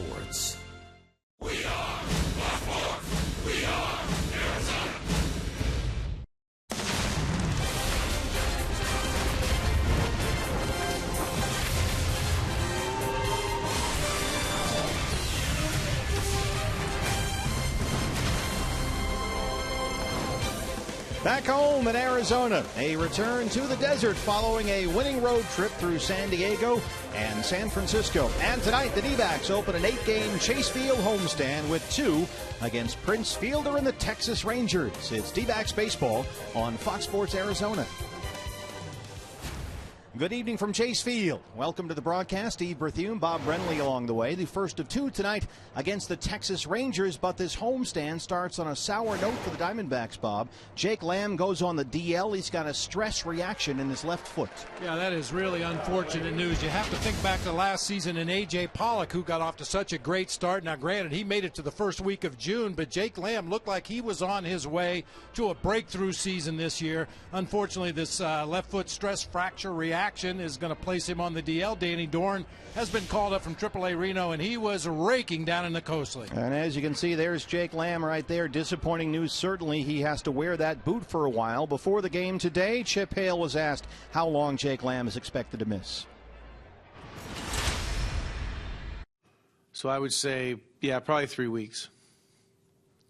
Sports. We are Baltimore. We are Arizona. Back home in Arizona, a return to the desert following a winning road trip through San Diego and San Francisco. And tonight, the D-backs open an 8-game Chase Field homestand with 2 against Prince Fielder and the Texas Rangers. It's D-backs baseball on Fox Sports Arizona. Good evening from Chase Field. Welcome to the broadcast. Steve Berthiaume, Bob Brenly along the way. The first of 2 tonight against the Texas Rangers, but this homestand starts on a sour note for the Diamondbacks, Bob. Jake Lamb goes on the DL. He's got a stress reaction in his left foot. Yeah, that is really unfortunate news. You have to think back to last season and A.J. Pollock, who got off to such a great start. Now, granted, he made it to the first week of June, but Jake Lamb looked like he was on his way to a breakthrough season this year. Unfortunately, this left foot stress fracture reaction is going to place him on the DL. Danny Dorn has been called up from AAA Reno, and he was raking down in the Coast League. And as you can see, there's Jake Lamb right there. Disappointing news. Certainly he has to wear that boot for a while. Before the game today, Chip Hale was asked how long Jake Lamb is expected to miss. So I would say, yeah, probably 3 weeks.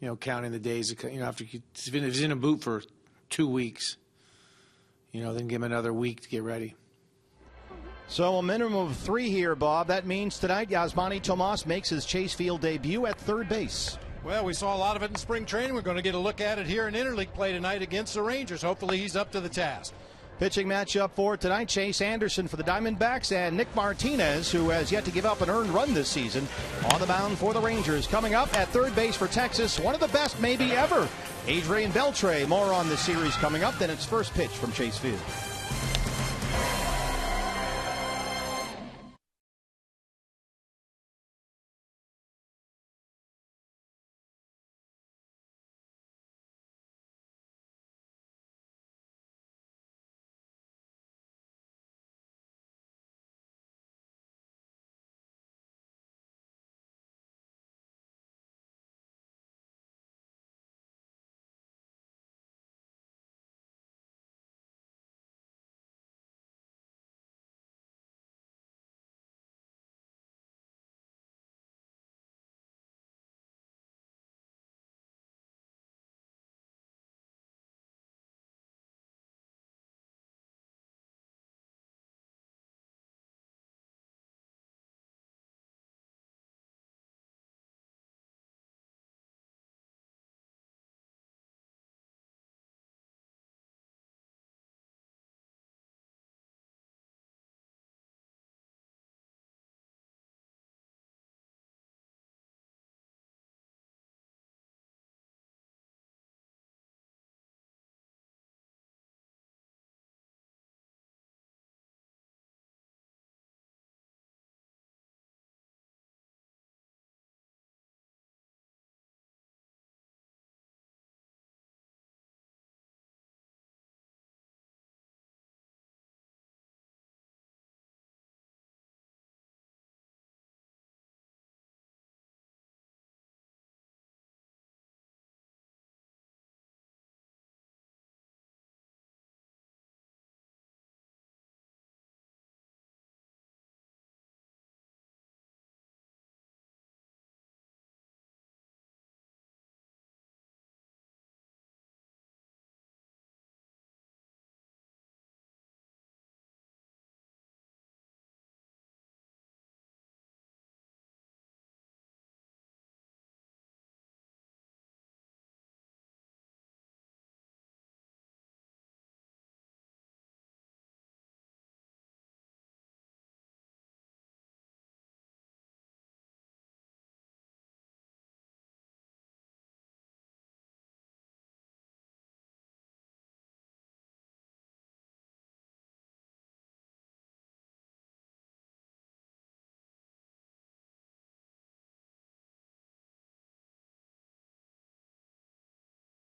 You know, counting the days, after he's in a boot for 2 weeks, then give him another week to get ready. So a minimum of 3 here, Bob. That means tonight Yasmani Tomas makes his Chase Field debut at third base. Well, we saw a lot of it in spring training. We're going to get a look at it here in interleague play tonight against the Rangers. Hopefully he's up to the task. Pitching matchup for tonight, Chase Anderson for the Diamondbacks and Nick Martinez, who has yet to give up an earned run this season, on the mound for the Rangers. Coming up at third base for Texas, one of the best maybe ever, Adrian Beltre. More on this series coming up. Then its first pitch from Chase Field.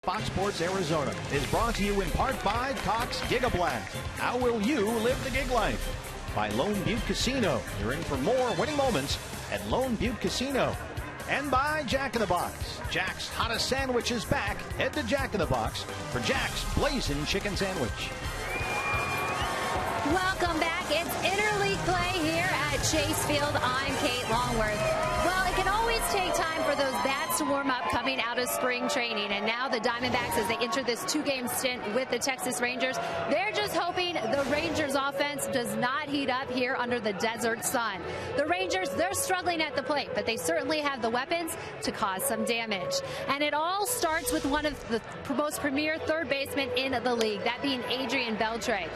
Fox Sports Arizona is brought to you in part by Cox Gigablast. How will you live the gig life? By Lone Butte Casino. You're in for more winning moments at Lone Butte Casino. And by Jack in the Box. Jack's hottest sandwich is back. Head to Jack in the Box for Jack's Blazing Chicken Sandwich. Welcome back. It's interleague play here at Chase Field. I'm Kate Longworth. Well, it can always take time for those bats to warm up coming out of spring training. And now the Diamondbacks, as they enter this 2-game stint with the Texas Rangers, they're just hoping the Rangers offense does not heat up here under the desert sun. The Rangers, they're struggling at the plate, but they certainly have the weapons to cause some damage. And it all starts with one of the most premier third basemen in the league, that being Adrian Beltre.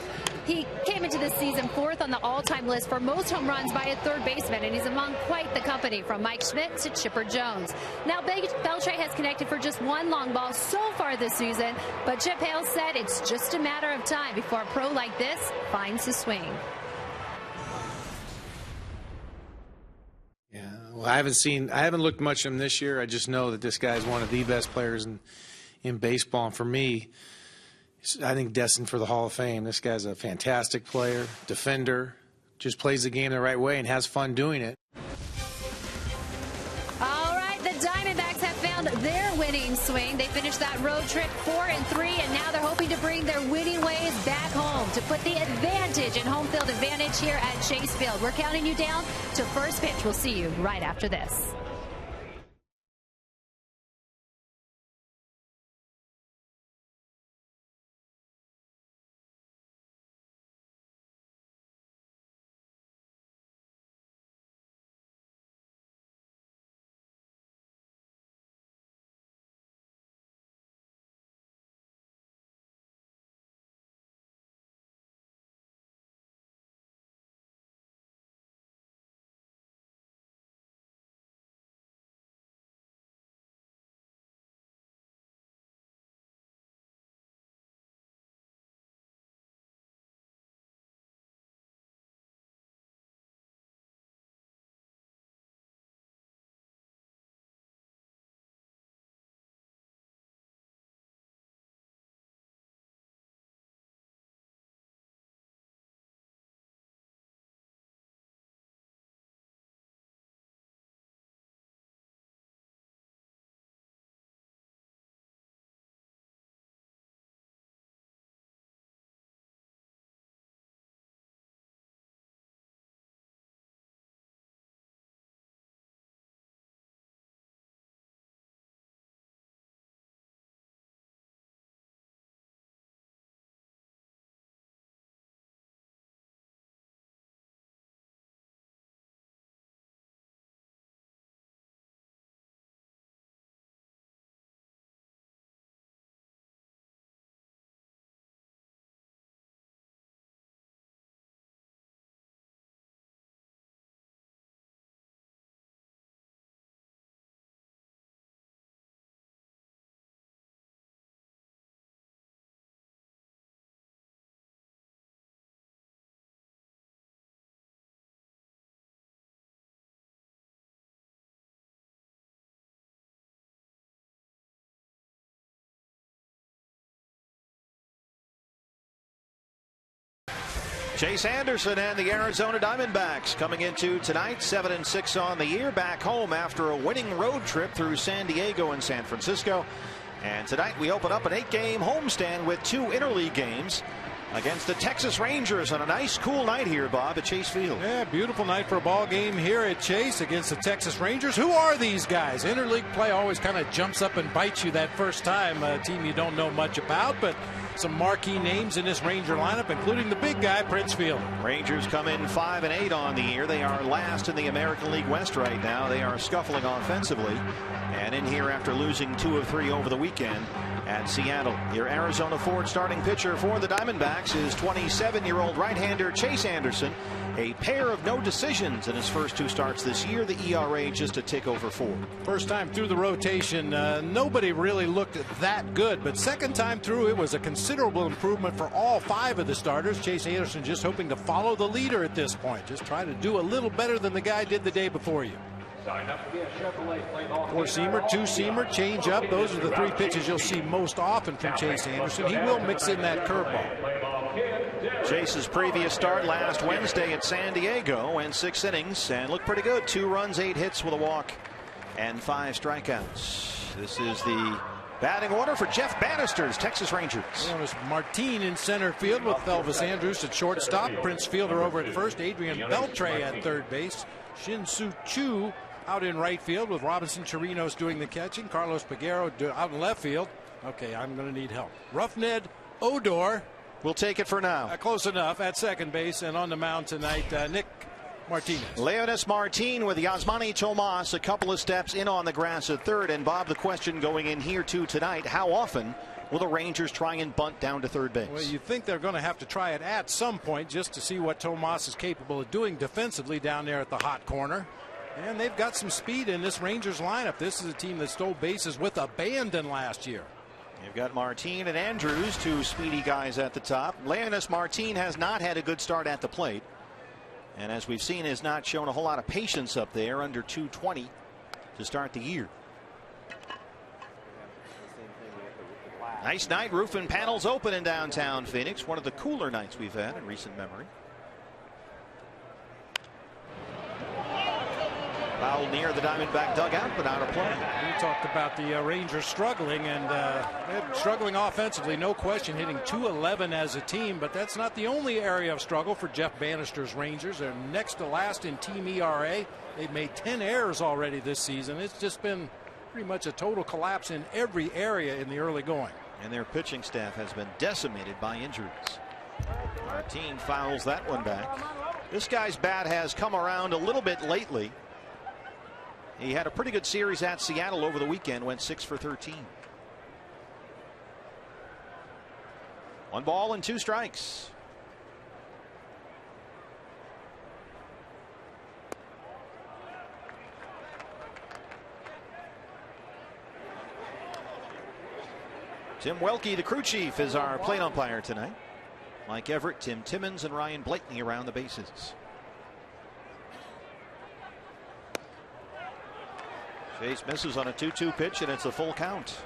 He came into this season 4th on the all-time list for most home runs by a third baseman, and he's among quite the company, from Mike Schmidt to Chipper Jones. Now, Beltre has connected for just one long ball so far this season, but Chip Hale said it's just a matter of time before a pro like this finds his swing. Yeah, well, I haven't looked much at him this year. I just know that this guy is one of the best players in baseball. And for me, I think destined for the Hall of Fame. This guy's a fantastic player, defender, just plays the game the right way and has fun doing it. All right, the Diamondbacks have found their winning swing. They finished that road trip 4-3, and now they're hoping to bring their winning ways back home to put the advantage in home field advantage here at Chase Field. We're counting you down to first pitch. We'll see you right after this. Chase Anderson and the Arizona Diamondbacks coming into tonight 7-6 on the year, back home after a winning road trip through San Diego and San Francisco. And tonight we open up an 8-game homestand with 2 interleague games against the Texas Rangers on a nice cool night here, Bob, at Chase Field. Yeah, beautiful night for a ball game here at Chase against the Texas Rangers. Who are these guys? Interleague play always kind of jumps up and bites you that first time. A team you don't know much about, but some marquee names in this Ranger lineup, including the big guy, Prince Fielder. Rangers come in 5-8 on the year. They are last in the American League West right now. They are scuffling offensively, and in here after losing 2 of 3 over the weekend at Seattle. Your Arizona Ford starting pitcher for the Diamondbacks is 27-year-old right-hander Chase Anderson. A pair of no decisions in his first 2 starts this year. The ERA just a tick over 4. First time through the rotation, nobody really looked that good, but second time through, it was a considerable improvement for all 5 of the starters. Chase Anderson just hoping to follow the leader at this point, just try to do a little better than the guy did the day before you. 4-seamer, 2-seamer, change up. Those are the 3 pitches you'll see most often from Chase Anderson. He will mix in that curveball. Chase's previous start last Wednesday at San Diego went 6 innings and looked pretty good. 2 runs, 8 hits with a walk and 5 strikeouts. This is the batting order for Jeff Bannister's Texas Rangers. Leonis Martin in center field with Elvis Andrus at shortstop. Prince Fielder over at first. Adrian Beltre at third base. Shin-Soo Choo out in right field with Robinson Chirinos doing the catching. Carlos Peguero out in left field. Okay, I'm going to need help. Rougned Odor. We'll take it for now. Close enough at second base, and on the mound tonight, Nick Martinez. Leonis Martin with Yasmani Tomas a couple of steps in on the grass at third. And Bob, the question going in here too tonight, how often will the Rangers try and bunt down to third base? Well, you think they're going to have to try it at some point just to see what Tomas is capable of doing defensively down there at the hot corner. And they've got some speed in this Rangers lineup. This is a team that stole bases with abandon last year. You've got Martin and Andrews, 2 speedy guys at the top. Leonis Martin has not had a good start at the plate, and as we've seen, has not shown a whole lot of patience up there, under 220 to start the year. Nice night. Roof and panels open in downtown Phoenix. One of the cooler nights we've had in recent memory. Foul near the Diamondback dugout, but out of play. We talked about the Rangers struggling, and they're struggling offensively, no question, hitting .211 as a team, but that's not the only area of struggle for Jeff Bannister's Rangers. They're next to last in team ERA. They've made 10 errors already this season. It's just been pretty much a total collapse in every area in the early going. And their pitching staff has been decimated by injuries. Martin fouls that one back. This guy's bat has come around a little bit lately. He had a pretty good series at Seattle over the weekend, went 6 for 13. 1 ball and 2 strikes. Tim Welke, the crew chief, is our plate umpire tonight. Mike Everett, Tim Timmons, and Ryan Blakeney around the bases. Chase misses on a 2-2 pitch, and it's a full count.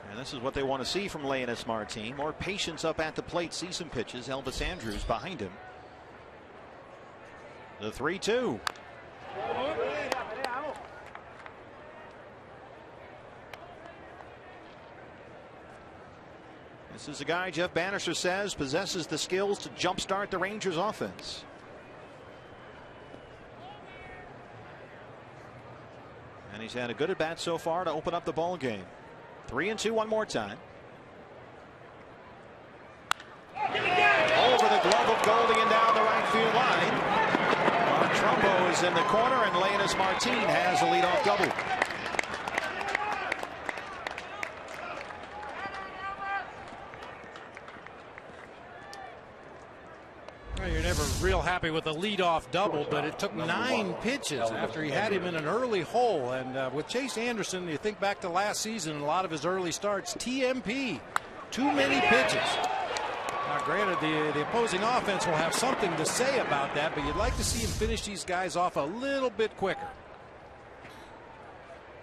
And this is what they want to see from Leonis Martin. More patience up at the plate. See some pitches. Elvis Andrus behind him. The 3-2. This is a guy Jeff Bannister says possesses the skills to jumpstart the Rangers offense. And he's had a good at bat so far to open up the ball game. 3-2 one more time. Over the glove of Goldie and down the right field line. Trumbo is in the corner, and Leonis Martin has a leadoff double. You're never real happy with a leadoff double, but it took 9 pitches after he had him in an early hole. And with Chase Anderson, you think back to last season, a lot of his early starts, TMP, too many pitches. Now, granted, the opposing offense will have something to say about that, but you'd like to see him finish these guys off a little bit quicker.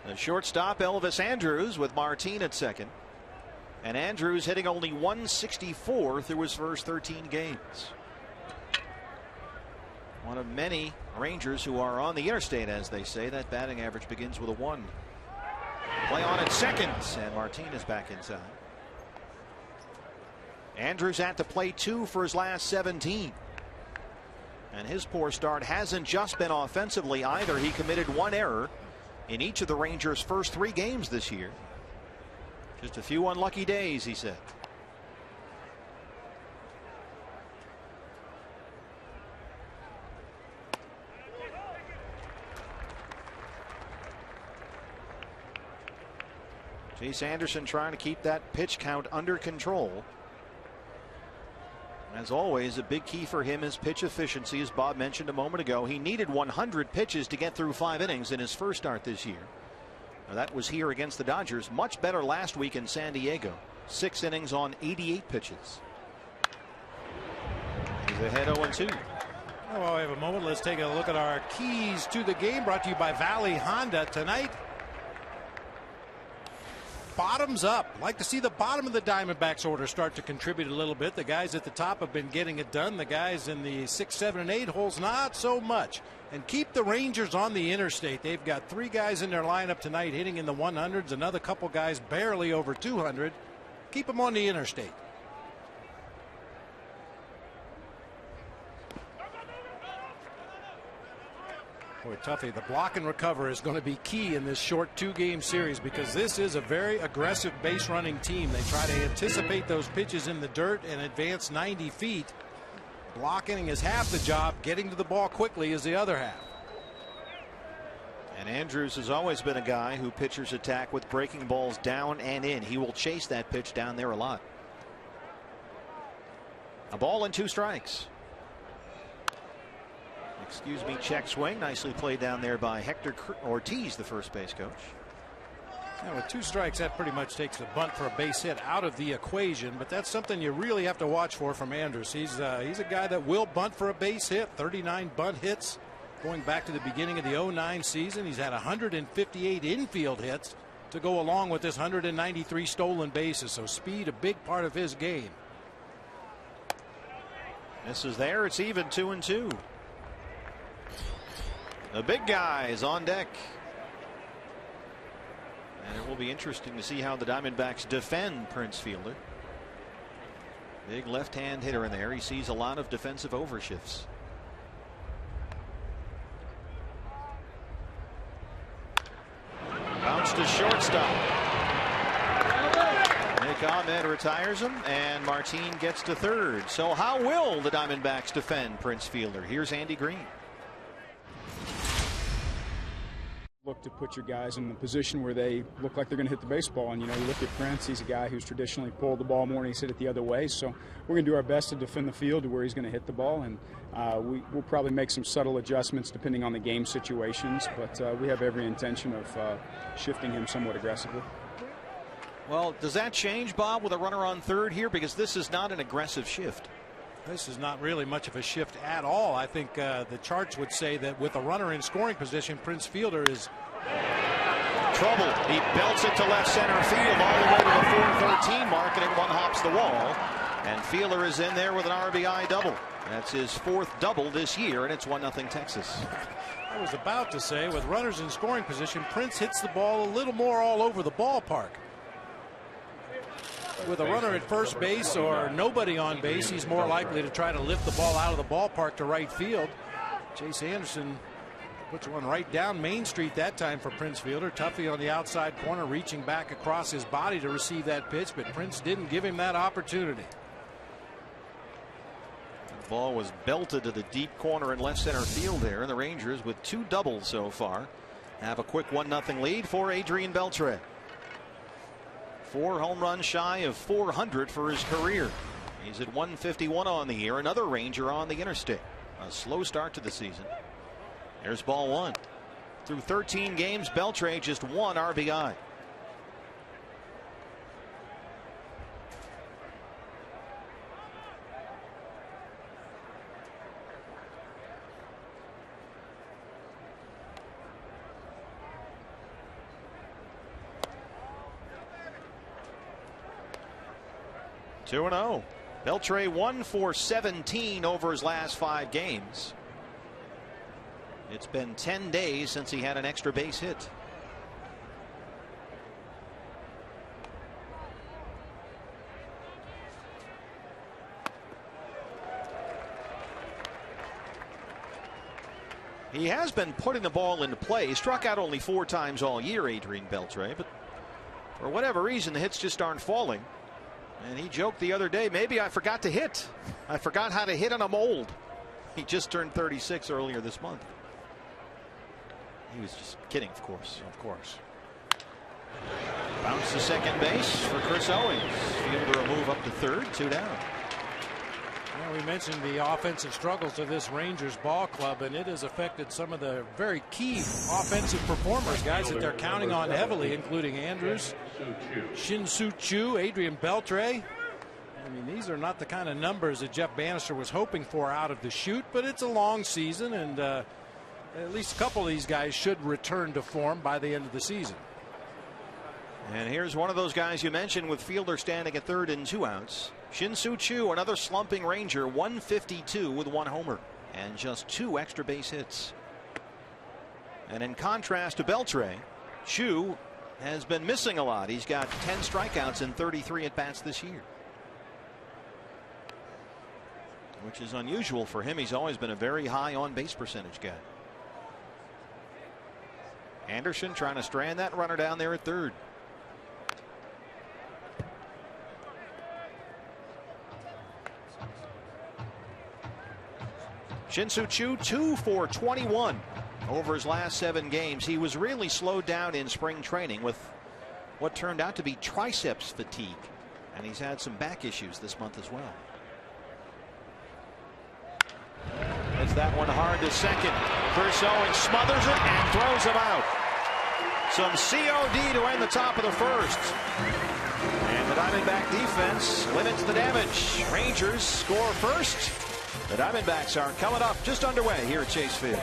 The shortstop, Elvis Andrus, with Martin at second. And Andrus hitting only .164 through his first 13 games. One of many Rangers who are on the interstate, as they say. That batting average begins with a 1. Play on at second, and Martin is back inside. Andrus at the plate 2 for his last 17. And his poor start hasn't just been offensively either. He committed 1 error in each of the Rangers' first 3 games this year. Just a few unlucky days, he said. Chase Anderson trying to keep that pitch count under control. As always, a big key for him is pitch efficiency. As Bob mentioned a moment ago, he needed 100 pitches to get through 5 innings in his first start this year. Now, that was here against the Dodgers. Much better last week in San Diego. 6 innings on 88 pitches. He's ahead 0-2. Well, we have a moment. Let's take a look at our keys to the game, brought to you by Valley Honda tonight. bottoms up. Like to see the bottom of the Diamondbacks order start to contribute a little bit. The guys at the top have been getting it done. The guys in the 6, 7, and 8 holes not so much. And keep the Rangers on the interstate. They've got 3 guys in their lineup tonight hitting in the 100s. Another couple guys barely over 200. Keep them on the interstate. Boy, Tuffy, the block and recover is going to be key in this short 2-game series because this is a very aggressive base running team. They try to anticipate those pitches in the dirt and advance 90 feet. Blocking is half the job. Getting to the ball quickly is the other half. And Andrews has always been a guy who pitchers attack with breaking balls down and in. He will chase that pitch down there a lot. A ball and 2 strikes. Excuse me, check swing. Nicely played down there by Hector Ortiz, the first base coach. Now with 2 strikes, that pretty much takes the bunt for a base hit out of the equation, but that's something you really have to watch for from Andrews. He's a guy that will bunt for a base hit. 39 bunt hits going back to the beginning of the 09 season. He's had 158 infield hits to go along with this 193 stolen bases. So speed, a big part of his game. This is there. It's even 2-2. The big guy is on deck. And it will be interesting to see how the Diamondbacks defend Prince Fielder. Big left-hand hitter in there. He sees a lot of defensive overshifts. Bounce to shortstop. Nick Ahmed retires him, and Martin gets to third. So how will the Diamondbacks defend Prince Fielder? Here's Andy Green. Look to put your guys in the position where they look like they're going to hit the baseball. And, you look at Prince, he's a guy who's traditionally pulled the ball more and he's hit it the other way. So we're going to do our best to defend the field to where he's going to hit the ball. And we'll probably make some subtle adjustments depending on the game situations. But we have every intention of shifting him somewhat aggressively. Well, does that change, Bob, with a runner on third here? Because this is not an aggressive shift. This is not really much of a shift at all. I think the charts would say that with a runner in scoring position, Prince Fielder is trouble. He belts it to left center field all the way to the 413 mark, and it one hops the wall. And Fielder is in there with an RBI double. That's his 4th double this year, and it's 1-0 Texas. I was about to say, with runners in scoring position, Prince hits the ball a little more all over the ballpark. With a runner at first base or nobody on base, he's more likely to try to lift the ball out of the ballpark to right field. Chase Anderson puts one right down Main Street that time for Prince Fielder. Tuffy on the outside corner reaching back across his body to receive that pitch, but Prince didn't give him that opportunity. The ball was belted to the deep corner in left center field there, and the Rangers, with 2 doubles so far, have a quick 1-0 lead for Adrian Beltre. 4 home runs shy of 400 for his career. He's at 151 on the year. Another Ranger on the interstate. A slow start to the season. There's ball 1. Through 13 games, Beltre just 1 RBI. Two 2-0. Beltre 1 for 17 over his last 5 games. It's been 10 days since he had an extra base hit. He has been putting the ball into play. He struck out only 4 times all year, Adrian Beltre, but for whatever reason, the hits just aren't falling. And he joked the other day, maybe I forgot to hit. I forgot how to hit on a mold. He just turned 36 earlier this month. He was just kidding, of course. Of course. Bounce to second base for Chris Owings. Fielder a move up to third, 2 down. Well, we mentioned the offensive struggles of this Rangers ball club, and it has affected some of the very key offensive performers, guys that they're counting on heavily, including Andrews, Shin-Soo Choo, Adrian Beltre. I mean, these are not the kind of numbers that Jeff Bannister was hoping for out of the chute, but it's a long season, and at least a couple of these guys should return to form by the end of the season. And here's one of those guys you mentioned with fielder standing at third and 2 outs. Shin-Soo Choo, another slumping Ranger, 152 with 1 homer and just 2 extra base hits. And in contrast to Beltre, Choo has been missing a lot. He's got 10 strikeouts and 33 at bats this year, which is unusual for him. He's always been a very high on base percentage guy. Anderson trying to strand that runner down there at third. Shin-Soo Choo 2 for 21 over his last 7 games. He was really slowed down in spring training with what turned out to be triceps fatigue, and he's had some back issues this month as well. Hits that one hard to second. Versoen smothers it and throws him out. Some COD to end the top of the first. And the Diamondback defense limits the damage. Rangers score first. The Diamondbacks are coming up, just underway here at Chase Field.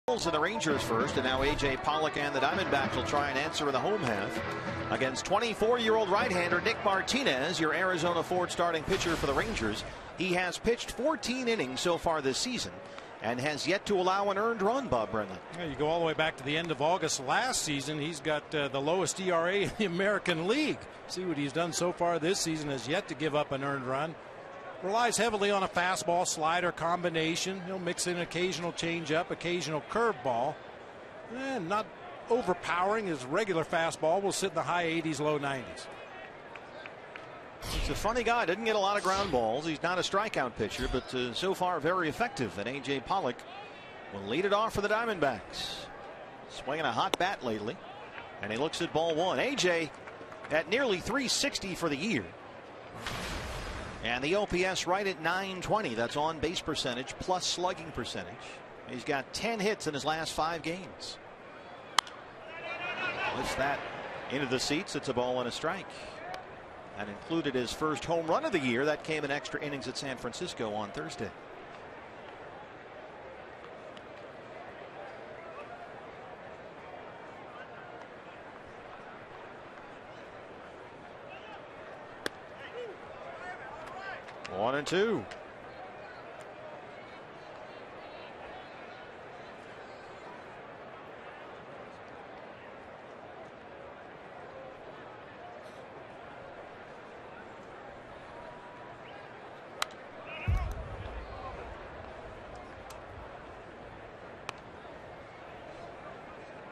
And the Rangers first, and now A.J. Pollock and the Diamondbacks will try and answer in the home half against 24-year-old right-hander Nick Martinez, your Arizona Ford starting pitcher for the Rangers. He has pitched 14 innings so far this season and has yet to allow an earned run, Bob Brennan. Yeah, you go all the way back to the end of August last season. He's got the lowest ERA in the American League. See what he's done so far this season, has yet to give up an earned run. Relies heavily on a fastball slider combination. He'll mix in occasional changeup, occasional curveball, and not overpowering. His regular fastball will sit in the high 80s, low 90s. He's a funny guy. Doesn't get a lot of ground balls. He's not a strikeout pitcher, but so far very effective. And A.J. Pollock will lead it off for the Diamondbacks. Swinging a hot bat lately, and he looks at ball one. A.J. at nearly 360 for the year. And the OPS right at 920. That's on base percentage plus slugging percentage. He's got 10 hits in his last 5 games. Lifts that into the seats. It's a ball and a strike. That included his first home run of the year. That came in extra innings at San Francisco on Thursday. One and two.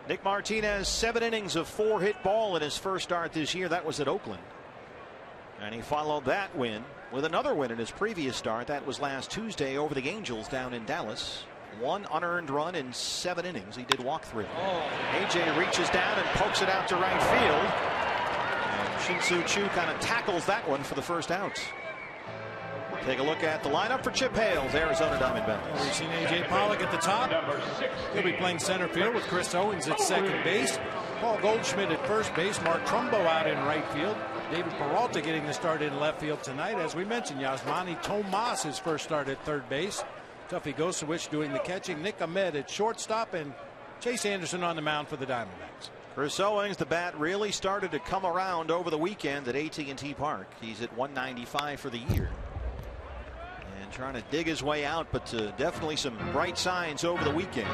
Nick Martinez, 7 innings of 4-hit ball in his first start this year. That was at Oakland. And he followed that win with another win in his previous start. That was last Tuesday over the Angels down in Dallas. 1 unearned run in 7 innings. He did walk 3. AJ reaches down and pokes it out to right field. And Shin-Soo Choo kind of tackles that one for the first out. Take a look at the lineup for Chip Hale's Arizona Diamondbacks. We've seen A.J. Pollock at the top. He'll be playing center field with Chris Owens at second base. Paul Goldschmidt at first base. Mark Trumbo out in right field. David Peralta getting the start in left field tonight. As we mentioned, Yasmani Tomas his first start at third base. Tuffy Gosewich doing the catching. Nick Ahmed at shortstop, and Chase Anderson on the mound for the Diamondbacks. Chris Owens, the bat really started to come around over the weekend at AT&T Park. He's at 195 for the year. And trying to dig his way out, but definitely some bright signs over the weekend.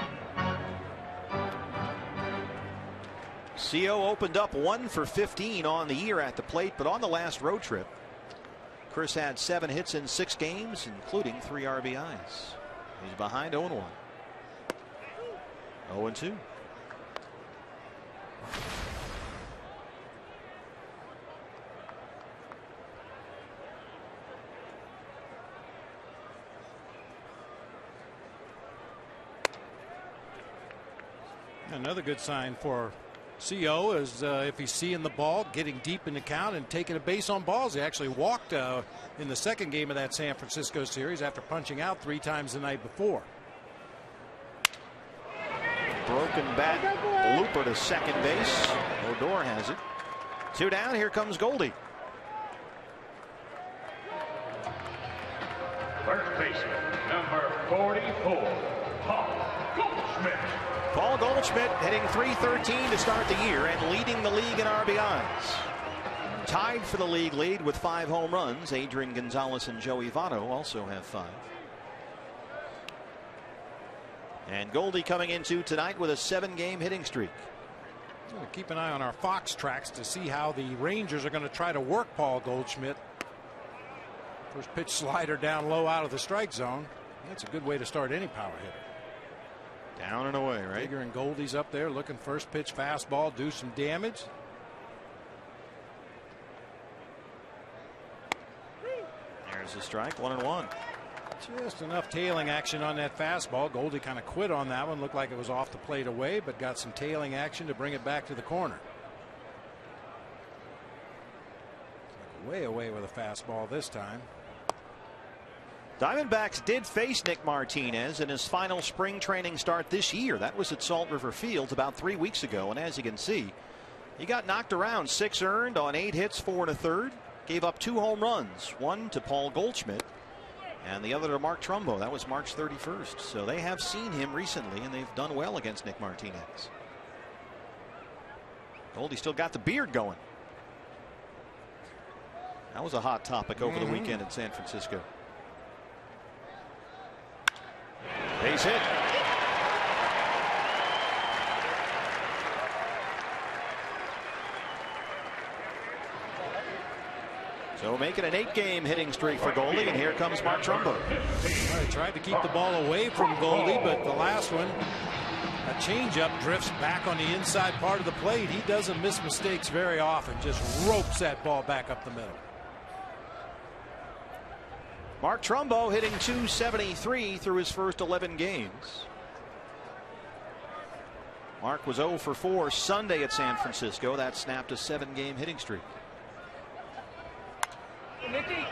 CO opened up 1 for 15 on the year at the plate, but on the last road trip, Chris had 7 hits in 6 games, including 3 RBIs. He's behind 0-1. 0-2. Another good sign for CO is if he's seeing the ball, getting deep in the count and taking a base on balls. He actually walked in the second game of that San Francisco series after punching out 3 times the night before. Broken bat looper to second base. Odor has it. 2 down. Here comes Goldie. First baseman, number 44, Paul Goldschmidt. Paul Goldschmidt hitting .313 to start the year and leading the league in RBIs. Tied for the league lead with 5 home runs. Adrian Gonzalez and Joey Votto also have 5. And Goldie coming into tonight with a 7-game hitting streak. We'll keep an eye on our Fox tracks to see how the Rangers are going to try to work Paul Goldschmidt. First pitch slider down low out of the strike zone. That's a good way to start any power hitter. Down and away, right? Digger and Goldie's up there looking first pitch fastball, do some damage. There's a strike, 1-1. Just enough tailing action on that fastball. Goldie kind of quit on that one. Looked like it was off the plate away, but got some tailing action to bring it back to the corner. Way away with a fastball this time. Diamondbacks did face Nick Martinez in his final spring training start this year. That was at Salt River Fields about 3 weeks ago. And as you can see, he got knocked around. 6 earned on 8 hits, 4 1/3. Gave up 2 home runs. One to Paul Goldschmidt and the other to Mark Trumbo. That was March 31st. So they have seen him recently, and they've done well against Nick Martinez. Goldie still got the beard going. That was a hot topic over the weekend in San Francisco. Base hit. So making an 8-game hitting streak for Goldie, and here comes Mark Trumbo. Well, he tried to keep the ball away from Goldie, but the last one, a changeup, drifts back on the inside part of the plate. He doesn't miss mistakes very often, just ropes that ball back up the middle. Mark Trumbo hitting .273 through his first 11 games. Mark was 0 for 4 Sunday at San Francisco. That snapped a 7-game hitting streak. Nicky.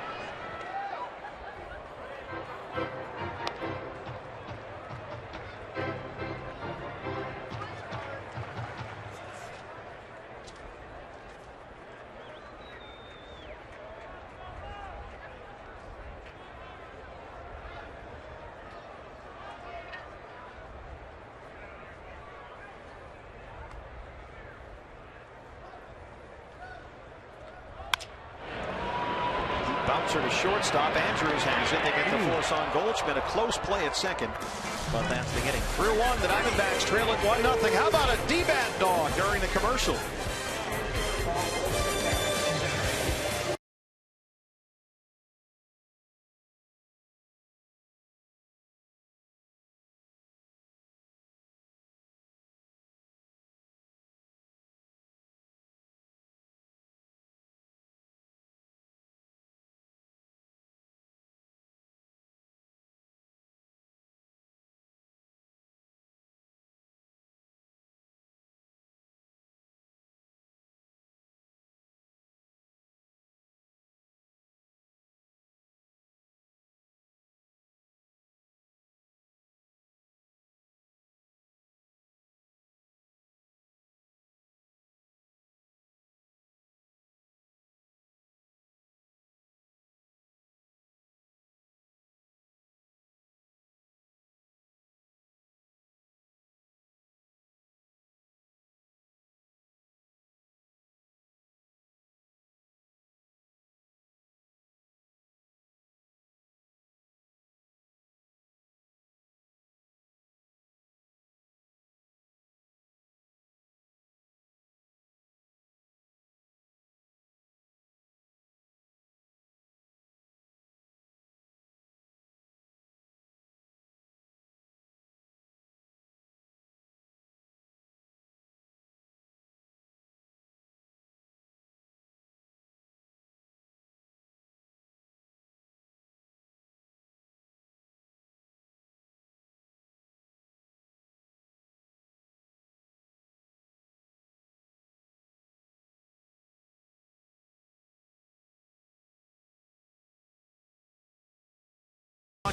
Bouncer to shortstop. Andrews has it. They get the force on Goldschmidt. A close play at second, but that's the inning. 3-1. The Diamondbacks trail it 1-0. How about a D-bat dog during the commercial?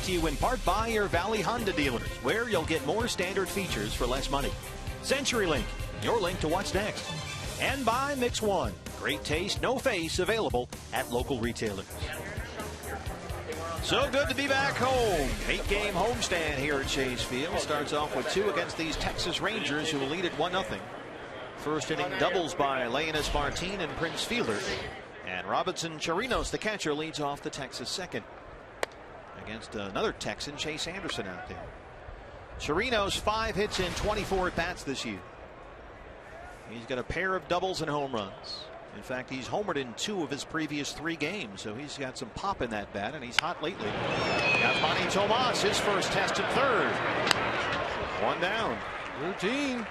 to you in part by your Valley Honda dealers, where you'll get more standard features for less money. CenturyLink, your link to what's next. And by Mix One, great taste, no face, available at local retailers. So good to be back home. 8-game homestand here at Chase Field. Starts off with 2 against these Texas Rangers, who will lead at 1-0. First inning doubles by Leonis Martin and Prince Fielder. And Robinson Chirinos, the catcher, leads off the Texas second against another Texan, Chase Anderson, out there. Chirinos 5 hits in 24 at-bats this year. He's got a pair of doubles and home runs. In fact, he's homered in 2 of his previous 3 games, so he's got some pop in that bat, and he's hot lately. Got Manny Tomas, his first test at third. 1 down. Routine.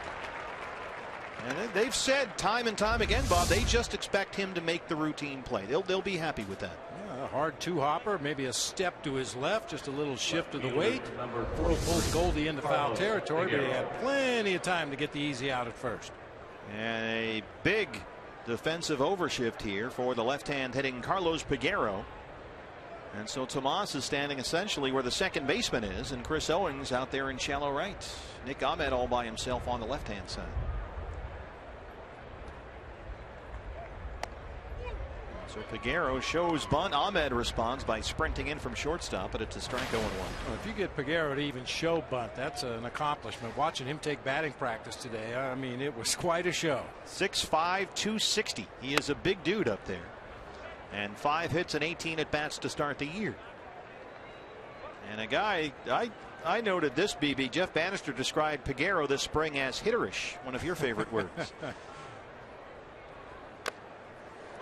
And they've said time and time again, Bob, they just expect him to make the routine play. They'll be happy with that. Yeah, a hard 2-hopper, maybe a step to his left, just a little shift of the weight. Pulled Goldie into foul territory, but he had plenty of time to get the easy out at first. And a big defensive overshift here for the left-hand hitting Carlos Peguero. And so Tomas is standing essentially where the second baseman is, and Chris Owings out there in shallow right. Nick Ahmed all by himself on the left-hand side. So Peguero shows bunt. Ahmed responds by sprinting in from shortstop, but it's a strike 0-1. Well, if you get Peguero to even show bunt, that's an accomplishment. Watching him take batting practice today, I mean, it was quite a show. 6'5", 260. He is a big dude up there. And 5 hits and 18 at-bats to start the year. And a guy, I noted this, BB. Jeff Bannister described Peguero this spring as hitterish, one of your favorite words.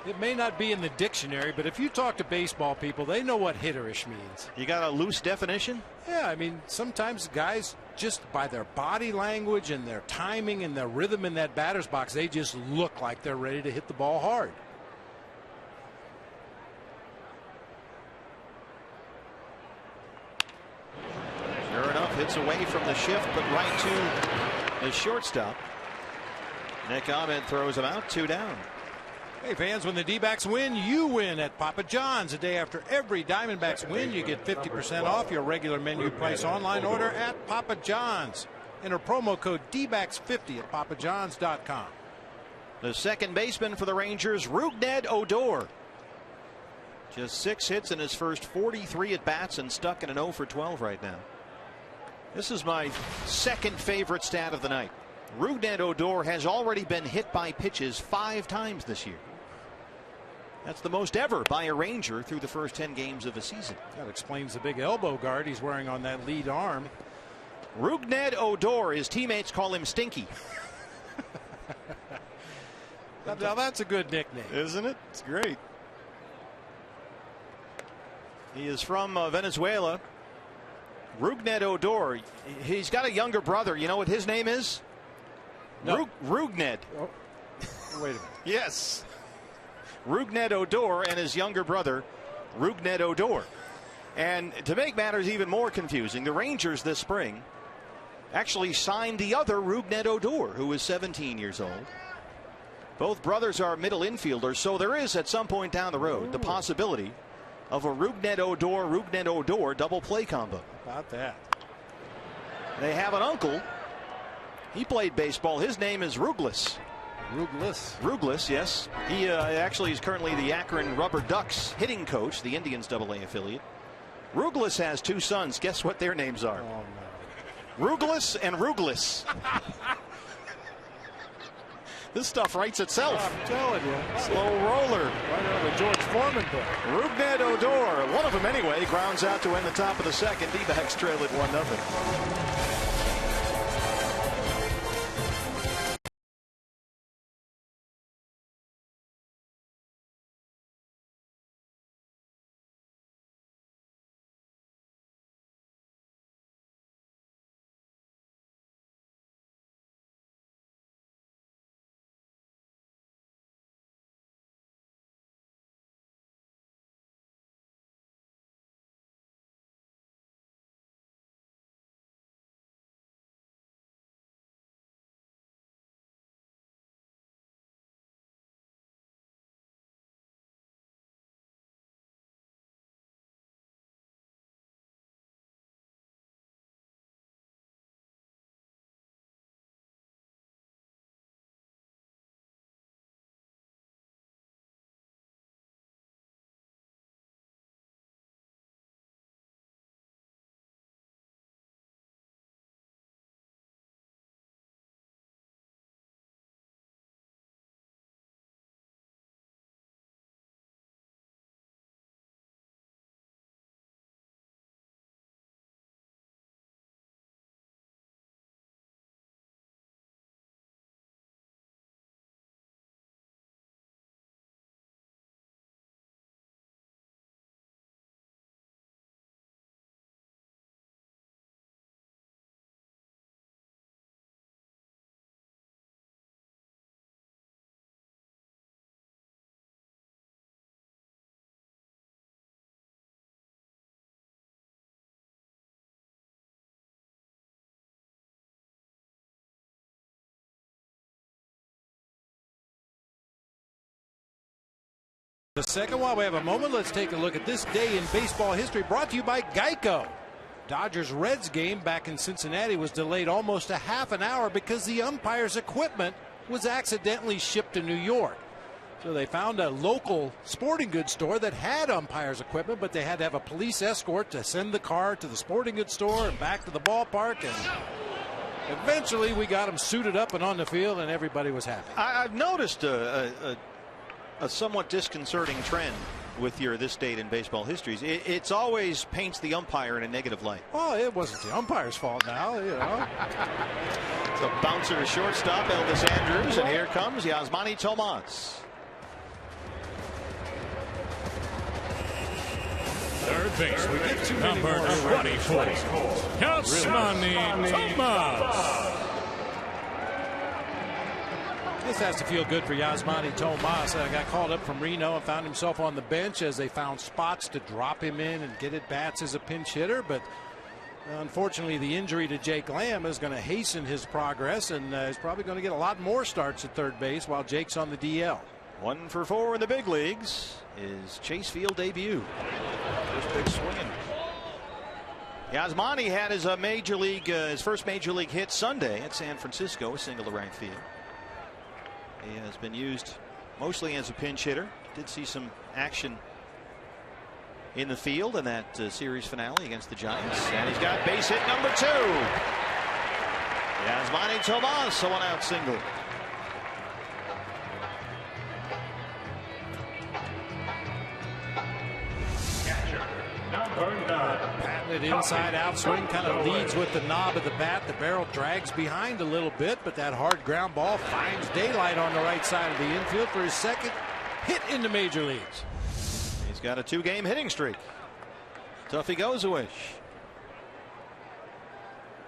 It may not be in the dictionary, but if you talk to baseball people, they know what hitterish means. You got a loose definition? Yeah, I mean, sometimes guys, just by their body language and their timing and their rhythm in that batter's box, they just look like they're ready to hit the ball hard. Sure enough, hits away from the shift, but right to the shortstop. Nick Ahmed throws him out, 2 down. Hey fans, when the D-backs win, you win at Papa John's. The day after every Diamondbacks win, you get 50% off your regular menu price online order at Papa John's. Enter promo code DBACKS50 at papajohns.com. The second baseman for the Rangers, Rougned Odor. Just 6 hits in his first 43 at-bats and stuck in an 0-for-12 right now. This is my second favorite stat of the night. Rougned Odor has already been hit by pitches 5 times this year. That's the most ever by a Ranger through the first 10 games of a season. That explains the big elbow guard he's wearing on that lead arm. Rougned Odor, his teammates call him Stinky. Now that's a good nickname, isn't it? It's great. He is from Venezuela. Rougned Odor. He's got a younger brother. You know what his name is? No. Rougned. Oh, wait a minute. Yes. Rougned Odor and his younger brother, Rougned Odor. And to make matters even more confusing, the Rangers this spring actually signed the other Rougned Odor, who is 17 years old. Both brothers are middle infielders, so there is at some point down the road the possibility of a Rougned Odor double play combo. How about that? They have an uncle. He played baseball. His name is Rouglis. Rouglis, yes. He actually is currently the Akron Rubber Ducks hitting coach, the Indians AA affiliate. Rouglis has 2 sons. Guess what their names are? Oh, no. Rouglis and Rouglis. This stuff writes itself. I'm telling you. Slow roller. Right out of the George Foreman book. Rougned Odor, one of them anyway, grounds out to end the top of the second. D-backs trail at 1-0. The second, while we have a moment, let's take a look at this day in baseball history, brought to you by Geico. Dodgers-Reds game back in Cincinnati was delayed almost a half an hour because the umpire's equipment was accidentally shipped to New York. So they found a local sporting goods store that had umpire's equipment, but they had to have a police escort to send the car to the sporting goods store and back to the ballpark. And eventually we got them suited up and on the field, and everybody was happy. I've noticed a somewhat disconcerting trend with your this date in baseball histories. It's always paints the umpire in a negative light. Oh, it wasn't the umpire's fault now, you know. It's a bouncer to shortstop, Elvis Andrews, and here comes Yasmani Tomas. Third base, number 24, Yasmani Tomas. This has to feel good for Yasmani Tomas. Got called up from Reno and found himself on the bench as they found spots to drop him in and get at bats as a pinch hitter. But unfortunately, the injury to Jake Lamb is going to hasten his progress, and he's probably going to get a lot more starts at third base while Jake's on the DL. 1 for 4 in the big leagues is Chase Field debut. First big swing. Yasmani had his his first major league hit Sunday at San Francisco, a single to right field. He has been used mostly as a pinch hitter. Did see some action in the field in that series finale against the Giants. And he's got base hit number 2. Yasmani Tomas, a 1-out single. Patented inside out swing, kind of leads with the knob of the bat. The barrel drags behind a little bit, but that hard ground ball finds daylight on the right side of the infield for his second hit in the major leagues. He's got a 2-game hitting streak. Tuffy goes a wish.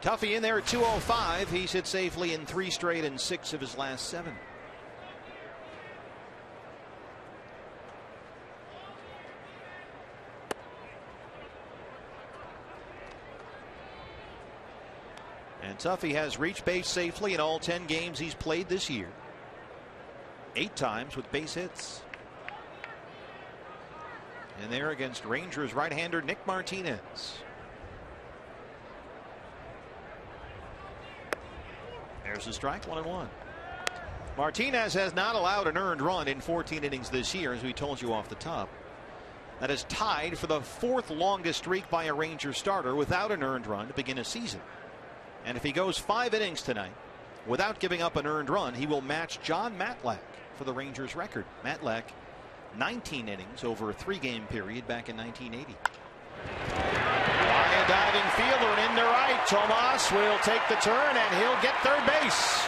Tuffy in there at 205. He's hit safely in 3 straight and 6 of his last 7. And Tuffy has reached base safely in all 10 games he's played this year. 8 times with base hits. And there against Rangers right-hander Nick Martinez. There's a strike, 1-1. Martinez has not allowed an earned run in 14 innings this year, as we told you off the top. That is tied for the 4th longest streak by a Rangers starter without an earned run to begin a season. And if he goes 5 innings tonight without giving up an earned run, he will match John Matlack for the Rangers record. Matlack, 19 innings over a 3-game period back in 1980. By a diving fielder and into right. Tomas will take the turn and he'll get third base.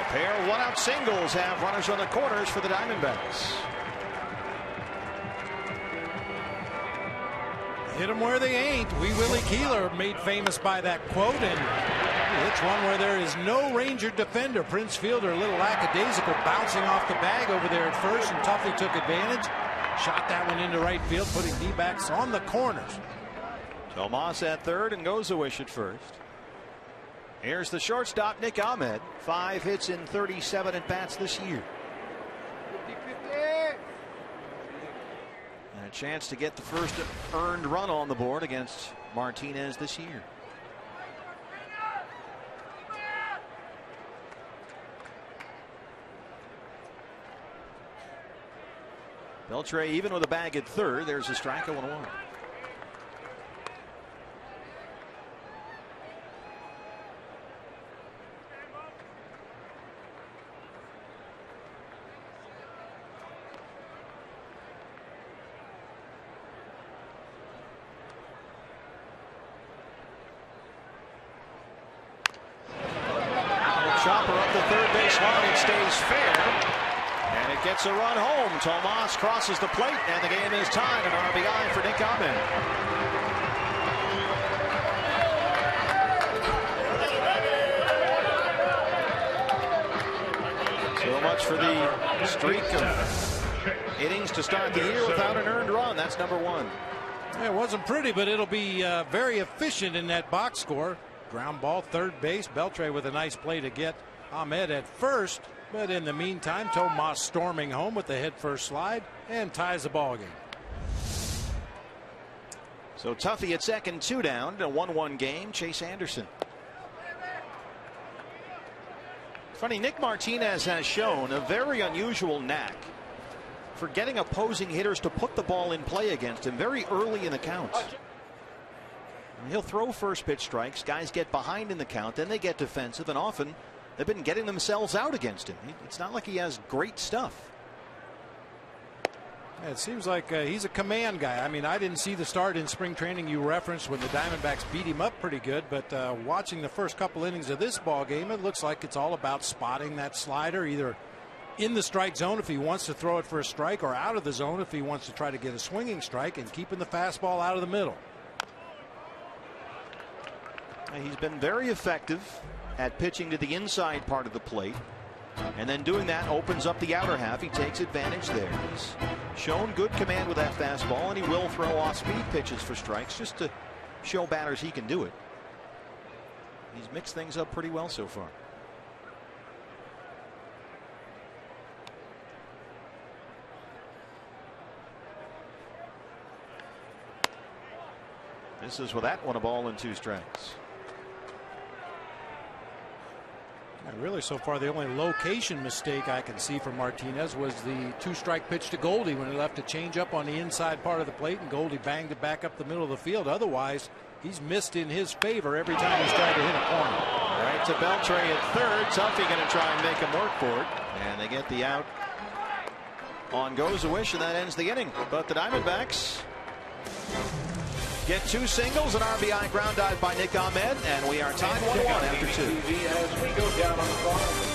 A pair of 1-out singles have runners on the corners for the Diamondbacks. Hit them where they ain't. Wee Willie Keeler made famous by that quote, and it's one where there is no Ranger defender. Prince Fielder a little lackadaisical, bouncing off the bag over there at first, and Tuffy took advantage. Shot that one into right field, putting D-backs on the corners. Tomas at third and goes a wish at first. Here's the shortstop, Nick Ahmed. 5 hits in 37 at bats this year. And a chance to get the first earned run on the board against Martinez this year. Beltre even with a bag at third. There's a strike, 1-1. Chopper up the third base line. It stays fair. And it gets a run home. Tomas crosses the plate, and the game is tied. An RBI for Nick Ahmed. So much for the streak of innings to start the year without an earned run. That's number 1. It wasn't pretty, but it'll be very efficient in that box score. Ground ball, third base. Beltre with a nice play to get Ahmed at first. But in the meantime, Tomas storming home with the head-first slide and ties the ball game. So Tuffy at second, 2 down, a 1-1 game. Chase Anderson. Funny, Nick Martinez has shown a very unusual knack for getting opposing hitters to put the ball in play against him very early in the counts. He'll throw first pitch strikes. Guys get behind in the count, then they get defensive, and often they've been getting themselves out against him. It's not like he has great stuff. It seems like he's a command guy. I mean, I didn't see the start in spring training you referenced when the Diamondbacks beat him up pretty good, but watching the first couple innings of this ball game, it looks like it's all about spotting that slider, either in the strike zone if he wants to throw it for a strike, or out of the zone if he wants to try to get a swinging strike, and keeping the fastball out of the middle. He's been very effective at pitching to the inside part of the plate, and then doing that opens up the outer half. He takes advantage there. He's shown good command with that fastball, and he will throw off-speed pitches for strikes just to show batters he can do it. He's mixed things up pretty well so far. This is with that one, a ball and 2 strikes. Really, so far, the only location mistake I can see from Martinez was the 2-strike pitch to Goldie when he left a changeup on the inside part of the plate, and Goldie banged it back up the middle of the field. Otherwise, he's missed in his favor every time he's tried to hit a corner. Right to Beltre at third. Tuffy going to try and make him work for it, and they get the out on Gozawish, and that ends the inning. But the Diamondbacks get 2 singles, an RBI ground dive by Nick Ahmed, and we are tied 1-1 after 2. As we go down on the clock.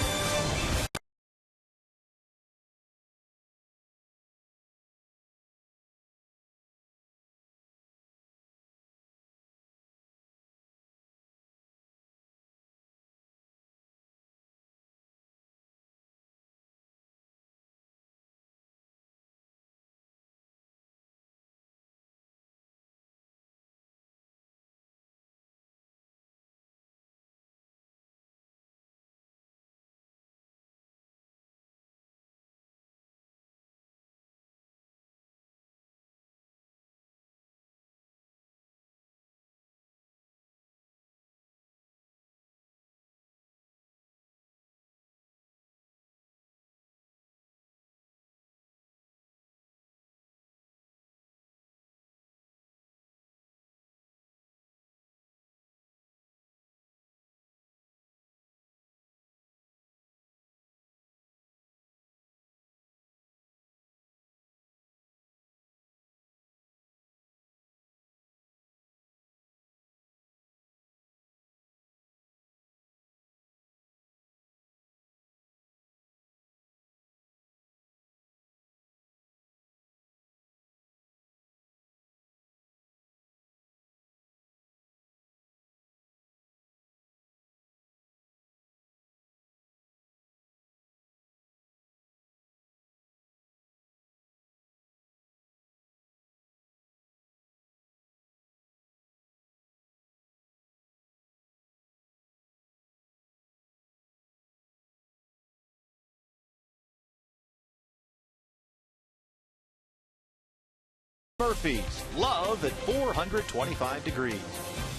Murphy's Love at 425 degrees.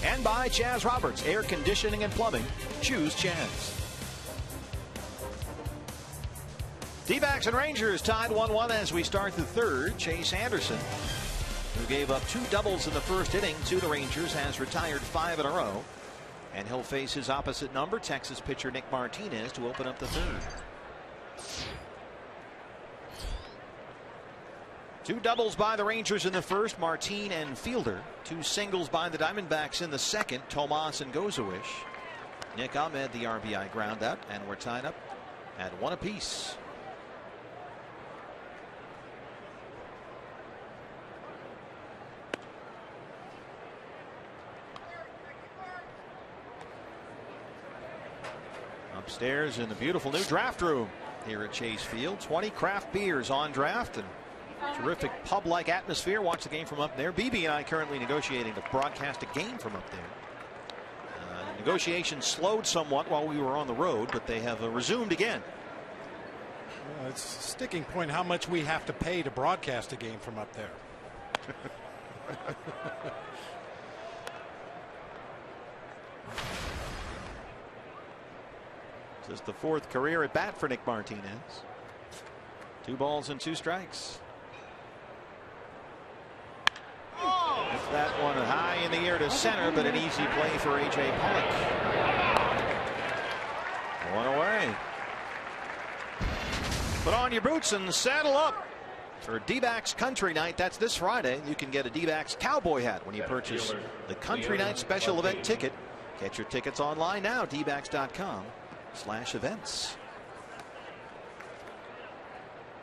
And by Chaz Roberts, air conditioning and plumbing. Choose Chaz. D-backs and Rangers tied 1-1 as we start the third. Chase Anderson, who gave up 2 doubles in the first inning to the Rangers, has retired 5 in a row. And he'll face his opposite number, Texas pitcher Nick Martinez, to open up the third. 2 doubles by the Rangers in the first, Martin and Fielder. 2 singles by the Diamondbacks in the second, Tomas and Gozawish. Nick Ahmed the RBI ground out, and we're tied up at 1 apiece. Upstairs in the beautiful new draft room here at Chase Field, 20 craft beers on draft and terrific pub-like atmosphere. Watch the game from up there. BB and I currently negotiating to broadcast a game from up there. Negotiations slowed somewhat while we were on the road, but they have resumed again. It's a sticking point how much we have to pay to broadcast a game from up there. This is the 4th career at bat for Nick Martinez. 2 balls and 2 strikes. If that one high in the air to center, but an easy play for A.J. Pollock. 1 away. Put on your boots and saddle up for D-backs Country Night. That's this Friday. You can get a D-backs cowboy hat when you purchase the Country Night special event ticket. Get your tickets online now, dbacks.com/events.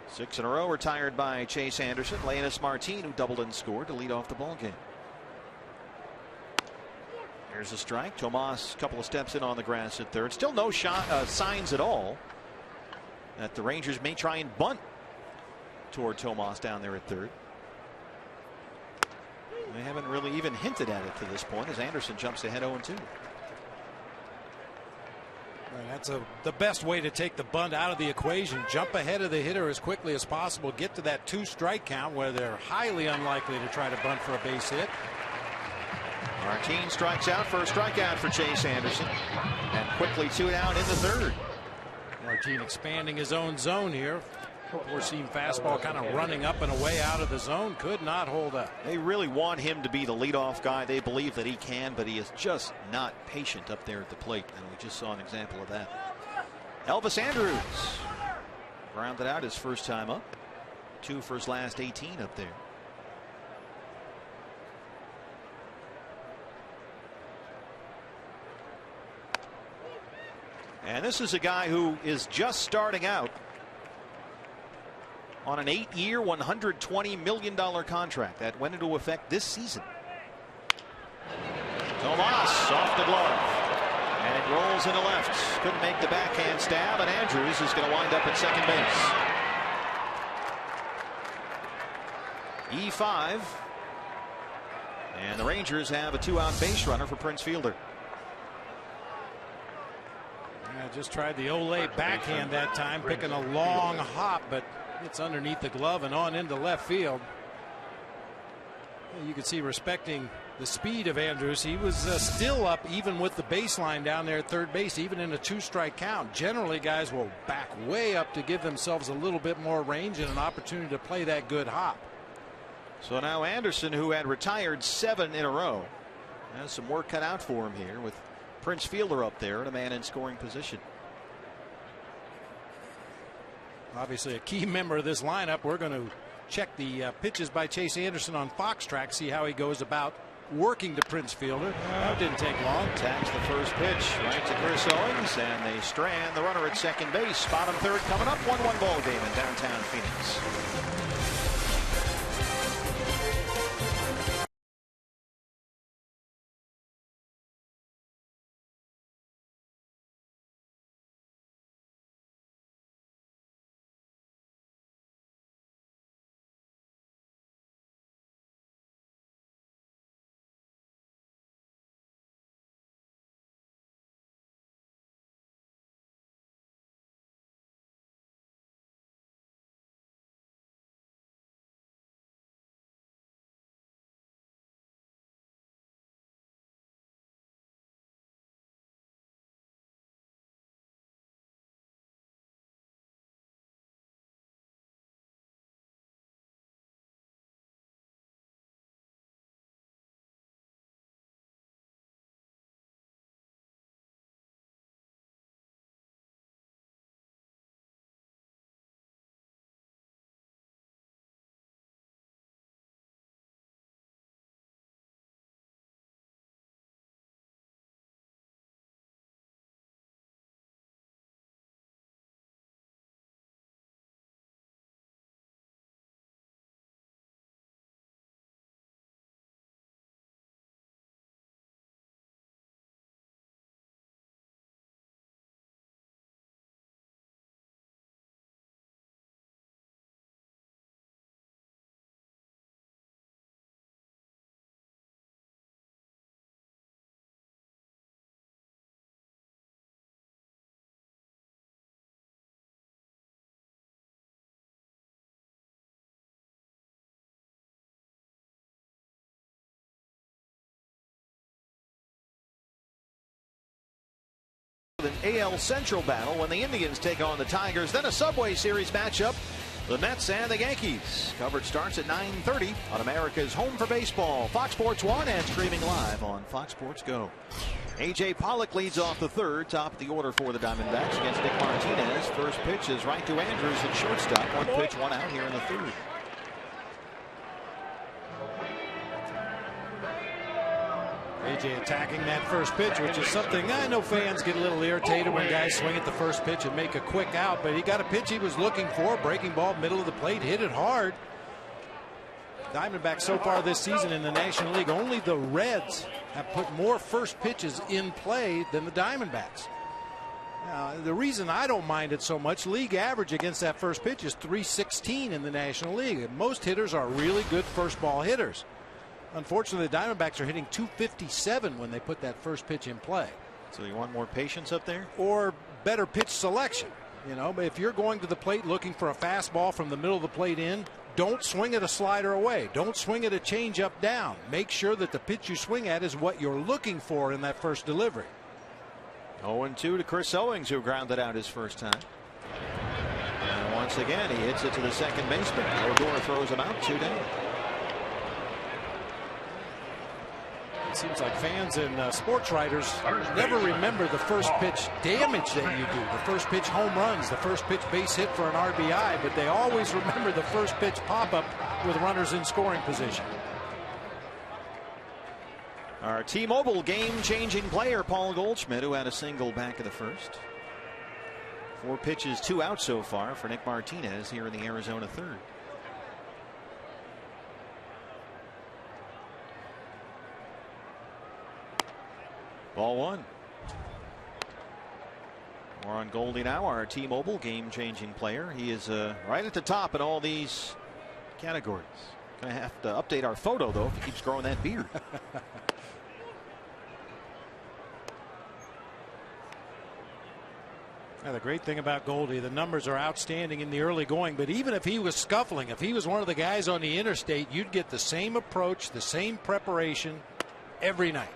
6 in a row retired by Chase Anderson. Leonys Martin, who doubled and scored to lead off the ball game. Here's a strike. Tomas a couple of steps in on the grass at third. Still no signs at all that the Rangers may try and bunt toward Tomas down there at third. They haven't really even hinted at it to this point as Anderson jumps ahead 0-2. That's the best way to take the bunt out of the equation. Jump ahead of the hitter as quickly as possible. Get to that 2-strike count where they're highly unlikely to try to bunt for a base hit. Martin strikes out for a strikeout for Chase Anderson. And quickly 2 down in the 3rd. Martin expanding his own zone here. Four-seam fastball kind of running up and away out of the zone. Could not hold up. They really want him to be the leadoff guy. They believe that he can, but he is just not patient up there at the plate. And we just saw an example of that. Elvis Andrus rounded out his first time up. 2 for his last 18 up there. And this is a guy who is just starting out on an 8-year, $120 million contract that went into effect this season. Tomas off the glove. And it rolls into left. Couldn't make the backhand stab, and Andrus is going to wind up at second base. E5. And the Rangers have a 2-out base runner for Prince Fielder. Yeah, just tried the Olay backhand that time, picking a long hop, but it's underneath the glove and on into left field. You can see, respecting the speed of Andrus, he was still up even with the baseline down there at third base, even in a 2-strike count. Generally, guys will back way up to give themselves a little bit more range and an opportunity to play that good hop. So now Anderson, who had retired 7 in a row, has some work cut out for him here with Prince Fielder up there and a man in scoring position. Obviously a key member of this lineup. We're going to check the pitches by Chase Anderson on Fox Track, see how he goes about working to Prince Fielder. That didn't take long. Taps the first pitch right to Chris Owings, and they strand the runner at second base. Bottom 3rd coming up. 1-1 ball game in downtown Phoenix. An AL Central battle when the Indians take on the Tigers. Then a Subway Series matchup. The Mets and the Yankees. Coverage starts at 9:30 on America's Home for Baseball, Fox Sports 1, and streaming live on Fox Sports Go. A.J. Pollock leads off the third, top of the order for the Diamondbacks against Nick Martinez. First pitch is right to Andrews at shortstop. One pitch, one out here in the third. A.J. attacking that first pitch, which is something I know fans get a little irritated when guys swing at the first pitch and make a quick out, but he got a pitch he was looking for. Breaking ball, middle of the plate, hit it hard. Diamondbacks so far this season in the National League, only the Reds have put more first pitches in play than the Diamondbacks. Now, the reason I don't mind it so much, league average against that first pitch is .316 in the National League. Most hitters are really good first ball hitters. Unfortunately, the Diamondbacks are hitting .257 when they put that first pitch in play. So you want more patience up there? Or better pitch selection. You know, if you're going to the plate looking for a fastball from the middle of the plate in, don't swing at a slider away. Don't swing at a changeup down. Make sure that the pitch you swing at is what you're looking for in that first delivery. 0-2 to Chris Owings, who grounded out his first time. And once again, he hits it to the second baseman. Odor throws him out, 2 down. It seems like fans and sports writers never remember the first pitch damage that you do, the first pitch home runs, the first pitch base hit for an RBI, but they always remember the first pitch pop-up with runners in scoring position. Our T-Mobile game-changing player, Paul Goldschmidt, who had a single back in the first. 4 pitches, 2 outs so far for Nick Martinez here in the Arizona third. Ball 1. More on Goldie now, our T-Mobile game-changing player. He is right at the top in all these categories. Going to have to update our photo, though, if he keeps growing that beard. Now, the great thing about Goldie, the numbers are outstanding in the early going, but even if he was scuffling, if he was one of the guys on the interstate, you'd get the same approach, the same preparation every night.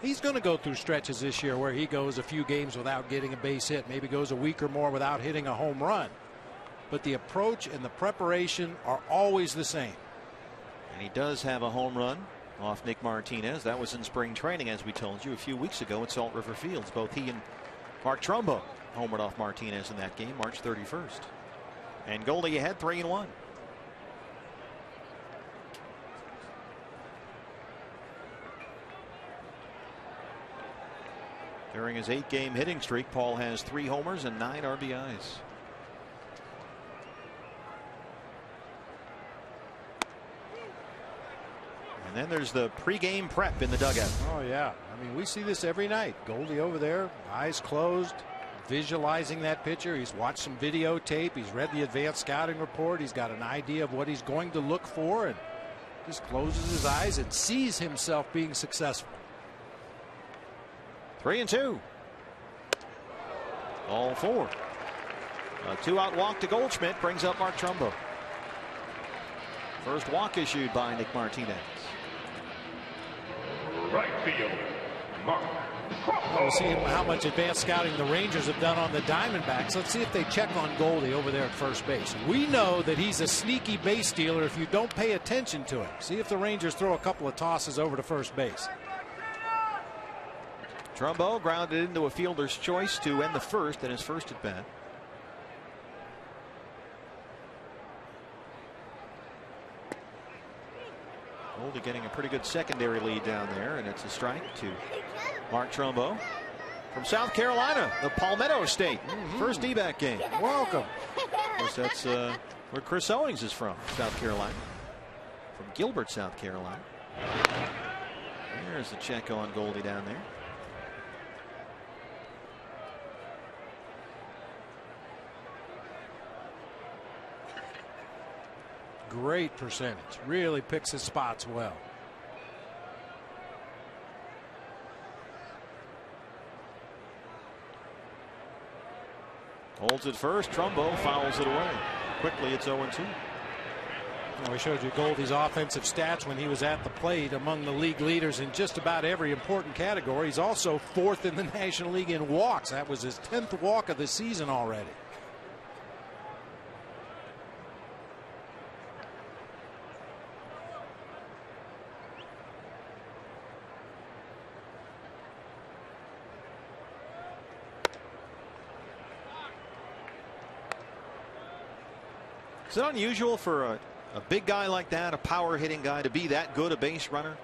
He's going to go through stretches this year where he goes a few games without getting a base hit, maybe goes a week or more without hitting a home run. But the approach and the preparation are always the same. And he does have a home run off Nick Martinez. That was in spring training, as we told you a few weeks ago at Salt River Fields. Both he and Mark Trumbo homered off Martinez in that game, March 31st. And Goldie ahead 3-1. During his 8-game hitting streak, Paul has 3 homers and 9 RBIs. And then there's the pregame prep in the dugout. Oh, yeah. I mean, we see this every night. Goldie over there, eyes closed, visualizing that pitcher. He's watched some videotape. He's read the advanced scouting report. He's got an idea of what he's going to look for and just closes his eyes and sees himself being successful. 3-2. All 4. A 2-out walk to Goldschmidt brings up Mark Trumbo. First walk issued by Nick Martinez. Right field, Mark. We'll see how much advanced scouting the Rangers have done on the Diamondbacks. Let's see if they check on Goldie over there at first base. We know that he's a sneaky base stealer if you don't pay attention to him. See if the Rangers throw a couple of tosses over to first base. Trumbo grounded into a fielder's choice to end the first in his first at bat. Goldie getting a pretty good secondary lead down there, and it's a strike to Mark Trumbo from South Carolina, the Palmetto State. First D-back game. Welcome. Of course, that's where Chris Owings is from, South Carolina. From Gilbert, South Carolina. There's the check on Goldie down there. Great percentage. Really picks his spots well. Holds it first. Trumbo fouls it away. Quickly, it's 0-2. We showed you Goldie's offensive stats when he was at the plate, among the league leaders in just about every important category. He's also 4th in the National League in walks. That was his 10th walk of the season already. Is it unusual for a big guy like that, a power hitting guy, to be that good a base runner?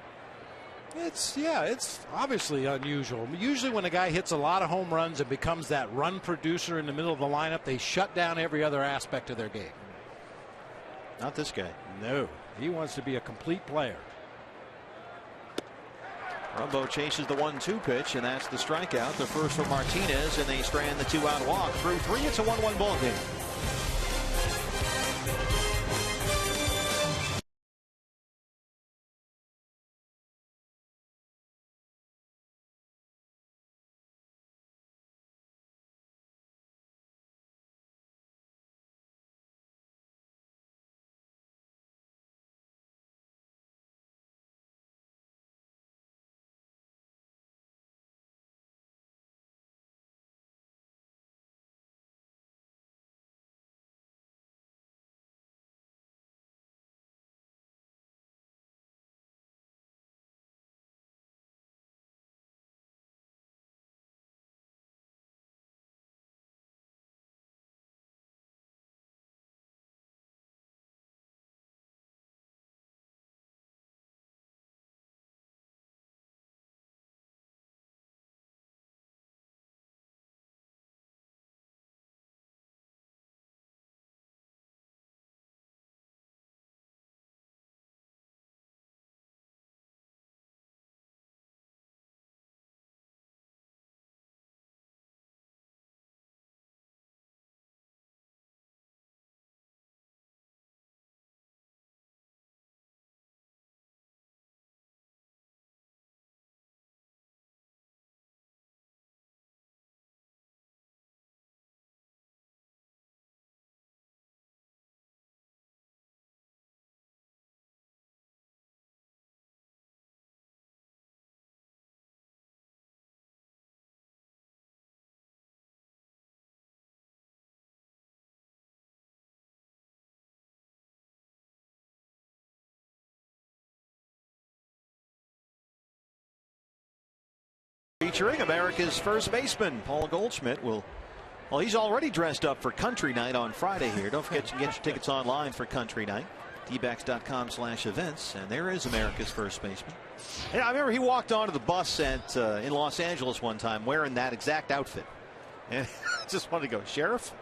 It's obviously unusual. Usually when a guy hits a lot of home runs and becomes that run producer in the middle of the lineup, they shut down every other aspect of their game. Not this guy. No, he wants to be a complete player. Rumbo chases the 1-2 pitch, and that's the strikeout. The first for Martinez, and they strand the 2-out walk. Through 3, it's a 1-1 ball game. Featuring America's first baseman, Paul Goldschmidt. Well, he's already dressed up for Country Night on Friday here. Don't forget to get your tickets online for Country Night. dbacks.com/events. And there is America's first baseman. Yeah, I remember he walked onto the bus in Los Angeles one time wearing that exact outfit. And I just wanted to go, Sheriff?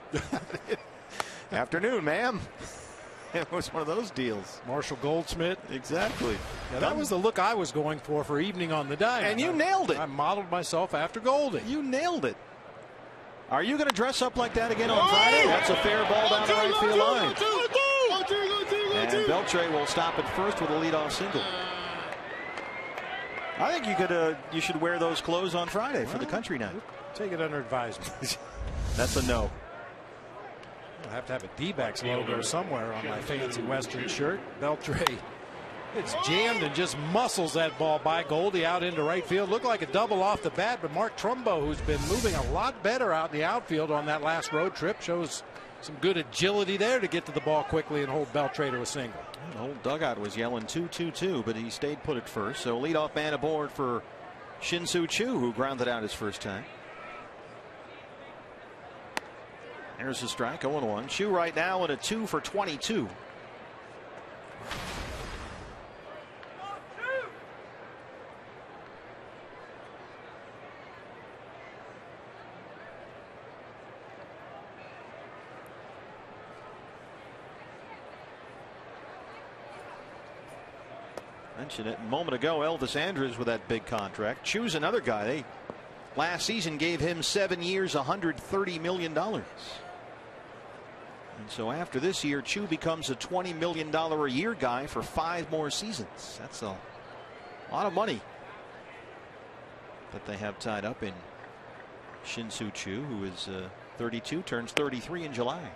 Afternoon, ma'am. It was one of those deals. Marshall Goldschmidt. Exactly. Yeah, that was the look I was going for evening on the diamond. And you nailed it. I modeled myself after Goldie. You nailed it. Are you going to dress up like that again on Friday? That's a fair ball down the right field line. And Beltre will stop at first with a leadoff single. I think you should wear those clothes on Friday for the Country Night. Take it under advisement. That's a no. I'll have to have a D-backs logo somewhere on my fancy Western shirt. Beltre, it's jammed and just muscles that ball by Goldie out into right field. Looked like a double off the bat, but Mark Trumbo, who's been moving a lot better out in the outfield on that last road trip, shows some good agility there to get to the ball quickly and hold Beltre to a single. The whole dugout was yelling 2-2-2, but he stayed put at first. So leadoff man aboard for Shin-Soo Choo, who grounded out his first time. There's a strike, 0-1. Choo right now in a 2 for 22. Mentioned it a moment ago, Elvis Andrus with that big contract. Choo's another guy. They last season gave him 7 years, $130 million. And so after this year, Choo becomes a $20 million a year guy for 5 more seasons. That's a lot of money that they have tied up in Shin-Soo Choo, who is 32, turns 33 in July.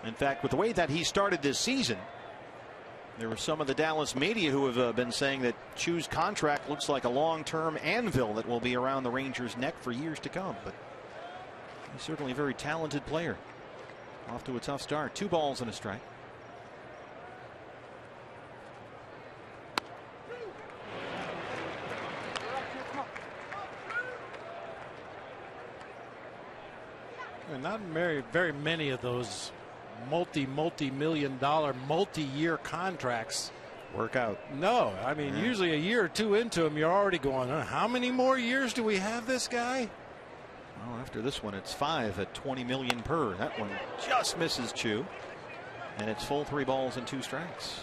In fact, with the way that he started this season, there were some of the Dallas media who have been saying that Chu's contract looks like a long-term anvil that will be around the Rangers' neck for years to come. But he's certainly a very talented player. Off to a tough start. 2 balls and a strike. And not very many of those multi-million-dollar, multi-year contracts work out. No, I mean, usually a year or two into them, you're already going, how many more years do we have this guy? Well, after this one, it's 5 at $20 million per. That one just misses Chu, and it's full 3 balls and 2 strikes.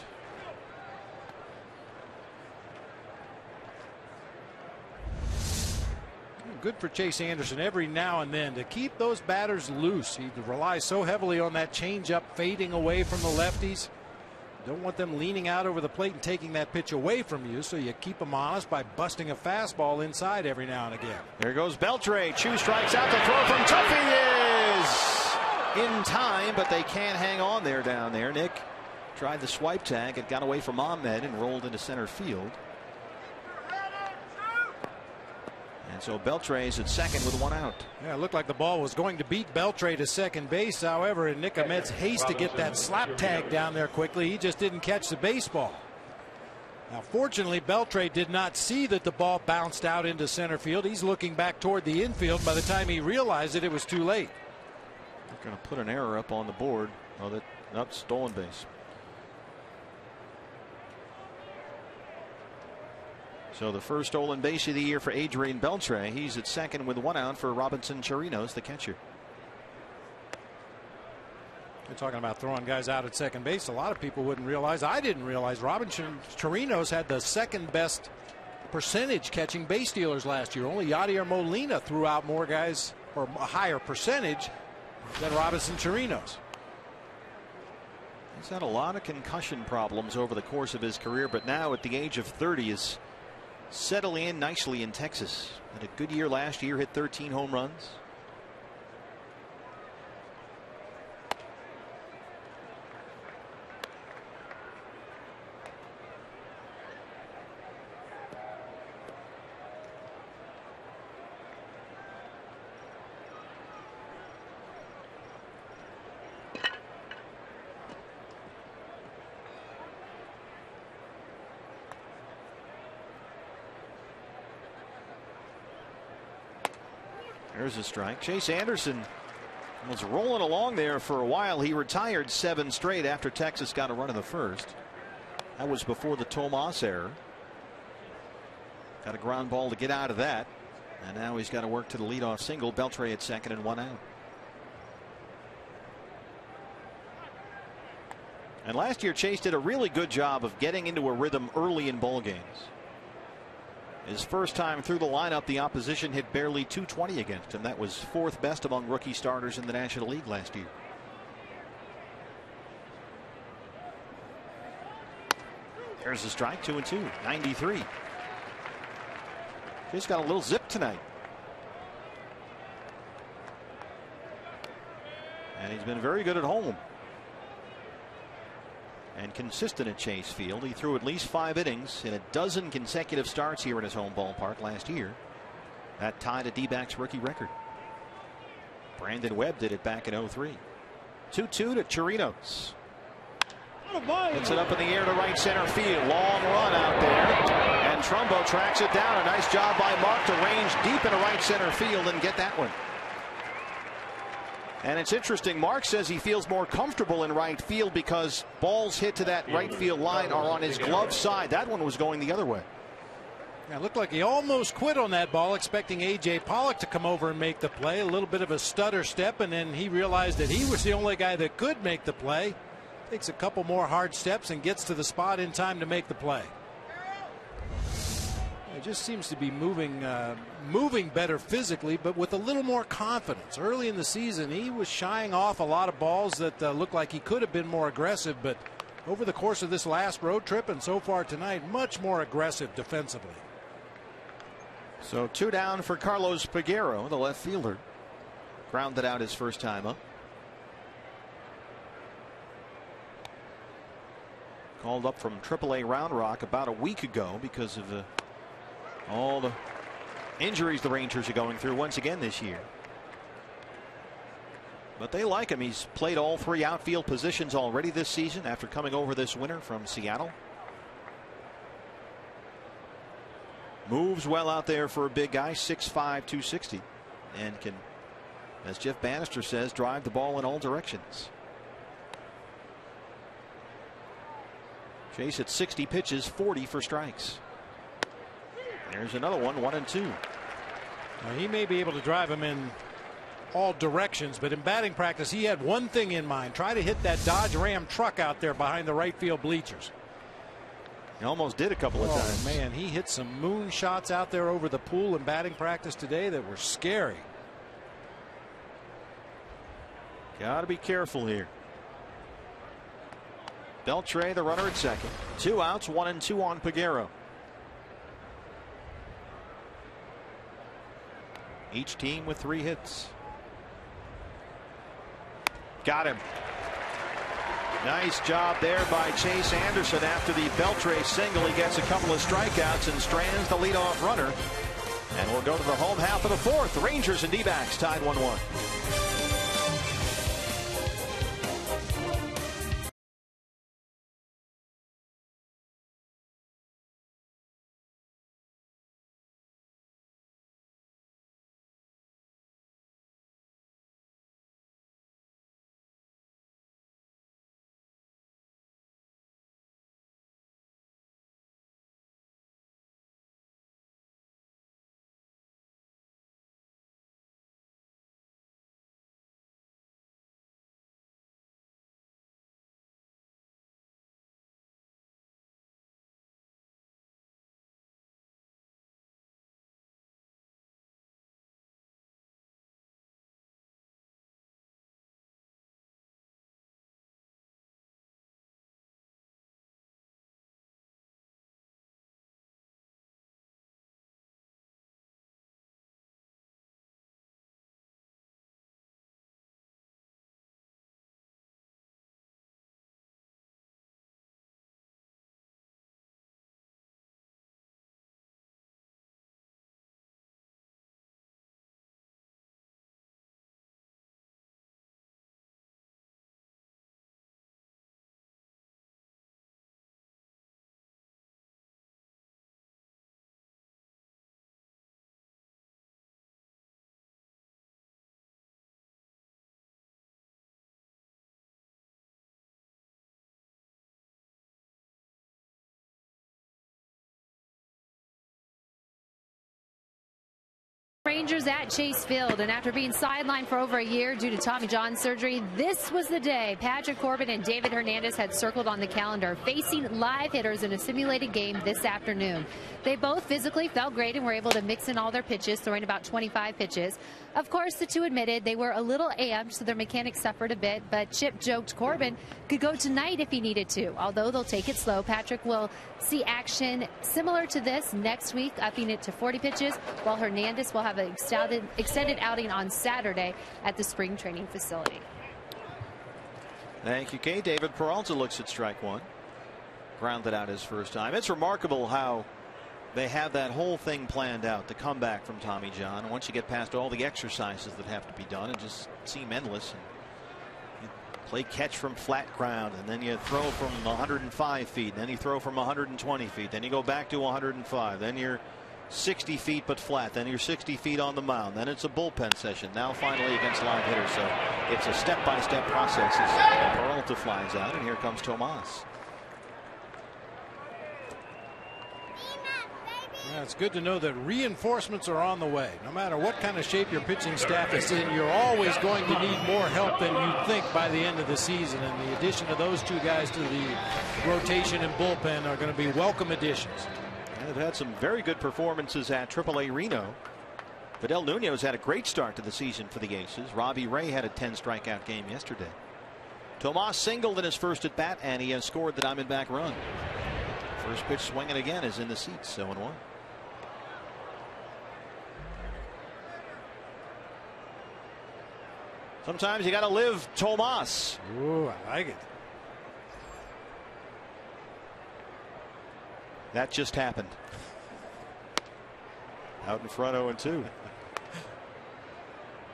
Good for Chase Anderson every now and then to keep those batters loose. He relies so heavily on that changeup fading away from the lefties. Don't want them leaning out over the plate and taking that pitch away from you, so you keep them honest by busting a fastball inside every now and again. There goes Beltre. Chu strikes out. The throw from Tuffy is in time, but they can't hang on there down there. Nick tried the swipe tag. It got away from Ahmed and rolled into center field. And so Beltre is at second with 1 out. Yeah, it looked like the ball was going to beat Beltre to second base. However, in Nick Ahmed's haste to get that slap tag down there quickly, he just didn't catch the baseball. Now, fortunately, Beltre did not see that the ball bounced out into center field. He's looking back toward the infield. By the time he realized it, it was too late. They're going to put an error up on the board. Oh, that's stolen base. So the first stolen base of the year for Adrian Beltre. He's at second with 1 out for Robinson Chirinos, the catcher. You're talking about throwing guys out at second base. A lot of people wouldn't realize. I didn't realize Robinson Chirinos had the second best percentage catching base stealers last year. Only Yadier Molina threw out more guys, or a higher percentage, than Robinson Chirinos. He's had a lot of concussion problems over the course of his career, but now at the age of 30 is settling in nicely in Texas. Had a good year last year, hit 13 home runs. There's a strike. Chase Anderson was rolling along there for a while. He retired 7 straight after Texas got a run in the first. That was before the Tomas error. Got a ground ball to get out of that. And now he's got to work to the leadoff single. Beltre at second and 1 out. And last year, Chase did a really good job of getting into a rhythm early in ball games. His first time through the lineup, the opposition hit barely .220 against him. That was 4th best among rookie starters in the National League last year. There's a strike, 2-2, 93. He's got a little zip tonight. And he's been very good at home. And consistent at Chase Field. He threw at least 5 innings in a dozen consecutive starts here in his home ballpark last year. That tied a D-backs rookie record. Brandon Webb did it back in 03. 2-2 to Chirinos. Puts it up in the air to right center field. Long run out there. And Trumbo tracks it down. A nice job by Mark to range deep into right center field and get that one. And it's interesting, Mark says he feels more comfortable in right field because balls hit to that right field line are on his glove side. That one was going the other way. Yeah, it looked like he almost quit on that ball, expecting A.J. Pollock to come over and make the play. A little bit of a stutter step, and then he realized that he was the only guy that could make the play. Takes a couple more hard steps and gets to the spot in time to make the play. It just seems to be moving better physically, but with a little more confidence. Early in the season, he was shying off a lot of balls that looked like he could have been more aggressive, but over the course of this last road trip and so far tonight, much more aggressive defensively. So 2 down for Carlos Peguero, the left fielder. Grounded out his first time up. Called up from AAA Round Rock about a week ago because of all the injuries the Rangers are going through once again this year. But they like him. He's played all 3 outfield positions already this season after coming over this winter from Seattle. Moves well out there for a big guy, 6'5", 260, and can, as Jeff Bannister says, drive the ball in all directions. Chase at 60 pitches, 40 for strikes. There's another one, 1-2. Now, he may be able to drive him in all directions, but in batting practice he had one thing in mind: try to hit that Dodge Ram truck out there behind the right field bleachers. He almost did a couple of times. Man, he hit some moon shots out there over the pool in batting practice today that were scary. Got to be careful here. Beltre, the runner at second. 2 outs, 1-2 on Peguero. Each team with 3 hits. Got him. Nice job there by Chase Anderson. After the Beltre single, he gets a couple of strikeouts and strands the leadoff runner. And we'll go to the home half of the 4th. Rangers and D-backs tied 1-1. Rangers at Chase Field, and after being sidelined for over a year due to Tommy John surgery, this was the day Patrick Corbin and David Hernandez had circled on the calendar, facing live hitters in a simulated game this afternoon. They both physically felt great and were able to mix in all their pitches, throwing about 25 pitches. Of course, the two admitted they were a little amped, so their mechanics suffered a bit, but Chip joked Corbin could go tonight if he needed to. Although they'll take it slow, Patrick will see action similar to this next week, upping it to 40 pitches, while Hernandez will have an extended outing on Saturday at the spring training facility. Thank you, Kay. David Peralta looks at strike one. Grounded out his first time. It's remarkable how they have that whole thing planned out, the comeback from Tommy John. Once you get past all the exercises that have to be done, it just seem endless. And you play catch from flat ground, and then you throw from 105 feet, and then you throw from 120 feet, then you go back to 105, then you're 60 feet but flat, then you're 60 feet on the mound, then it's a bullpen session, now finally against live hitters. So it's a step-by-step process as Peralta flies out, and here comes Tomas. Yeah, it's good to know that reinforcements are on the way. No matter what kind of shape your pitching staff is in, you're always going to need more help than you think by the end of the season. And the addition of those two guys to the rotation and bullpen are going to be welcome additions. And they've had some very good performances at AAA Reno. Fidel Nuñez had a great start to the season for the Aces. Robbie Ray had a 10 strikeout game yesterday. Tomas singled in his first at bat, and he has scored the Diamondback run. First pitch swinging again is in the seats, 0-1. Sometimes you got to live Tomas. Ooh, I like it. That just happened. Out in front 0-2.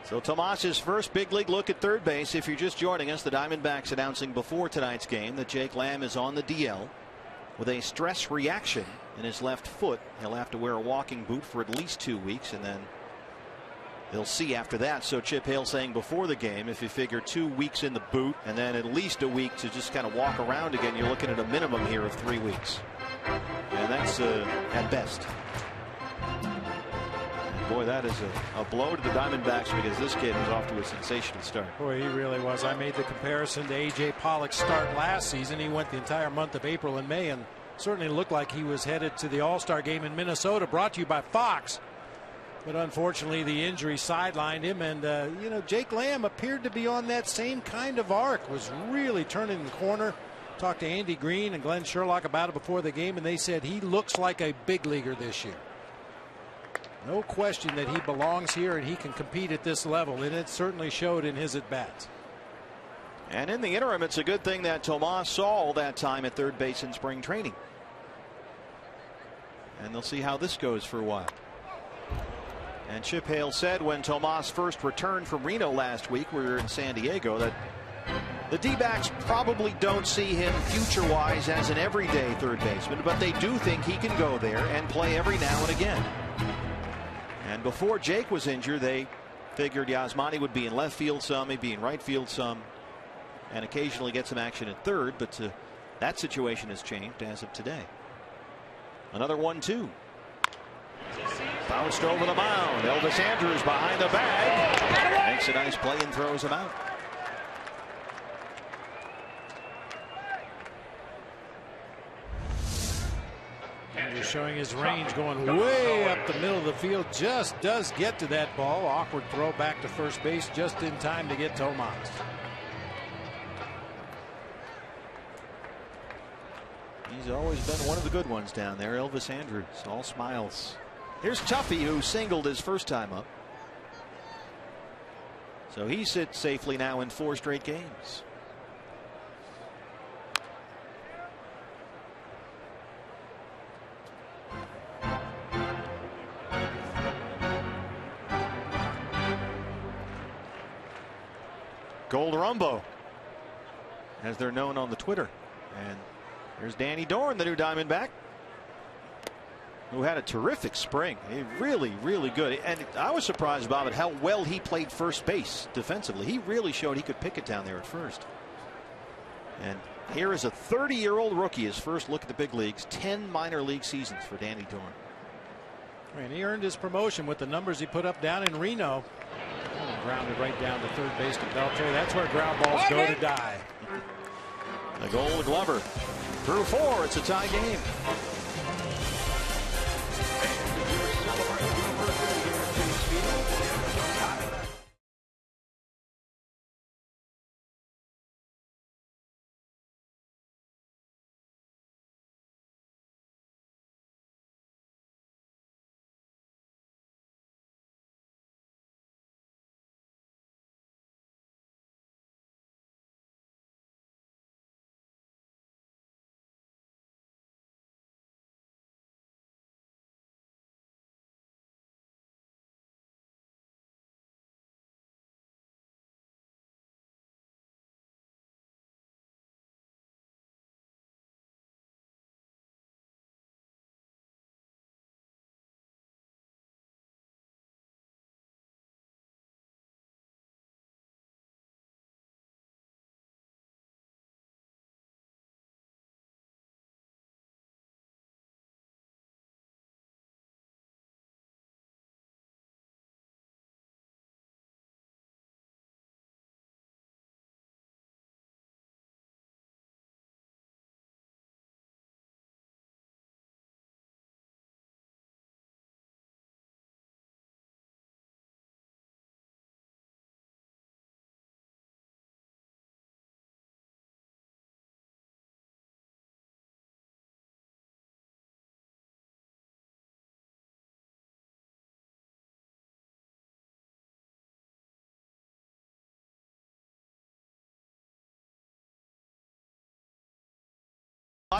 So Tomas's first big league look at third base. If you're just joining us, the Diamondbacks announcing before tonight's game that Jake Lamb is on the DL with a stress reaction in his left foot. He'll have to wear a walking boot for at least 2 weeks, and then they'll see after that. So Chip Hale saying before the game, if you figure 2 weeks in the boot and then at least a week to just kind of walk around again, you're looking at a minimum here of 3 weeks. And that's at best. Boy, that is a blow to the Diamondbacks, because this kid was off to a sensational start. Boy, he really was. I made the comparison to A.J. Pollock's start last season. He went the entire month of April and May and certainly looked like he was headed to the All-Star game in Minnesota, brought to you by Fox. But unfortunately, the injury sidelined him. And, you know, Jake Lamb appeared to be on that same kind of arc, was really turning the corner. Talked to Andy Green and Glenn Sherlock about it before the game, and they said he looks like a big leaguer this year. No question that he belongs here and he can compete at this level, and it certainly showed in his at-bats. And in the interim, it's a good thing that Tomas saw all that time at third base in spring training. And they'll see how this goes for a while. And Chip Hale said when Tomas first returned from Reno last week, we were in San Diego, that the D-backs probably don't see him future-wise as an everyday third baseman, but they do think he can go there and play every now and again. And before Jake was injured, they figured Yasmani would be in left field some, he'd be in right field some, and occasionally get some action at third. But that situation has changed as of today. Another 1-2. Bounced over the mound. Elvis Andrus behind the bag. Makes a nice play and throws him out. He's showing his range, going way up the middle of the field. Just does get to that ball. Awkward throw back to first base just in time to get Tomas. He's always been one of the good ones down there. Elvis Andrus, all smiles. Here's Tuffy, who singled his first time up. So he sits safely now in 4 straight games. Gold Rumbo, as they're known on the Twitter. And there's Danny Dorn, the new Diamondback, who had a terrific spring. He really good. And I was surprised, Bob, at how well he played first base defensively. He really showed he could pick it down there at first. And here is a 30-year-old rookie, his first look at the big leagues. 10 minor league seasons for Danny Dorn. And he earned his promotion with the numbers he put up down in Reno. Grounded right down to third base to Beltre. That's where ground balls go to die. The Gold Glover through 4. It's a tie game.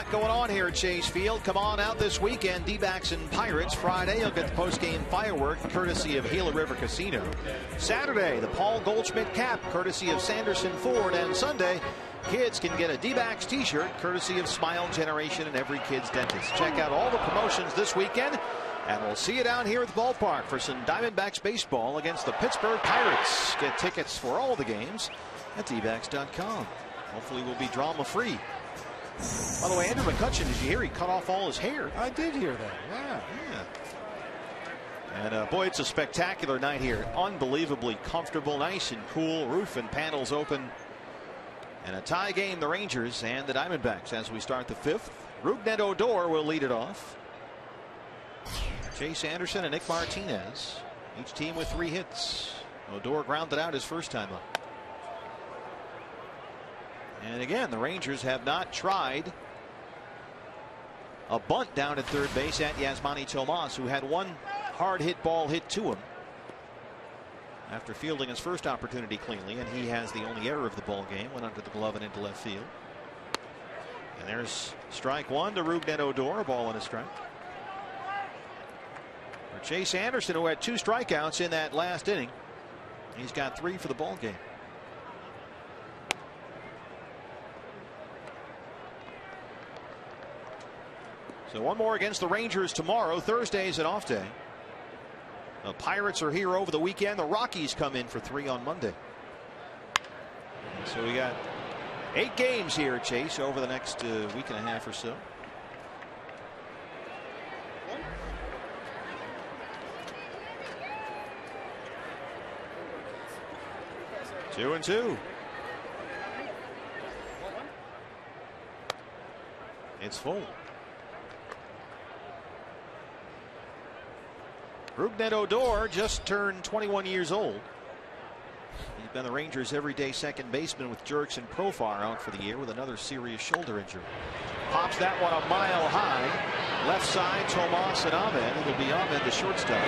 lot going on here at Chase Field. Come on out this weekend. D-backs and Pirates. Friday, you'll get the post-game firework courtesy of Gila River Casino. Saturday, the Paul Goldschmidt cap courtesy of Sanderson Ford. And Sunday, kids can get a D-backs t-shirt courtesy of Smile Generation and Every Kid's Dentist. Check out all the promotions this weekend. And we'll see you down here at the ballpark for some Diamondbacks baseball against the Pittsburgh Pirates. Get tickets for all the games at dbacks.com. Hopefully we'll be drama-free. By the way, Andrew McCutcheon, did you hear he cut off all his hair? I did hear that, yeah. And boy, it's a spectacular night here. Unbelievably comfortable, nice and cool. Roof and panels open. And a tie game, the Rangers and the Diamondbacks as we start the fifth. Rougned Odor will lead it off. Chase Anderson and Nick Martinez, each team with 3 hits. Odor grounded out his first time up. And again, the Rangers have not tried a bunt down at third base at Yasmani Tomas, who had one hard hit ball hit to him after fielding his first opportunity cleanly, and he has the only error of the ball game. Went under the glove and into left field. And there's strike one to Rougned Odor, a ball and a strike. For Chase Anderson, who had 2 strikeouts in that last inning, he's got 3 for the ball game. So one more against the Rangers tomorrow. Thursday's an off day. The Pirates are here over the weekend. The Rockies come in for 3 on Monday. So we got 8 games here at Chase over the next week and a half or so. Two and two. It's full. Rougned Odor just turned 21 years old. He's been the Rangers' everyday second baseman with Jurickson Profar out for the year with another serious shoulder injury. Pops that one a mile high. Left side, Tomas and Ahmed. It'll be Ahmed, the shortstop.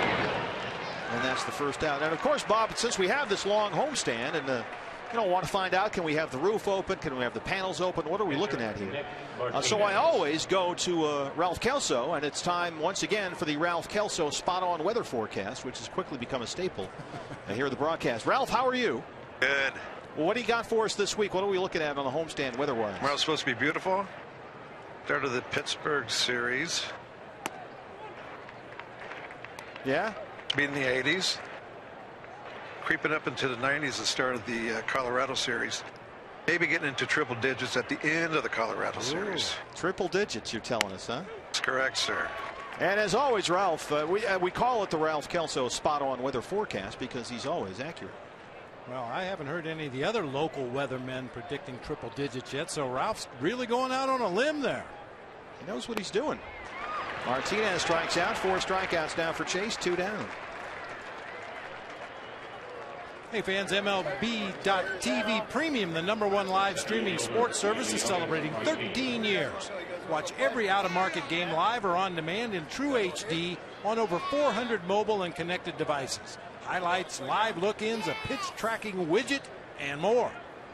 And that's the first out. And of course, Bob, since we have this long homestand and want to find out, can we have the roof open? Can we have the panels open? What are we looking at here? So I always go to Ralph Kelso, and it's time once again for the Ralph Kelso spot-on weather forecast, which has quickly become a staple here at the broadcast. Ralph, how are you? Good. Well, what do you got for us this week? What are we looking at on the homestand weather-wise? Well, it's supposed to be beautiful. Start of the Pittsburgh series. Yeah? Be in the 80s. Creeping up into the 90s, the start of the Colorado series. Maybe getting into triple digits at the end of the Colorado series. Triple digits, you're telling us, huh? That's correct, sir. And as always, Ralph, we call it the Ralph Kelso spot-on weather forecast because he's always accurate. Well, I haven't heard any of the other local weathermen predicting triple digits yet, so Ralph's really going out on a limb there. He knows what he's doing. Martinez strikes out. 4 strikeouts now for Chase, 2 down. Hey fans, MLB.TV Premium, the #1 live streaming sports service, is celebrating 13 years. Watch every out-of-market game live or on demand in true HD on over 400 mobile and connected devices. Highlights, live look-ins, a pitch tracking widget, and more.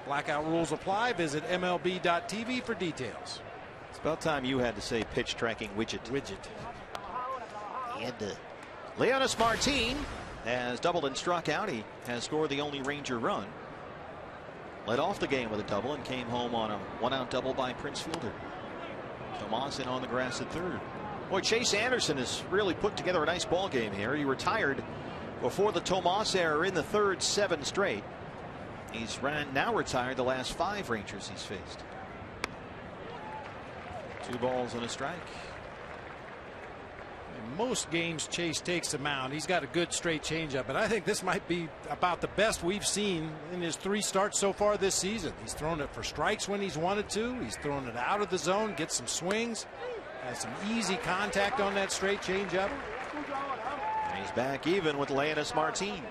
Blackout rules apply. Visit MLB.TV for details. It's about time you had to say pitch tracking widget. And Leonys Martin has doubled and struck out. He has scored the only Ranger run. Led off the game with a double and came home on a 1-out double by Prince Fielder. Tomas in on the grass at third. Boy, Chase Anderson has really put together a nice ball game here. He retired before the Tomas error in the third 7 straight. He's now retired the last 5 Rangers he's faced. 2 balls and a strike. In most games, Chase takes the mound. He's got a good straight changeup, but I think this might be about the best we've seen in his 3 starts so far this season. He's thrown it for strikes when he's wanted to. He's thrown it out of the zone, gets some swings, has some easy contact on that straight changeup. And he's back even with Leonys Martin.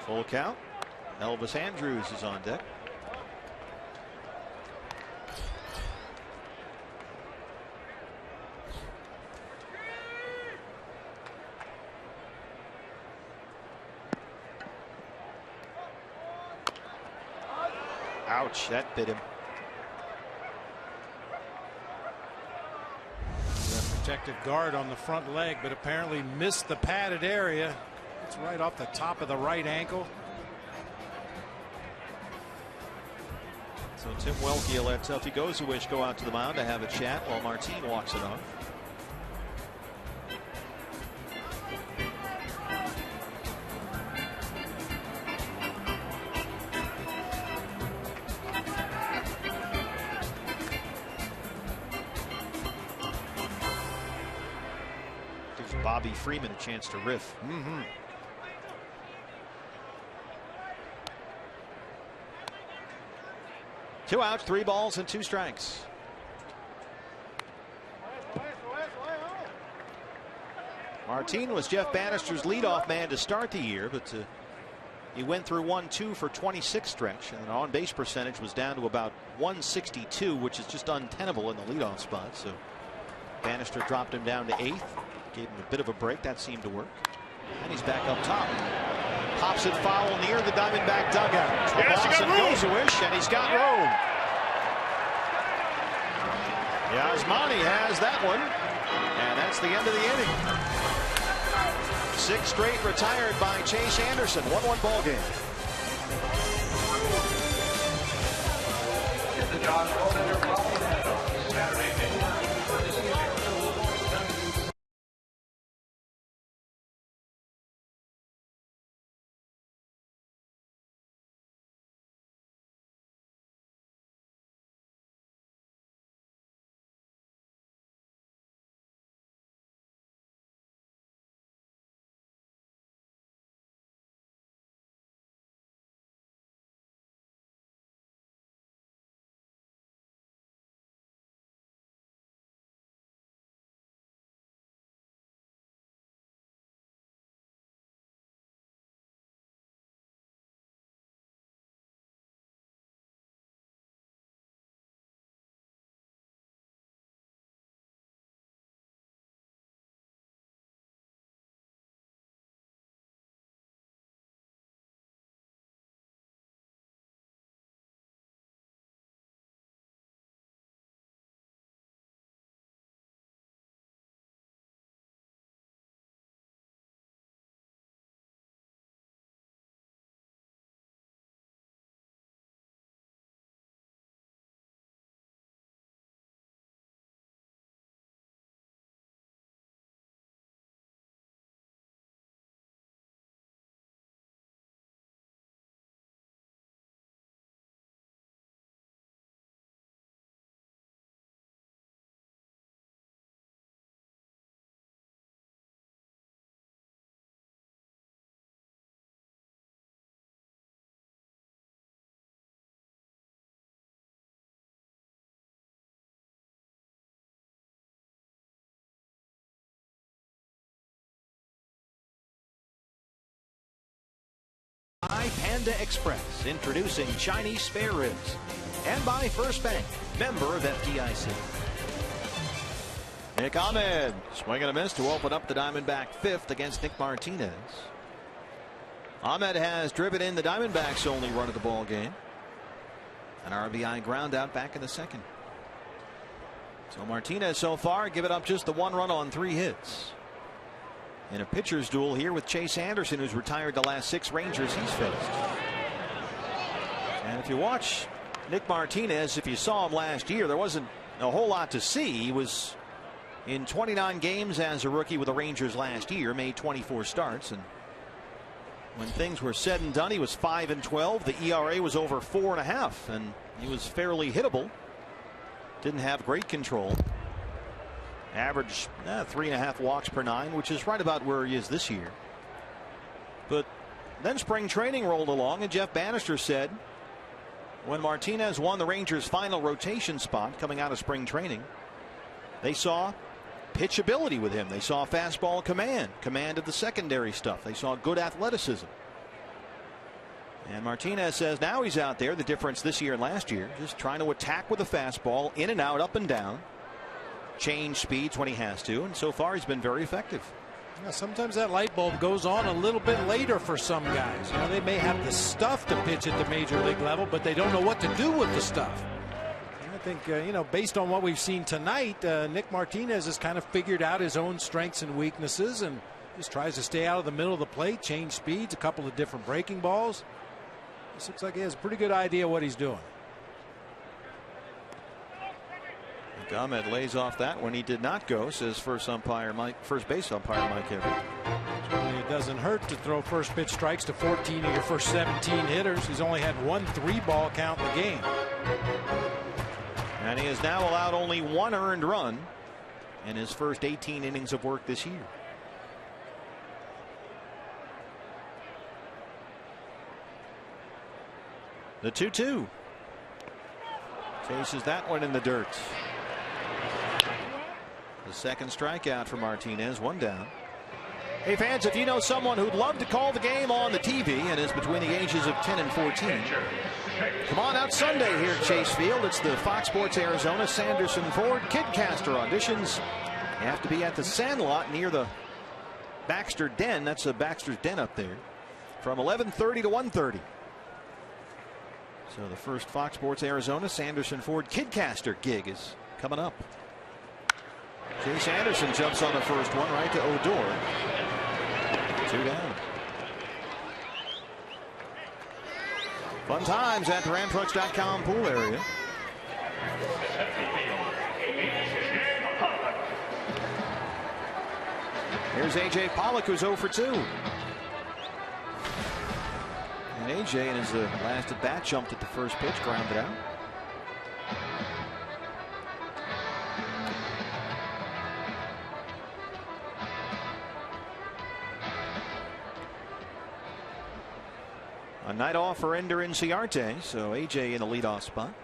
Full count. Elvis Andrus is on deck. Ouch, that bit him. Protective guard on the front leg, but apparently missed the padded area. It's right off the top of the right ankle. So Tim Welke will let Tuffy Gozawish go out to the mound to have a chat while Martine walks it off. Bobby Freeman a chance to riff. 2 outs, 3 balls, and 2 strikes. Martine was Jeff Bannister's leadoff man to start the year, but he went through 1-2 for 26 stretch, and the on-base percentage was down to about 162, which is just untenable in the leadoff spot. So Bannister dropped him down to 8th. Gave him a bit of a break. That seemed to work. And he's back up top. Pops it foul near the Diamondback dugout. Yes, Gozawish, and he's got room. Yasmani has that one. And that's the end of the inning. 6 straight retired by Chase Anderson. 1-1 ball game. By Panda Express, introducing Chinese spare ribs. And by First Bank, member of FDIC. Nick Ahmed, swing and a miss to open up the Diamondback 5th against Nick Martinez. Ahmed has driven in the Diamondbacks' only run of the ball game. An RBI ground out back in the 2nd. So Martinez so far given up just the 1 run on 3 hits. In a pitcher's duel here with Chase Anderson, who's retired the last 6 Rangers he's faced. And if you watch Nick Martinez, if you saw him last year, there wasn't a whole lot to see. He was in 29 games as a rookie with the Rangers last year, made 24 starts, and when things were said and done, he was 5-12. The ERA was over 4.5, and he was fairly hittable. Didn't have great control. Average 3.5 walks per 9, which is right about where he is this year. But then spring training rolled along, and Jeff Bannister said when Martinez won the Rangers' final rotation spot coming out of spring training, they saw pitchability with him. They saw fastball command of the secondary stuff. They saw good athleticism. And Martinez says now he's out there, the difference this year and last year, just trying to attack with a fastball, in and out, up and down. Change speeds when he has to, and so far he's been very effective. Yeah, sometimes that light bulb goes on a little bit later for some guys. You know, they may have the stuff to pitch at the major league level, but they don't know what to do with the stuff. And I think, you know, based on what we've seen tonight, Nick Martinez has kind of figured out his own strengths and weaknesses and just tries to stay out of the middle of the plate, change speeds, a couple of different breaking balls. This looks like he has a pretty good idea what he's doing. Ahmed lays off that when he did not go, says first base umpire Mike Everett. Certainly it doesn't hurt to throw first pitch strikes to 14 of your first 17 hitters. He's only had 1 3-ball count in the game. And he has now allowed only 1 earned run in his first 18 innings of work this year. The 2-2. Chases that one in the dirt. The second strikeout for Martinez, 1 down. Hey fans, if you know someone who'd love to call the game on the TV and is between the ages of 10 and 14, come on out Sunday here at Chase Field. It's the Fox Sports Arizona Sanderson Ford Kidcaster auditions. You have to be at the Sandlot near the Baxter Den. That's a Baxter's Den up there. From 11:30 to 1:30. So the first Fox Sports Arizona Sanderson Ford Kidcaster gig is coming up. Chase Anderson jumps on the first one right to Odor. 2 down. Fun times at the RamTrucks.com pool area. Here's A.J. Pollock, who's 0 for 2. And A.J. in his last at bat jumped at the first pitch, grounded out. A night off for Ender Inciarte, so A.J. in a leadoff spot.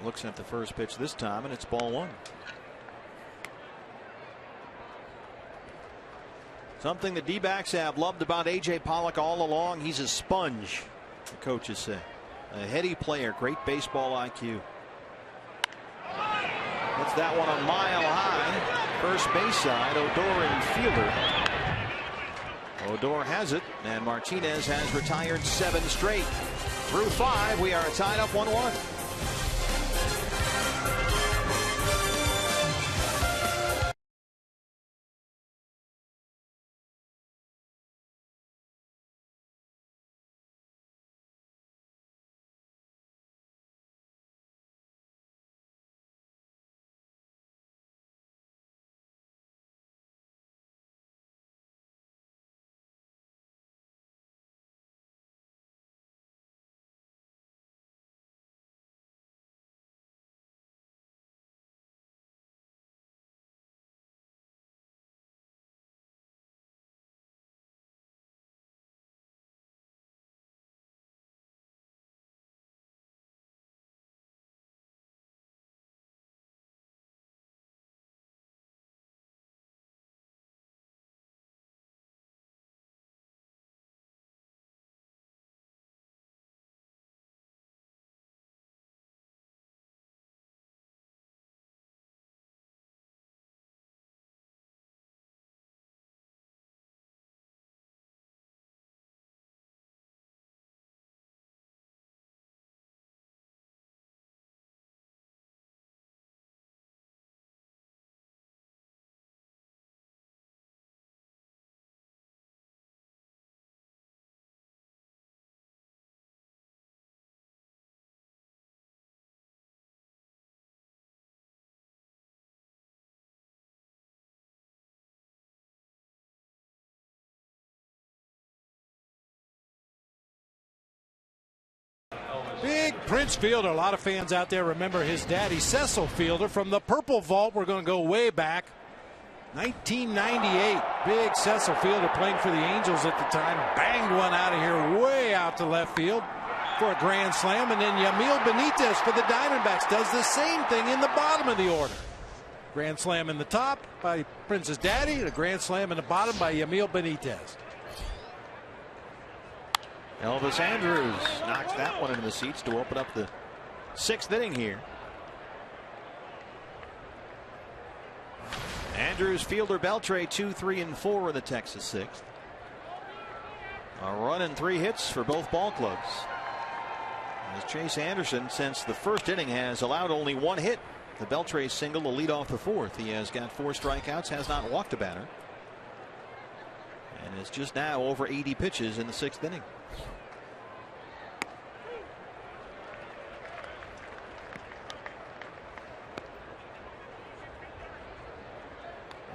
Looks at the first pitch this time, and it's ball 1. Something the D-backs have loved about A.J. Pollock all along. He's a sponge, the coaches say. A heady player, great baseball IQ. Hits that one a mile high. First base side, Odor in fielder. Odor has it, and Martinez has retired 7 straight. Through 5, we are tied up 1-1. Big Prince Fielder. A lot of fans out there remember his daddy, Cecil Fielder, from the Purple Vault. We're going to go way back. 1998. Big Cecil Fielder playing for the Angels at the time. Banged one out of here way out to left field for a grand slam. And then Yamil Benitez for the Diamondbacks does the same thing in the bottom of the order. Grand slam in the top by Prince's daddy. And a grand slam in the bottom by Yamil Benitez. Elvis Andrus knocks that one into the seats to open up the Sixth inning here. Andrews, Fielder, Beltre, 2, 3, and 4 in the Texas sixth. A run and 3 hits for both ball clubs. As Chase Anderson, since the first inning, has allowed only 1 hit. The Beltre single to lead off the fourth. He has got 4 strikeouts, has not walked a batter, and is just now over 80 pitches in the sixth inning.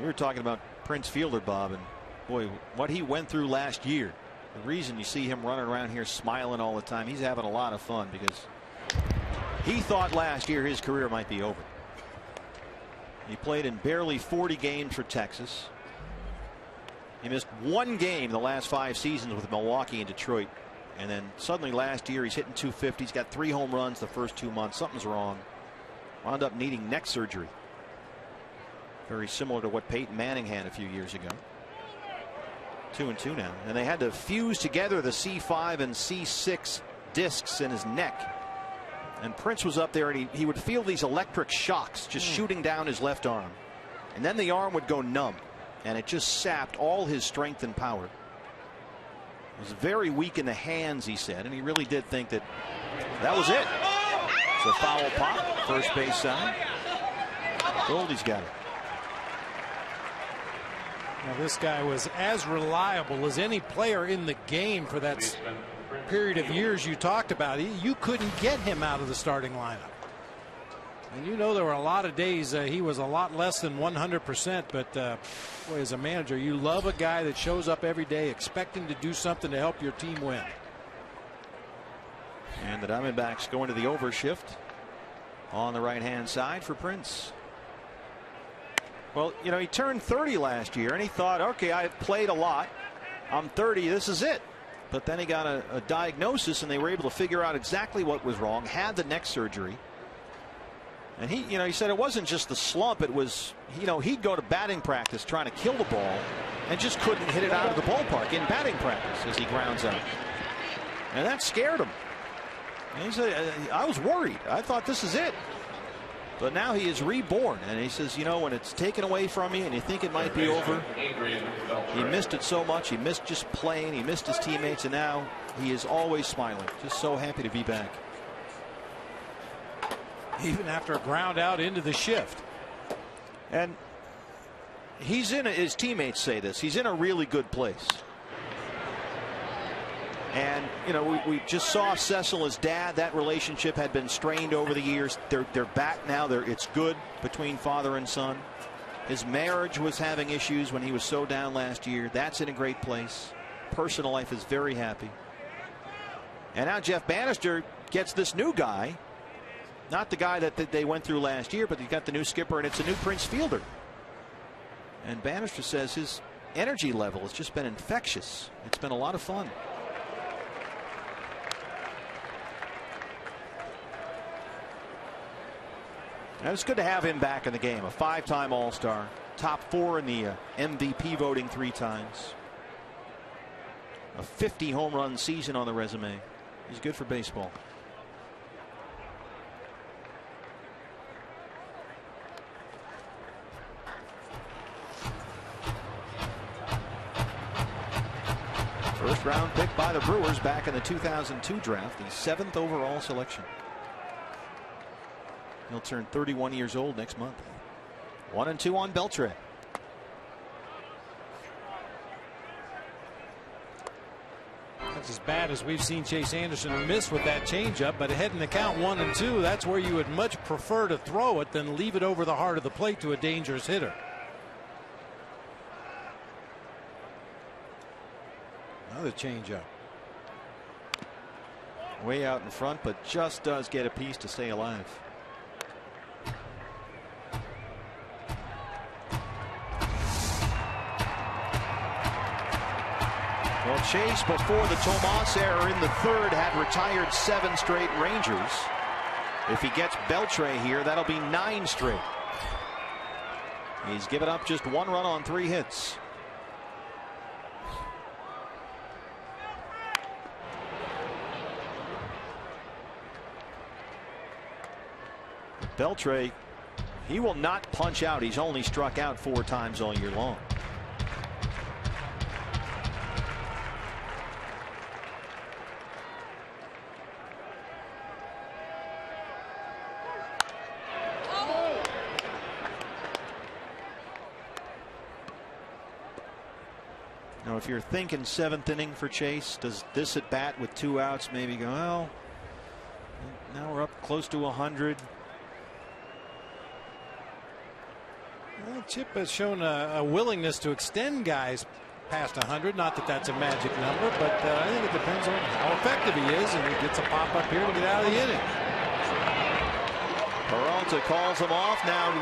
We were talking about Prince Fielder, Bob, and boy, what he went through last year. The reason you see him running around here smiling all the time, he's having a lot of fun because he thought last year his career might be over. He played in barely 40 games for Texas. He missed 1 game the last 5 seasons with Milwaukee and Detroit. And then suddenly last year he's hitting .250. He's got 3 home runs the first 2 months. Something's wrong. Wound up needing neck surgery. Very similar to what Peyton Manning had a few years ago. 2-2 now. And they had to fuse together the C5 and C6 discs in his neck. And Prince was up there and he would feel these electric shocks just shooting down his left arm. And then the arm would go numb. And it just sapped all his strength and power. He was very weak in the hands, he said. And he really did think that was it. It's a foul pop. First base side. Goldie's got it. Now, this guy was as reliable as any player in the game for that period of years you talked about. You couldn't get him out of the starting lineup. And you know there were a lot of days he was a lot less than 100%. But boy, as a manager, you love a guy that shows up every day expecting to do something to help your team win. And the Diamondbacks go into the overshift on the right-hand side for Prince. Well, you know, he turned 30 last year and he thought, okay, I've played a lot. I'm 30. This is it. But then he got a diagnosis and they were able to figure out exactly what was wrong. Had the neck surgery. And he said it wasn't just the slump. It was, he'd go to batting practice trying to kill the ball and just couldn't hit it out of the ballpark in batting practice as he grounds out. And that scared him. And he said, I was worried. I thought this is it. But now he is reborn, and he says, when it's taken away from you and you think it might be over, he missed it so much. He missed just playing. He missed his teammates, and now he is always smiling. Just so happy to be back. Even after a ground out into the shift. And his teammates say this, he's in a really good place. And, we just saw Cecil, his dad. That relationship had been strained over the years. They're back now. It's good between father and son. His marriage was having issues when he was so down last year. That's in a great place. Personal life is very happy. And now Jeff Bannister gets this new guy. Not the guy that they went through last year, but he got the new skipper, and it's a new Prince Fielder. And Bannister says his energy level has just been infectious. It's been a lot of fun. And it's good to have him back in the game. A 5-time All-Star, top 4 in the MVP voting 3 times. A 50 home run season on the resume. He's good for baseball. First round pick by the Brewers back in the 2002 draft, the 7th overall selection. He'll turn 31 years old next month. 1-2 on Beltre. That's as bad as we've seen Chase Anderson miss with that changeup, but ahead in the count 1-2, that's where you would much prefer to throw it than leave it over the heart of the plate to a dangerous hitter. Another changeup. Way out in front, but just does get a piece to stay alive. Well, Chase, before the Tomas error in the third, had retired 7 straight Rangers. If he gets Beltre here, that'll be 9 straight. He's given up just 1 run on 3 hits. Beltre, he will not punch out. He's only struck out 4 times all year long. Now, if you're thinking 7th inning for Chase, does this at bat with 2 outs maybe go, well, now we're up close to 100. Well, Chip has shown a willingness to extend guys past 100. Not that that's a magic number, but I think it depends on how effective he is, and he gets a pop up here to get out of the inning. Peralta calls him off. Now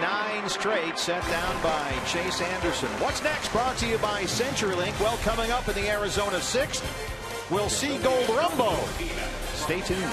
9 straight set down by Chase Anderson. What's next? Brought to you by CenturyLink. Well, coming up in the Arizona 6th, we'll see Gold Rumbo. Stay tuned.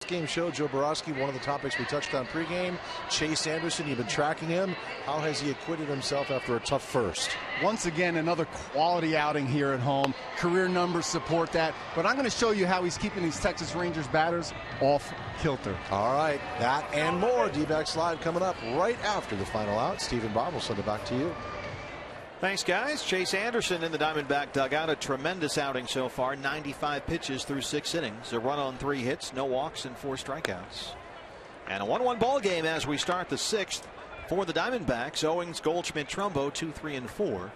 Game show, Joe Borowski, one of the topics we touched on pregame. Chase Anderson, you've been tracking him. How has he acquitted himself after a tough first? Once again, another quality outing here at home. Career numbers support that. But I'm going to show you how he's keeping these Texas Rangers batters off kilter. All right, that and more. D-Backs Live coming up right after the final out. Stephen Bob will send it back to you. Thanks, guys. Chase Anderson in the Diamondback dugout. A tremendous outing so far. 95 pitches through 6 innings. A run on 3 hits, no walks, and 4 strikeouts. And a 1-1 ball game as we start the 6th for the Diamondbacks. Owings, Goldschmidt, Trumbo, 2, 3, and 4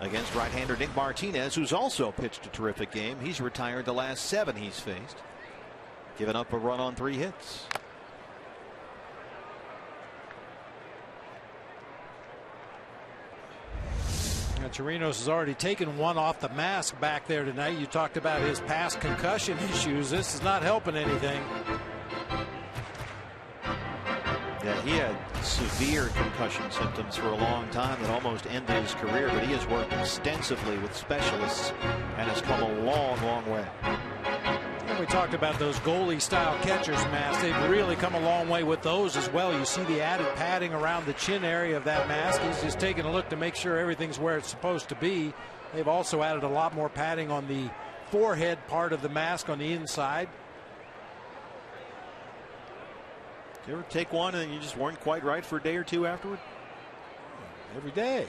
against right-hander Nick Martinez, who's also pitched a terrific game. He's retired the last 7 he's faced, giving up a run on 3 hits. Chirinos has already taken one off the mask back there tonight. You talked about his past concussion issues. This is not helping anything. Yeah, he had severe concussion symptoms for a long time that almost ended his career, but he has worked extensively with specialists and has come a long, long way. We talked about those goalie-style catcher's masks. They've really come a long way with those as well. You see the added padding around the chin area of that mask. He's just taking a look to make sure everything's where it's supposed to be. They've also added a lot more padding on the forehead part of the mask on the inside. Did you ever take one and you just weren't quite right for a day or two afterward? Every day.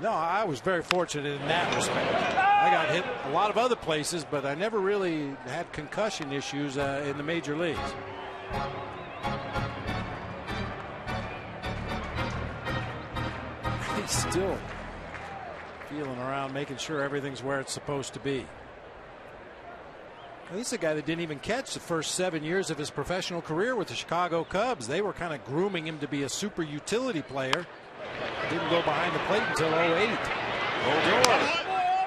No, I was very fortunate in that respect. I got hit a lot of other places, but I never really had concussion issues in the major leagues. He's still feeling around, making sure everything's where it's supposed to be. Well, he's a guy that didn't even catch the first 7 years of his professional career with the Chicago Cubs. They were kind of grooming him to be a super utility player. Didn't go behind the plate until 08. Odor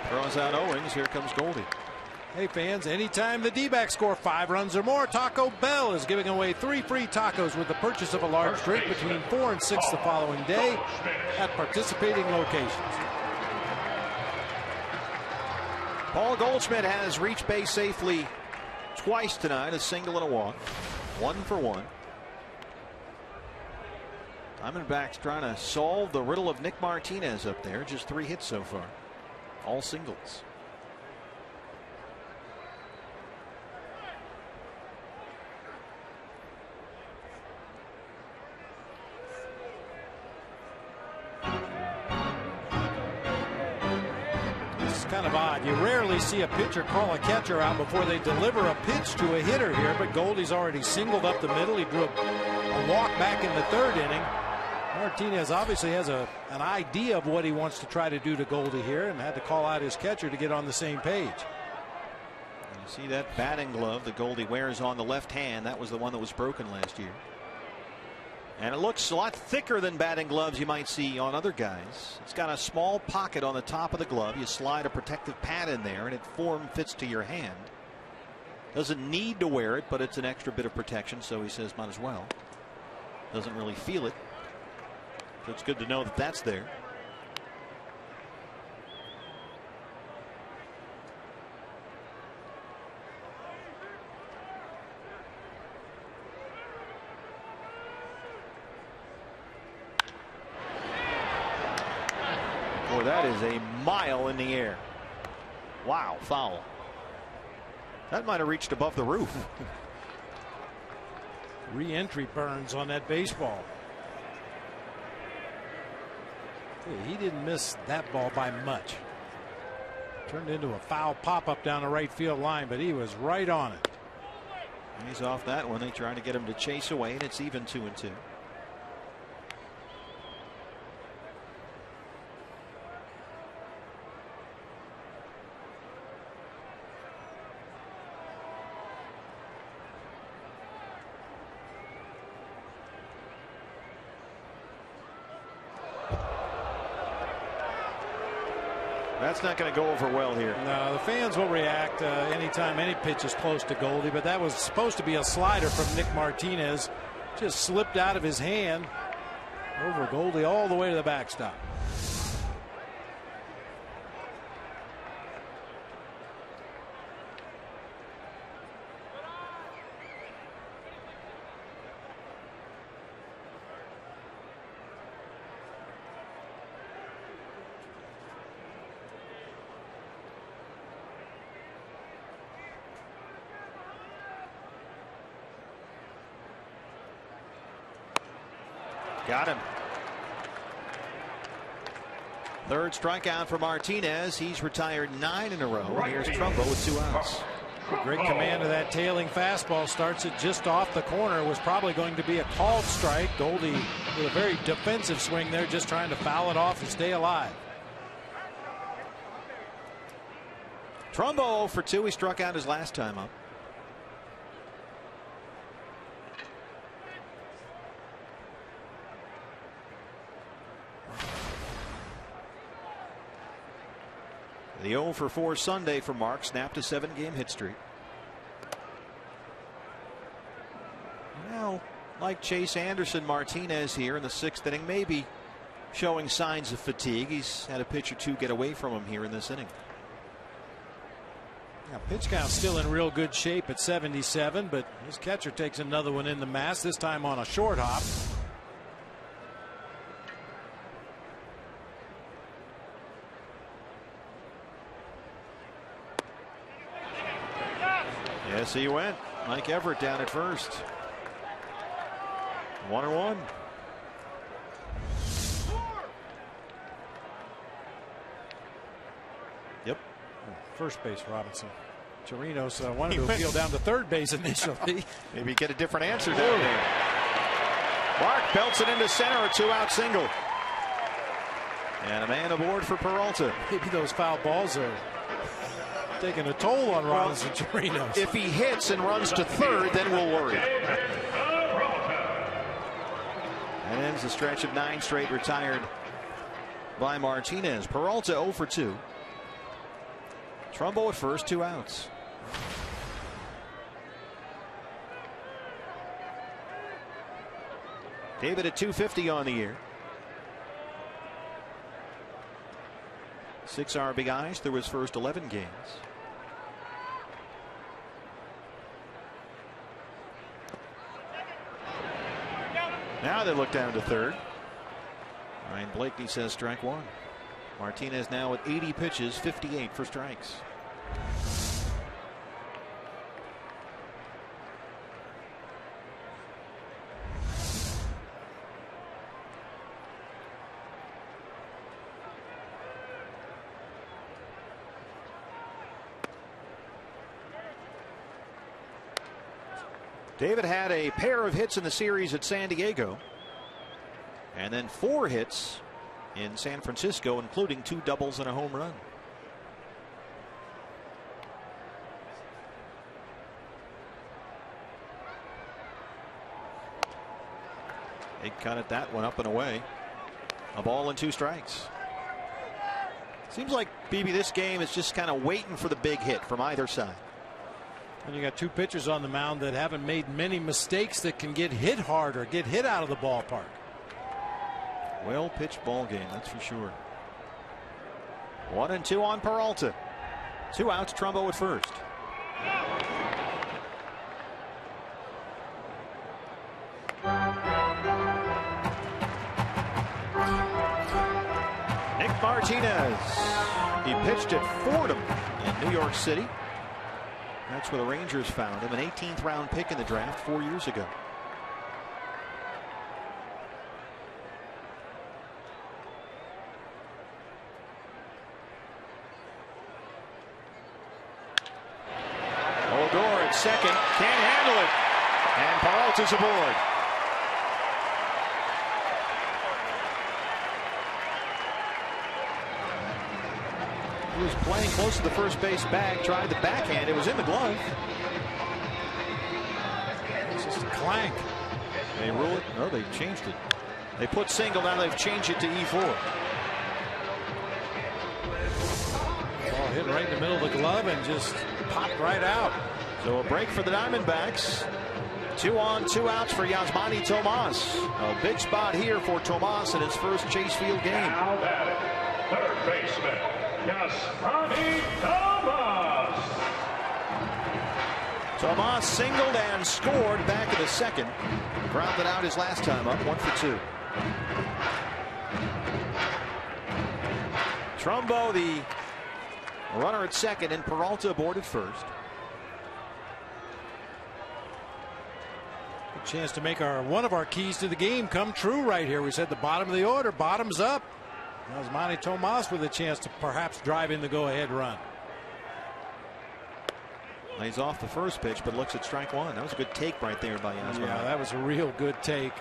Throws out Owings. Here comes Goldie. Hey fans, anytime the D-backs score 5 runs or more, Taco Bell is giving away 3 free tacos with the purchase of a large drink between 4 and 6 the following day at participating locations. Paul Goldschmidt has reached base safely twice tonight, a single and a walk. 1 for 1. Diamondbacks trying to solve the riddle of Nick Martinez up there. Just 3 hits so far. All singles. Kind of odd. You rarely see a pitcher call a catcher out before they deliver a pitch to a hitter here, but Goldie's already singled up the middle. He drew a walk back in the 3rd inning. Martinez obviously has an idea of what he wants to try to do to Goldie here and had to call out his catcher to get on the same page. You see that batting glove that Goldie wears on the left hand. That was the one that was broken last year. And it looks a lot thicker than batting gloves you might see on other guys. It's got a small pocket on the top of the glove. You slide a protective pad in there and it fits to your hand. Doesn't need to wear it, but it's an extra bit of protection, so he says might as well. Doesn't really feel it. So it's good to know that that's there. Boy, that is a mile in the air. Wow, foul. That might have reached above the roof. Re-entry burns on that baseball. He didn't miss that ball by much. Turned into a foul pop-up down the right field line, but he was right on it. He's off that one. They try to get him to chase away, and it's even 2-2. That's not going to go over well here. No, the fans will react anytime any pitch is close to Goldie, but that was supposed to be a slider from Nick Martinez. Just slipped out of his hand over Goldie all the way to the backstop. Got him. 3rd strikeout for Martinez. He's retired 9 in a row. Here's Trumbo with 2 outs. Great command of that tailing fastball. Starts it just off the corner. Was probably going to be a called strike. Goldie with a very defensive swing there, just trying to foul it off and stay alive. Trumbo 0 for 2. He struck out his last time up. The 0 for 4 Sunday for Mark snapped a 7-game hit streak. Now, like Chase Anderson, Martinez here in the 6th inning, maybe showing signs of fatigue. He's had a pitch or 2 get away from him here in this inning. Now, pitch count still in real good shape at 77, but his catcher takes another one in the mass, this time on a short hop. Yes, he went. Mike Everett down at first. 1-1. Yep. First base, Robinson. Chirinos wanted to appeal down to 3rd base initially. Maybe get a different answer down there. Mark belts it into center, a 2-out single. And a man aboard for Peralta. Maybe those foul balls are taking a toll on Robinson Chirinos. If he hits and runs to 3rd, then we'll worry. That ends a stretch of 9 straight retired by Martinez. Peralta 0 for 2. Trumbo at first, 2 outs. David at 250 on the year. 6 RBIs through his first 11 games. Now they look down to third. Ryan Blakeney says strike 1. Martinez now with 80 pitches, 58 for strikes. David had a pair of hits in the series at San Diego, and then 4 hits in San Francisco, including 2 doubles and a home run. Big cut at that one, up and away. A ball and 2 strikes. Seems like, BB, this game is just kind of waiting for the big hit from either side. And you got 2 pitchers on the mound that haven't made many mistakes that can get hit hard or get hit out of the ballpark. Well pitched ball game, that's for sure. 1-2 on Peralta. 2 outs, Trumbo at first. Nick Martinez. He pitched at Fordham in New York City. That's where the Rangers found him, an 18th round pick in the draft 4 years ago. Odor at second, can't handle it, and Peralta's aboard. He was playing close to the first base bag, tried the backhand. It was in the glove. It's just a clank. They rule it. No, they changed it. They put single, now they've changed it to E4. Ball hit right in the middle of the glove and just popped right out. So a break for the Diamondbacks. 2 on, 2 outs for Yasmani Tomas. A big spot here for Tomas in his first Chase Field game. Now batting, third baseman, Yasmani Tomas. Tomas singled and scored back in the second. Grounded out his last time up, 1 for 2. Trumbo, the runner at second, and Peralta aboard at first. A chance to make one of our keys to the game come true right here. We said the bottom of the order, bottoms up. Yasmani Tomas with a chance to perhaps drive in the go-ahead run. Lays off the first pitch, but looks at strike 1. That was a good take right there by Yasmani. Yeah, that was a real good take.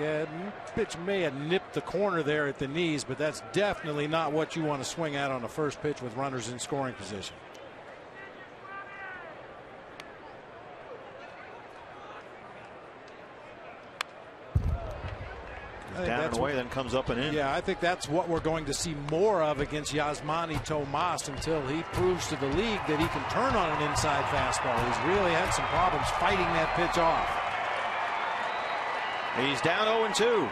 Pitch may have nipped the corner there at the knees, but that's definitely not what you want to swing at on the first pitch with runners in scoring position. Down and away, then comes up and in. Yeah, I think that's what we're going to see more of against Yasmani Tomas until he proves to the league that he can turn on an inside fastball. He's really had some problems fighting that pitch off. He's down 0-2.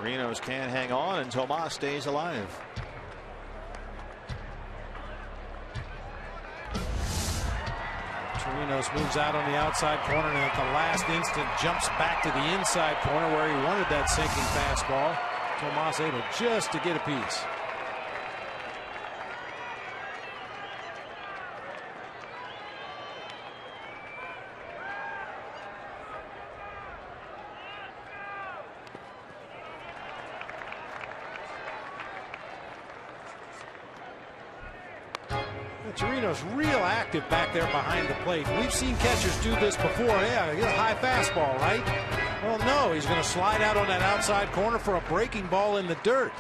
Chirinos can't hang on, and Tomas stays alive. Chirinos moves out on the outside corner, and at the last instant jumps back to the inside corner where he wanted that sinking fastball. Tomas able just to get a piece. Chirinos real active back there behind the plate. We've seen catchers do this before. Yeah, he's a high fastball, right? Well, no, he's going to slide out on that outside corner for a breaking ball in the dirt.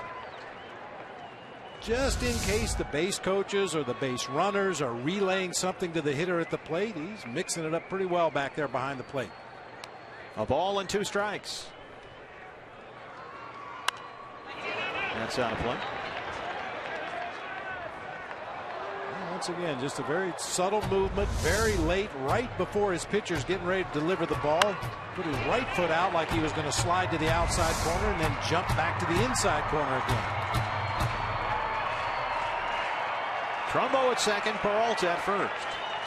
just in case the base coaches or the base runners are relaying something to the hitter at the plate. He's mixing it up pretty well back there behind the plate. A ball and 2 strikes. That's out of play. Once again, just a very subtle movement, very late, right before his pitcher's getting ready to deliver the ball. Put his right foot out like he was going to slide to the outside corner and then jump back to the inside corner again. Trumbo at second, Peralta at first.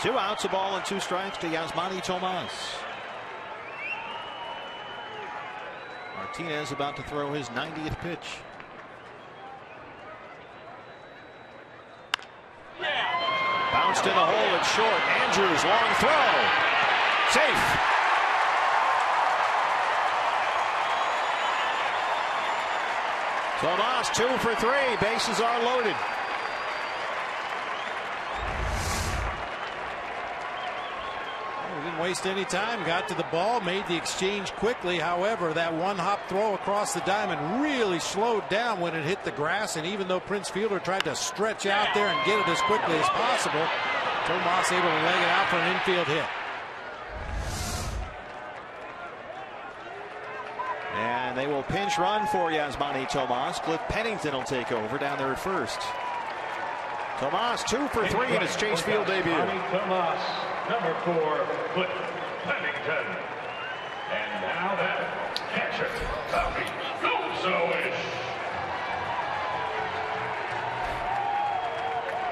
2 outs, a ball and 2 strikes to Yasmani Tomas. Martinez about to throw his 90th pitch. Bounced in the hole at short. Andrews, long throw. Safe. Tomas 2 for 3. Bases are loaded. He didn't waste any time. Got to the ball, made the exchange quickly. However, that one-hop throw across the diamond really slowed down when it hit the grass. And even though Prince Fielder tried to stretch out there and get it as quickly as possible, Tomas able to leg it out for an infield hit. And they will pinch run for Yasmani Tomas. Cliff Pennington will take over down there at first. Tomas 2 for 3 in his Chase Field debut. Tomas, number 4, Cliff Pennington. And now that catcher, Tommy Gozo-ish.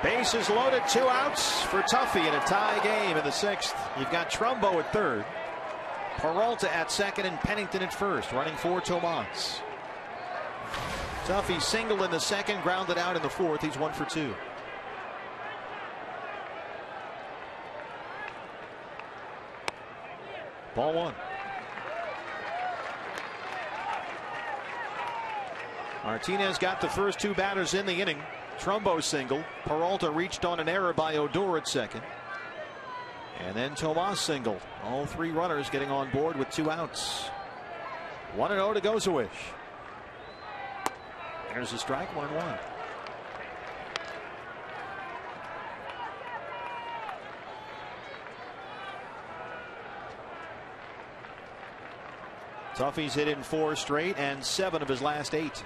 Bases loaded, 2 outs for Tuffy in a tie game in the 6th. You've got Trumbo at third, Peralta at second, and Pennington at first, running for Tomas. Tuffy singled in the 2nd, grounded out in the 4th. He's 1 for 2. Ball 1. Martinez got the first 2 batters in the inning. Trumbo single. Peralta reached on an error by Odor at second. And then Tomas singled. All 3 runners getting on board with 2 outs. 1-0 to Gozo-ish. There's a strike, 1-1. Tuffy's hit in 4 straight and 7 of his last 8.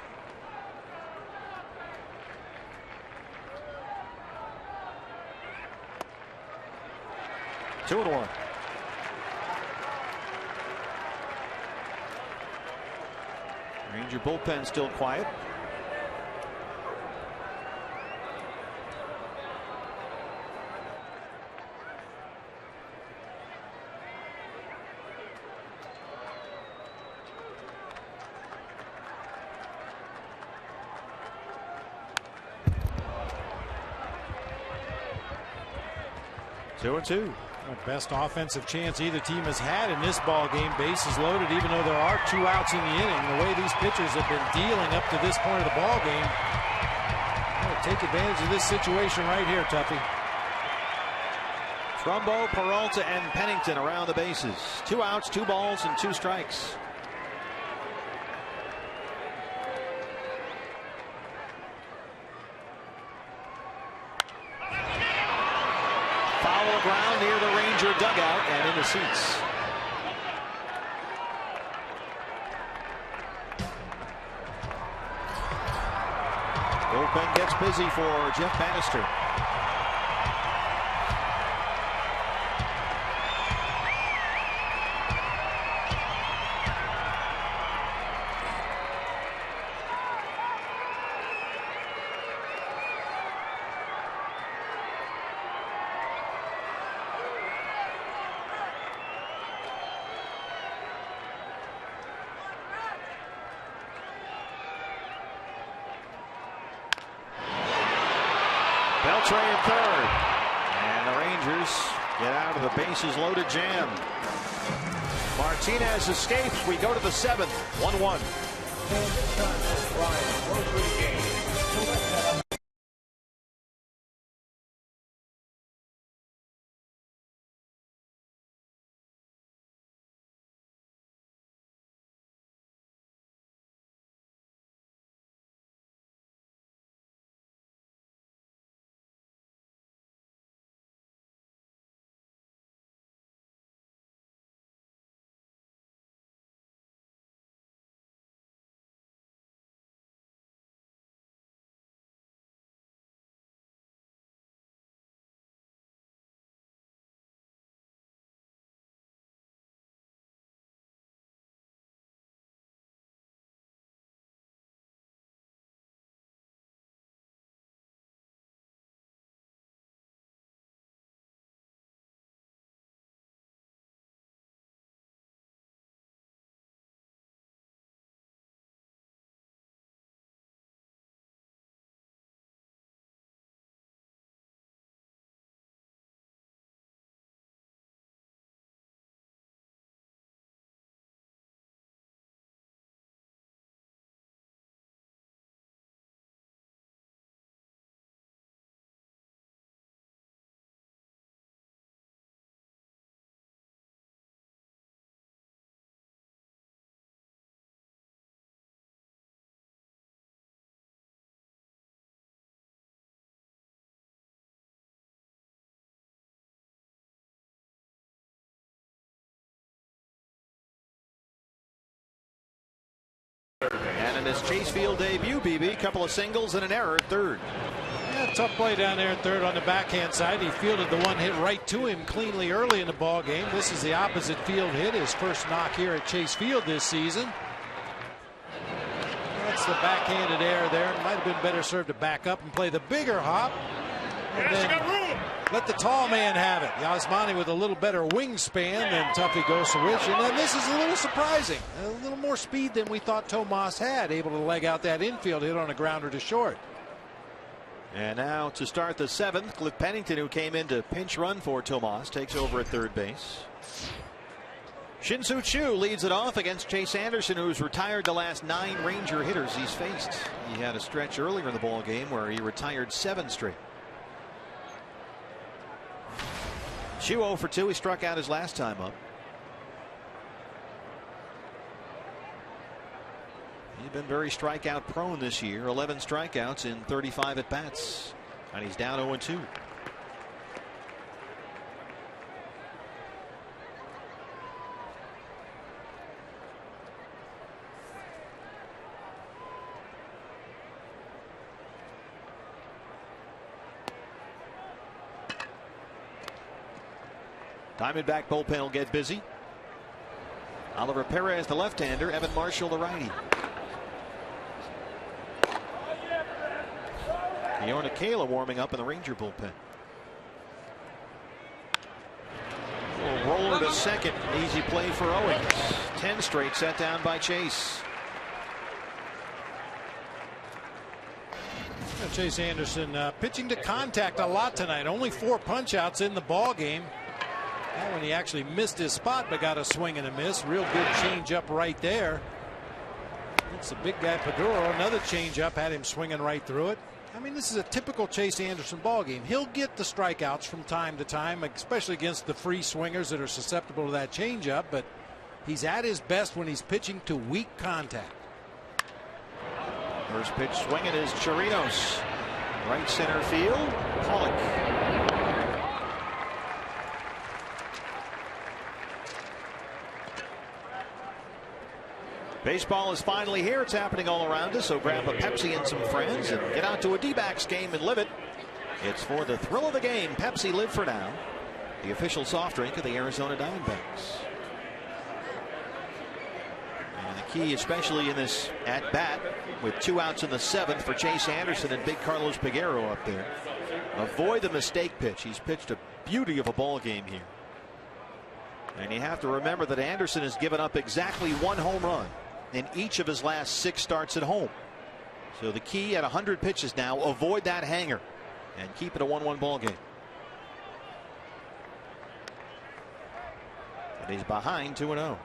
Two and 1. Ranger bullpen still quiet. Two and 2. Best offensive chance either team has had in this ball game. Bases loaded, even though there are 2 outs in the inning. The way these pitchers have been dealing up to this point of the ball game, take advantage of this situation right here, Tuffy. Trumbo, Peralta, and Pennington around the bases. 2 outs, 2 balls, and 2 strikes. Foul ground near the Ranger dugout and in the seats. Bullpen gets busy for Jeff Bannister. Beltre at third. And the Rangers get out of the bases loaded jam. Martinez escapes. We go to the 7th. 1-1. in his Chase Field debut, BB. Couple of singles and an error at third. Yeah, tough play down there at third on the backhand side. He fielded the one hit right to him cleanly early in the ball game. This is the opposite field hit, his first knock here at Chase Field this season. That's the backhanded error there. Might have been better served to back up and play the bigger hop. And then let the tall man have it. Yasmani with a little better wingspan than Tuffy Gosowich. And then this is a little surprising. A little more speed than we thought Tomas had. Able to leg out that infield hit on a grounder to short. And now to start the seventh, Cliff Pennington, who came in to pinch run for Tomas, takes over at third base. Shin-Soo Choo leads it off against Chase Anderson, who's retired the last 9 Ranger hitters he's faced. He had a stretch earlier in the ball game where he retired 7 straight. Choo 0 for 2. He struck out his last time up. He's been very strikeout prone this year. 11 strikeouts in 35 at bats, and he's down 0-2. Diamondback bullpen will get busy. Oliver Perez, the left-hander. Evan Marshall, the righty. Keona Kela warming up in the Ranger bullpen. Roller to second. Easy play for Owens. 10 straight set down by Chase. Chase Anderson pitching to contact a lot tonight. Only 4 punch-outs in the ball game. That one he actually missed his spot, but got a swing and a miss. Real good change-up right there. It's the big guy Paduro. Another change-up had him swinging right through it. I mean, this is a typical Chase Anderson ball game. He'll get the strikeouts from time to time, especially against the free swingers that are susceptible to that changeup. But he's at his best when he's pitching to weak contact. First pitch swinging is Chirinos. Right center field. Pollock. Baseball is finally here. It's happening all around us, so grab a Pepsi and some friends and get out to a D-backs game and live it. It's for the thrill of the game. Pepsi, live for now. The official soft drink of the Arizona Diamondbacks. And the key, especially in this at-bat, with 2 outs in the 7th for Chase Anderson and big Carlos Peguero up there. Avoid the mistake pitch. He's pitched a beauty of a ball game here. And you have to remember that Anderson has given up exactly 1 home run in each of his last 6 starts at home. So the key at 100 pitches now, avoid that hanger and keep it a 1-1 ball game. And he's behind 2-0.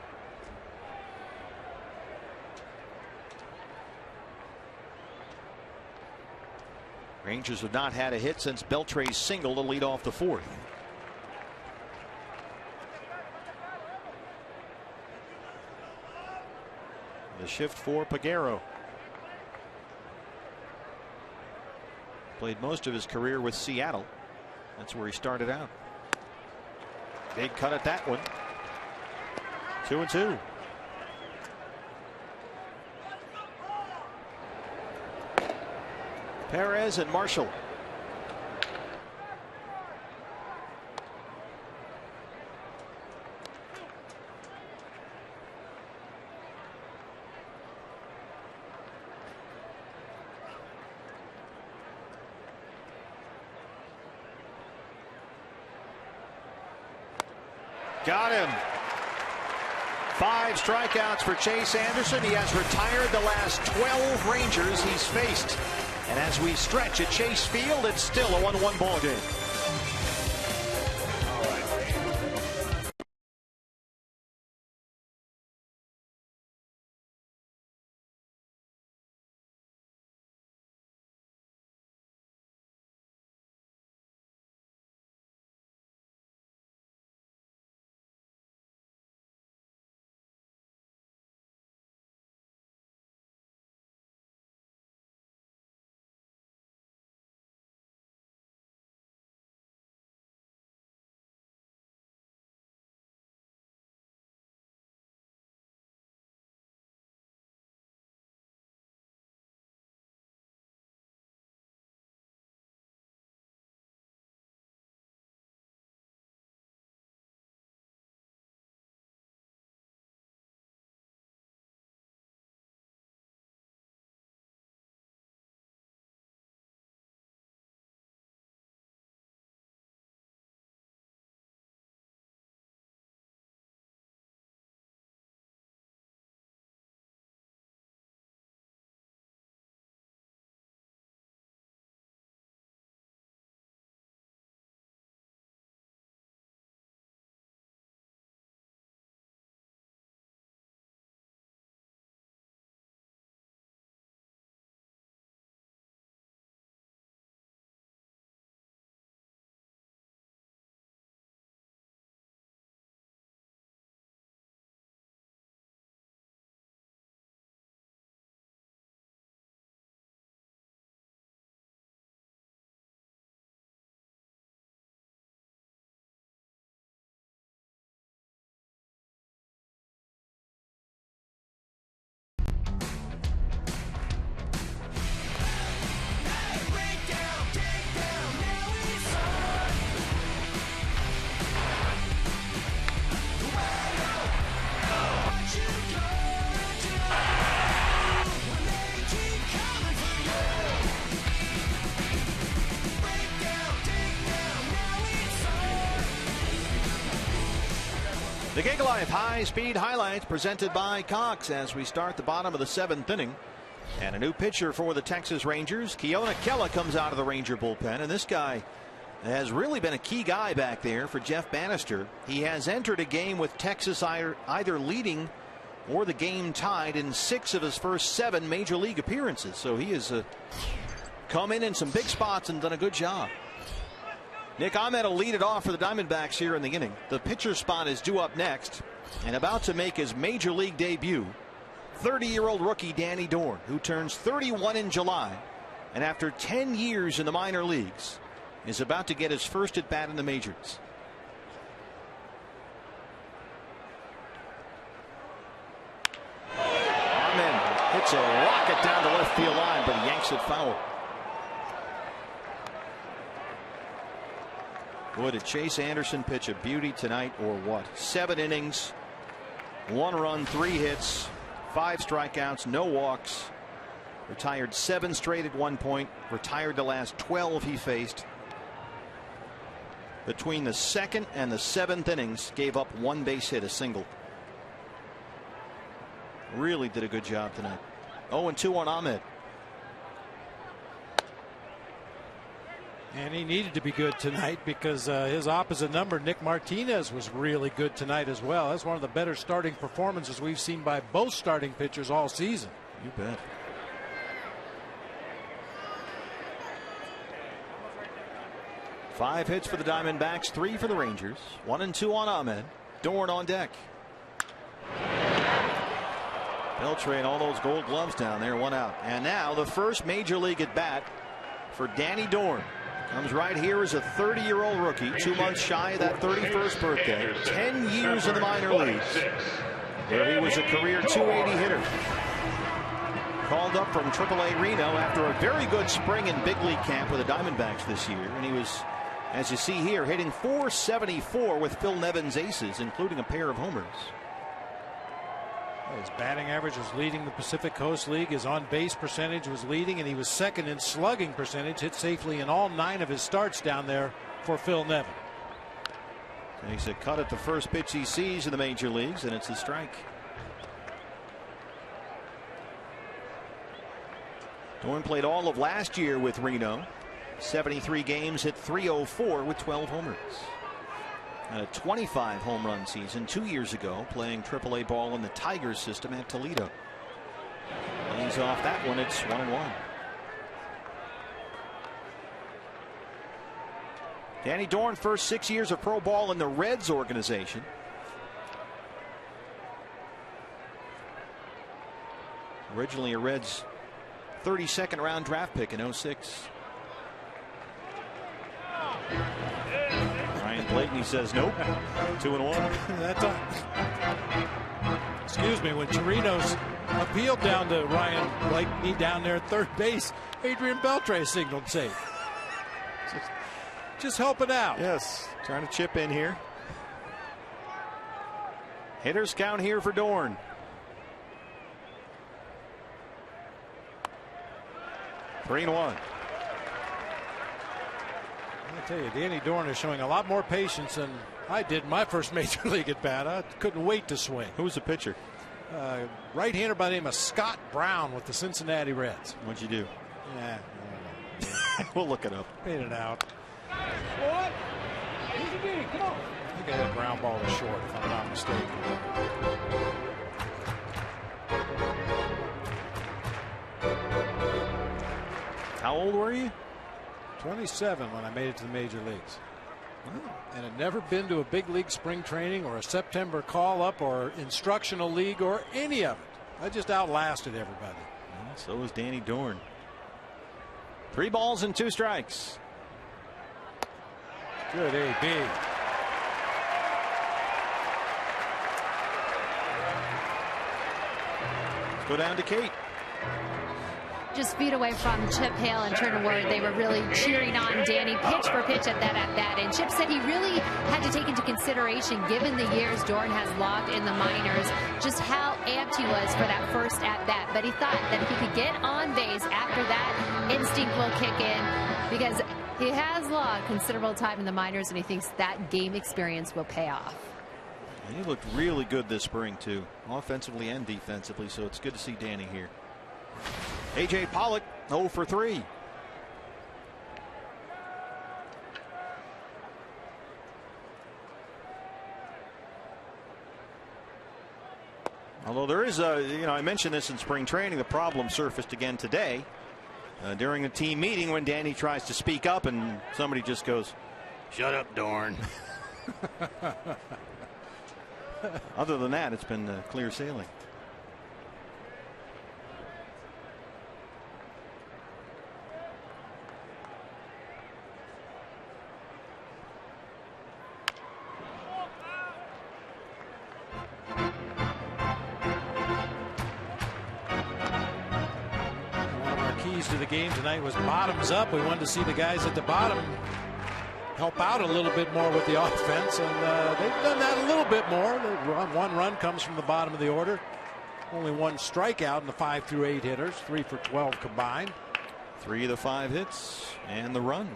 Rangers have not had a hit since Beltre's single to lead off the 4th. The shift for Peguero. Played most of his career with Seattle. That's where he started out. Big cut at that one. 2-2. Perez and Marshall. Got him. 5 strikeouts for Chase Anderson. He has retired the last 12 Rangers he's faced. And as we stretch at Chase Field, it's still a 1-1 ball game. The Gig Life high-speed highlights presented by Cox as we start the bottom of the 7th inning. And a new pitcher for the Texas Rangers. Keona Kela comes out of the Ranger bullpen, and this guy has really been a key guy back there for Jeff Bannister. He has entered a game with Texas either leading or the game tied in 6 of his first 7 major league appearances. So he has come in some big spots and done a good job. Nick Ahmed will lead it off for the Diamondbacks here in the inning. The pitcher spot is due up next, and about to make his major league debut, 30-year-old rookie Danny Dorn, who turns 31 in July, and after 10 years in the minor leagues, is about to get his first at bat in the majors. Ahmed hits a rocket down the left field line, but he yanks it foul. Boy, did Chase Anderson pitch a beauty tonight or what? 7 innings, 1 run, 3 hits, 5 strikeouts, no walks. Retired 7 straight at one point. Retired the last 12 he faced. Between the 2nd and the 7th innings, gave up 1 base hit, a single. Really did a good job tonight. 0-2 on Ahmed. And he needed to be good tonight because his opposite number, Nick Martinez, was really good tonight as well. That's one of the better starting performances we've seen by both starting pitchers all season. You bet. Five hits for the Diamondbacks, 3 for the Rangers. 1-2 on Ahmed. Dorn on deck. Beltre all those gold gloves down there, 1 out. And now the first major league at bat for Danny Dorn. Comes right here as a 30-year-old rookie, 2 months shy of that 31st birthday. 10 years in the minor leagues, where he was a career .280 hitter. Called up from AAA Reno after a very good spring in big league camp with the Diamondbacks this year. And he was, as you see here, hitting .474 with Phil Nevin's aces, including a pair of homers. His batting average was leading the Pacific Coast League. His on-base percentage was leading, and he was 2nd in slugging percentage. Hit safely in all 9 of his starts down there for Phil Nevin. Takes a cut at the first pitch he sees in the major leagues, and it's a strike. Dorn played all of last year with Reno. 73 games, hit .304 with 12 homers. And a 25 home run season 2 years ago, playing AAA ball in the Tigers system at Toledo. Lays off that one. It's 1-1. Danny Dorn, first 6 years of pro ball in the Reds organization. Originally a Reds 32nd round draft pick in '06. Blakeney says nope. 2-1. Excuse me. When Chirinos appealed down to Ryan Blakeney down there at third base, Adrian Beltre signaled safe. Just helping out. Yes, trying to chip in here. Hitters count here for Dorn. Three and 1. I tell you, Danny Dorn is showing a lot more patience than I did in my first major league at bat. I couldn't wait to swing. Who's the pitcher? Right-hander by the name of Scott Brown with the Cincinnati Reds. What'd you do? Yeah, we'll look it up. Made it out. What? Come on. I think I hit a ground ball to short, if I'm not mistaken. How old were you? 27 when I made it to the major leagues. And had never been to a big league spring training or a September call up or instructional league or any of it. I just outlasted everybody. Well, so was Danny Dorn. 3 balls and 2 strikes. Good AB. Let's go down to Kate. Just feet away from Chip Hale and Turner Ward, they were really cheering on Danny pitch for pitch at that. And Chip said he really had to take into consideration, given the years Dorn has logged in the minors, just how amped he was for that first at bat. But he thought that if he could get on base after that, instinct will kick in, because he has logged considerable time in the minors, and he thinks that game experience will pay off. And he looked really good this spring, too, offensively and defensively, so it's good to see Danny here. A.J. Pollock, 0 for 3. Although there is I mentioned this in spring training, the problem surfaced again today during a team meeting when Danny tries to speak up and somebody just goes, "Shut up, Dorn." Other than that, it's been clear sailing. To the game tonight was bottoms up. We wanted to see the guys at the bottom help out a little bit more with the offense, and they've done that a little bit more. One run comes from the bottom of the order. Only one strikeout in the 5 through 8 hitters, 3 for 12 combined. 3 of the 5 hits and the run.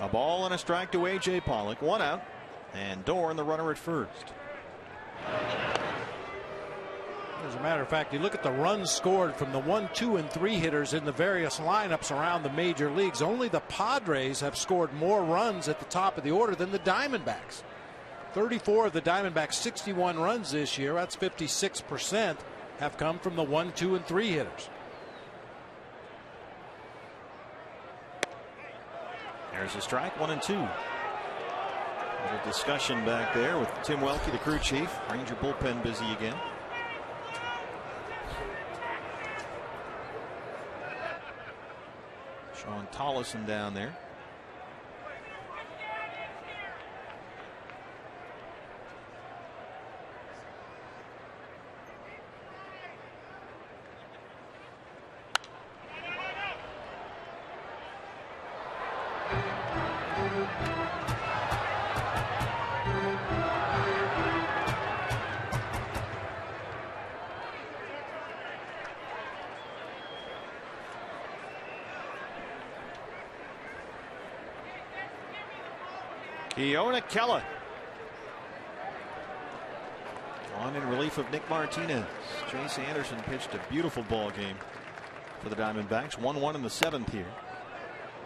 A ball and a strike to A.J. Pollock. 1 out. And Dorn, the runner at first. As a matter of fact, you look at the runs scored from the 1, 2, and 3 hitters in the various lineups around the major leagues. Only the Padres have scored more runs at the top of the order than the Diamondbacks. 34 of the Diamondbacks' 61 runs this year, that's 56%, have come from the 1, 2, and 3 hitters. There's a strike, 1 and 2. A little discussion back there with Tim Welke, the crew chief. Ranger bullpen busy again. Sean Tollison down there. Iona Kella on in relief of Nick Martinez. Chase Anderson pitched a beautiful ball game for the Diamondbacks. 1-1 in the 7th here.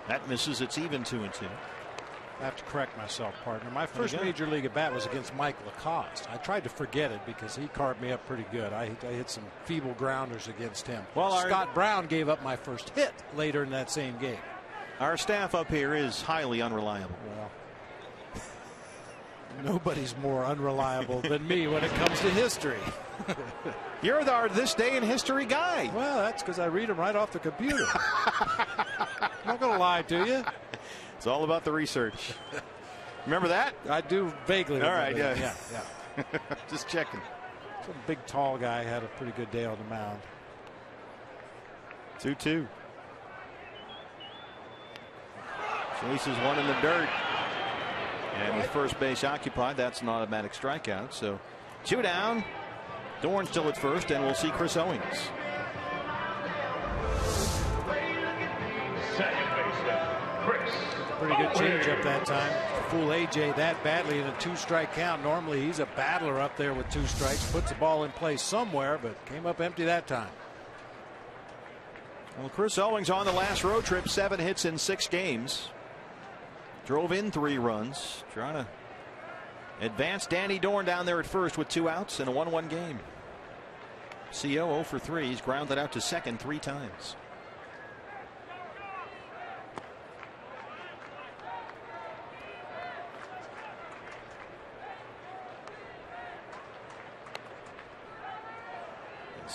That misses. It's even 2 and 2. I have to correct myself, partner. My first major league at bat was against Mike Lacoste. I tried to forget it because he carved me up pretty good. I hit some feeble grounders against him. Well, Scott Brown gave up my first hit later in that same game. Our staff up here is highly unreliable. Well, nobody's more unreliable than me when it comes to history. You're the this day in history guy. Well, that's because I read them right off the computer. I'm not going to lie to you. It's all about the research. Remember that? I do vaguely. All right, yeah. Just checking. Some big tall guy had a pretty good day on the mound. 2-2. Chases one in the dirt. And with first base occupied, that's an automatic strikeout. So 2 down. Dorn still at first, and we'll see Chris Owings. Second baseman, Chris. Pretty good changeup that time. Fool AJ that badly in a 2-strike count. Normally he's a battler up there with 2 strikes. Puts the ball in play somewhere, but came up empty that time. Well, Chris Owings on the last road trip, 7 hits in 6 games. Drove in 3 runs, trying to advance Danny Dorn down there at first with 2 outs in a 1-1 game. CO 0 for 3. He's grounded out to second 3 times.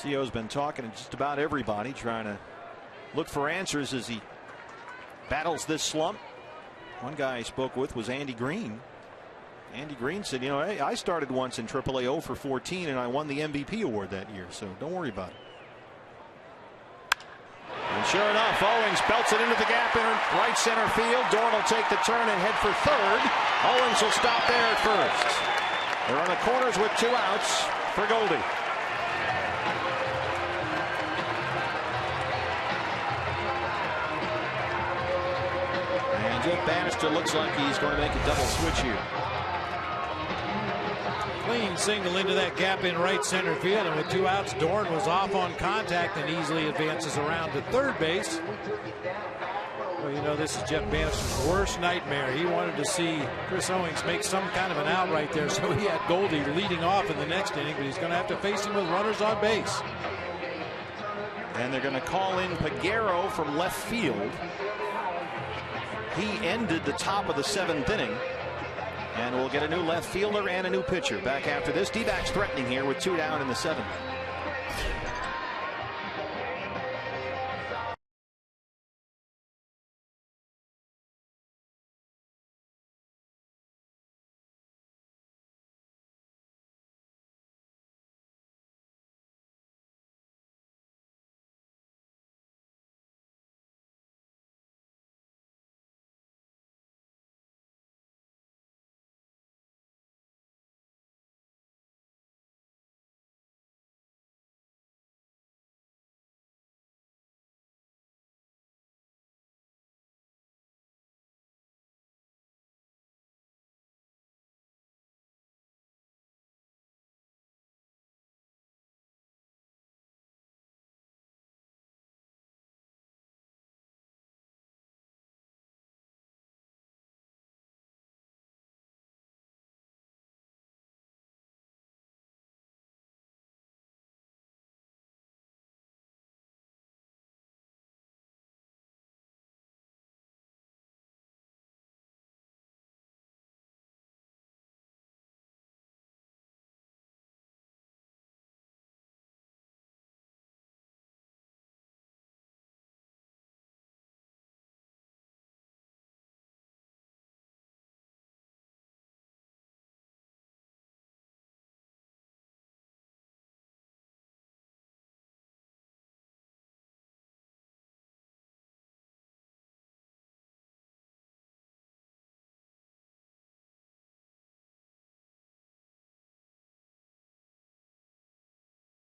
CO's been talking to just about everybody, trying to look for answers as he battles this slump. One guy I spoke with was Andy Green. Andy Green said, you know, hey, I started once in AAA 0 for 14 and I won the MVP award that year, so don't worry about it. And sure enough, Owings belts it into the gap in right center field. Dorn will take the turn and head for third. Owens will stop there at first. They're on the corners with 2 outs for Goldie. And Jeff Bannister looks like he's going to make a double switch here. Clean single into that gap in right center field, and with 2 outs, Dorn was off on contact and easily advances around to third base. Well, you know, this is Jeff Bannister's worst nightmare. He wanted to see Chris Owings make some kind of an out right there, so he had Goldie leading off in the next inning, but he's going to have to face him with runners on base. And they're going to call in Peguero from left field. He ended the top of the 7th inning. And we'll get a new left fielder and a new pitcher back after this. D-backs threatening here with 2 down in the 7th.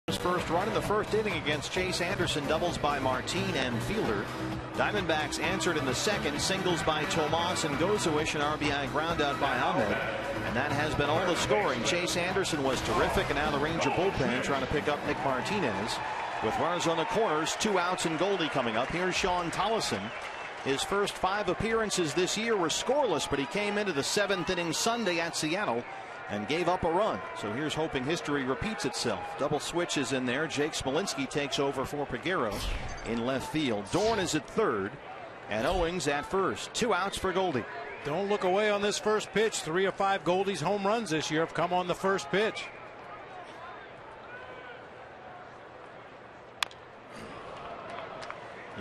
His first run in the first inning against Chase Anderson, doubles by Martin and Fielder. Diamondbacks answered in the second, singles by Tomas and Gozawish, an RBI ground out by Ahmed. And that has been all the scoring. Chase Anderson was terrific, and now the Ranger bullpen trying to pick up Nick Martinez. With runners on the corners, 2 outs and Goldie coming up. Here's Sean Tollison. His first 5 appearances this year were scoreless, but he came into the 7th inning Sunday at Seattle and gave up a run. So here's hoping history repeats itself. Double switch is in there. Jake Smolinski takes over for Peguero in left field. Dorn is at third and Owings at first. 2 outs for Goldie. Don't look away on this first pitch. 3 of 5 Goldie's home runs this year have come on the first pitch.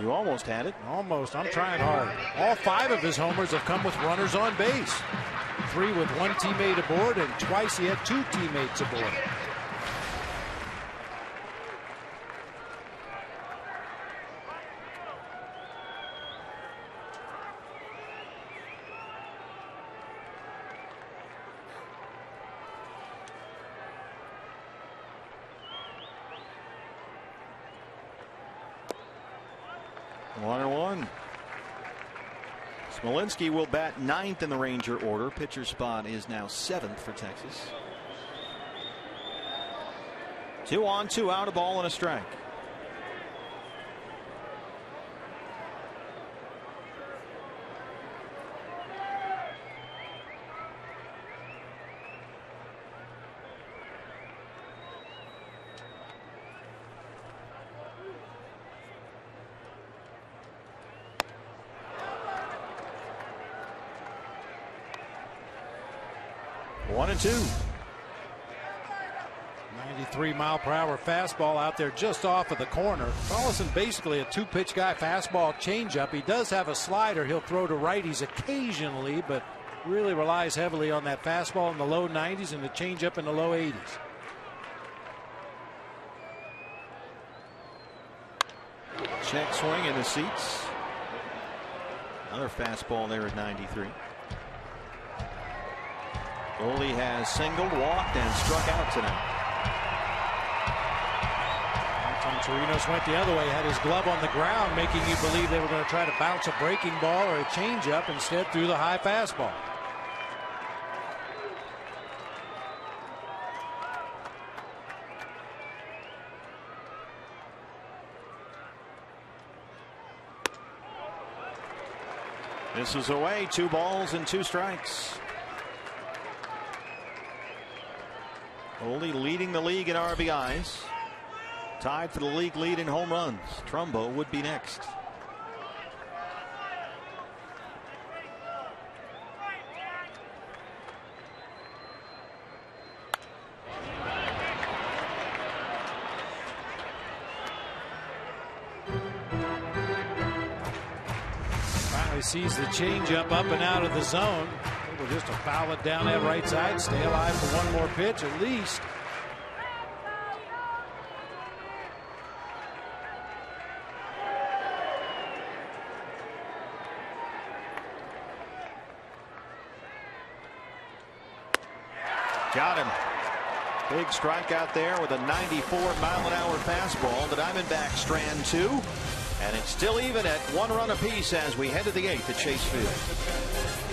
You almost had it. Almost. I'm trying hard. All 5 of his homers have come with runners on base. 3 with 1 teammate aboard, and twice he had 2 teammates aboard. One and one. Smolinski will bat 9th in the Ranger order. Pitcher spot is now 7th for Texas. 2 on, 2 out, a ball and a strike. One and 2. 93-mile-per-hour fastball out there just off of the corner. Tollison basically a 2-pitch guy. Fastball, changeup. He does have a slider he'll throw to righties occasionally, but really relies heavily on that fastball in the low 90s and the changeup in the low 80s. Check swing in the seats. Another fastball there at 93. Goldie has singled, walked, and struck out tonight. Chirinos went the other way, had his glove on the ground, making you believe they were going to try to bounce a breaking ball or a changeup. Instead, threw the high fastball. This is away. 2 balls and 2 strikes. Goldie leading the league in RBIs. Tied for the league lead in home runs. Trumbo would be next. Finally sees the changeup up and out of the zone. Able just to foul it down that right side. Stay alive for one more pitch at least. Got him. Big strikeout there with a 94-mile-an-hour fastball. The Diamondbacks strand 2, and it's still even at 1 run apiece as we head to the 8th at Chase Field.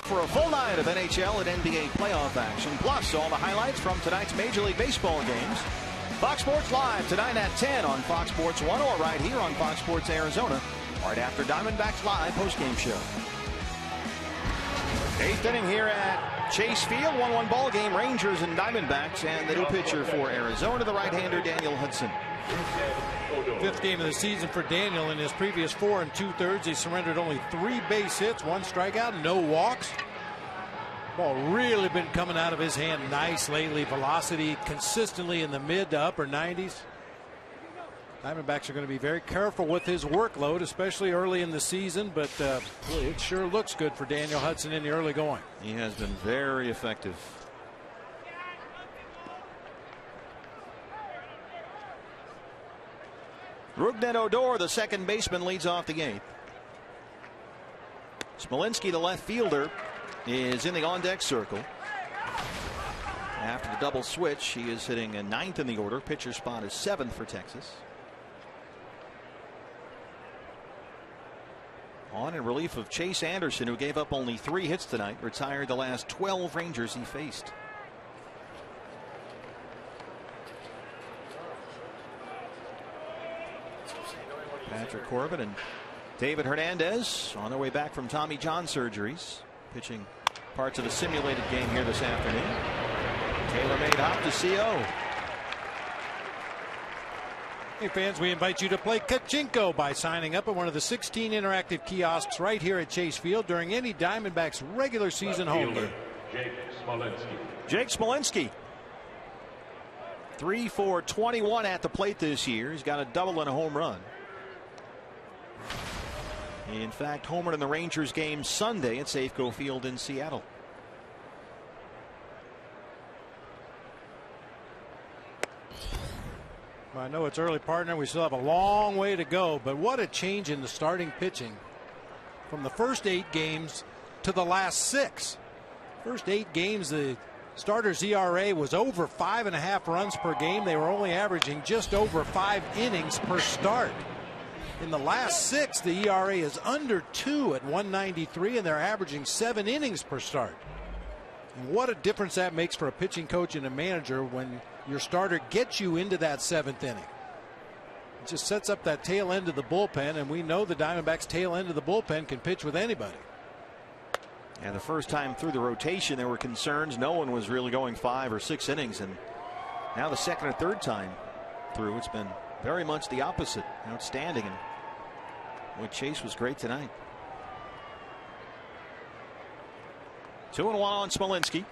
For a full night of NHL and NBA playoff action, plus all the highlights from tonight's Major League Baseball games. Fox Sports Live tonight at 10 on Fox Sports 1 or right here on Fox Sports Arizona, right after Diamondbacks Live postgame show. 8th inning here at Chase Field, 1-1 ball game, Rangers and Diamondbacks, and the new pitcher for Arizona, the right-hander Daniel Hudson. 5th game of the season for Daniel. In his previous 4 2/3, he surrendered only 3 base hits, 1 strikeout, no walks. Ball really been coming out of his hand nice lately. Velocity consistently in the mid to upper 90s. Diamondbacks are going to be very careful with his workload, especially early in the season, but it sure looks good for Daniel Hudson in the early going. He has been very effective. Rougned Odor, the second baseman, leads off the 8th. Smolinski, the left fielder, is in the on-deck circle. After the double switch, he is hitting a 9th in the order. Pitcher spot is 7th for Texas. On in relief of Chase Anderson, who gave up only 3 hits tonight, retired the last 12 Rangers he faced. Patrick Corbin and David Hernandez on their way back from Tommy John surgeries, pitching parts of a simulated game here this afternoon. Tailor-made hop to CO. Hey fans, we invite you to play Kachinko by signing up at one of the 16 interactive kiosks right here at Chase Field during any Diamondbacks regular season home game. Jake Smolinski, 3 for 21 at the plate this year. He's got a double and a home run. In fact, homered in the Rangers game Sunday at Safeco Field in Seattle. I know it's early, partner. We still have a long way to go, but what a change in the starting pitching from the first 8 games to the last 6. First 8 games, the starters' ERA was over 5.5 runs per game. They were only averaging just over 5 innings per start. In the last 6, the ERA is under 2 at 1.93, and they're averaging 7 innings per start. And what a difference that makes for a pitching coach and a manager when your starter gets you into that 7th inning. It just sets up that tail end of the bullpen, and we know the Diamondbacks' tail end of the bullpen can pitch with anybody. And the first time through the rotation, there were concerns. No one was really going 5 or 6 innings, and now the second or third time through, it's been very much the opposite. Outstanding, and boy, Chase was great tonight. 2-1 on Smolinski.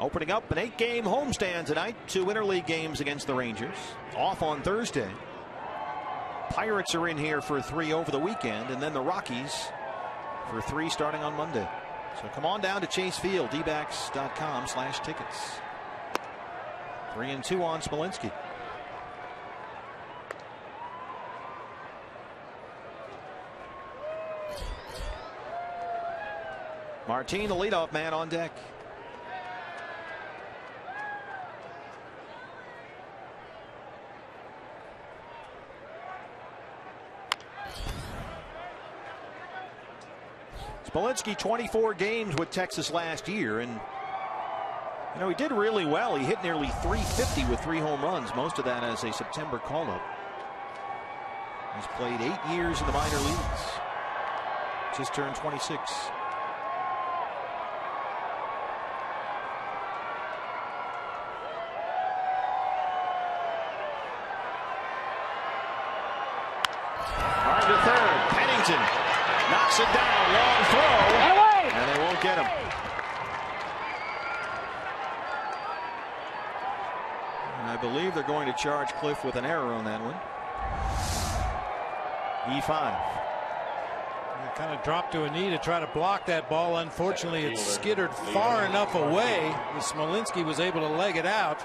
Opening up an 8-game homestand tonight. 2 interleague games against the Rangers. Off on Thursday. Pirates are in here for 3 over the weekend, and then the Rockies for 3 starting on Monday. So come on down to Chase Field, dbacks.com/tickets. 3-2 on Smolinski. Martin, the leadoff man, on deck. Smolinski, 24 games with Texas last year, and he did really well. He hit nearly .350 with 3 home runs, most of that as a September call-up. He's played 8 years in the minor leagues. Just turned 26. Hard to third. Pennington knocks it down. Long throw. And they won't get him. And I believe they're going to charge Cliff with an error on that one. E5. He kind of dropped to a knee to try to block that ball. Unfortunately, it skittered far enough away that Smolinski was able to leg it out.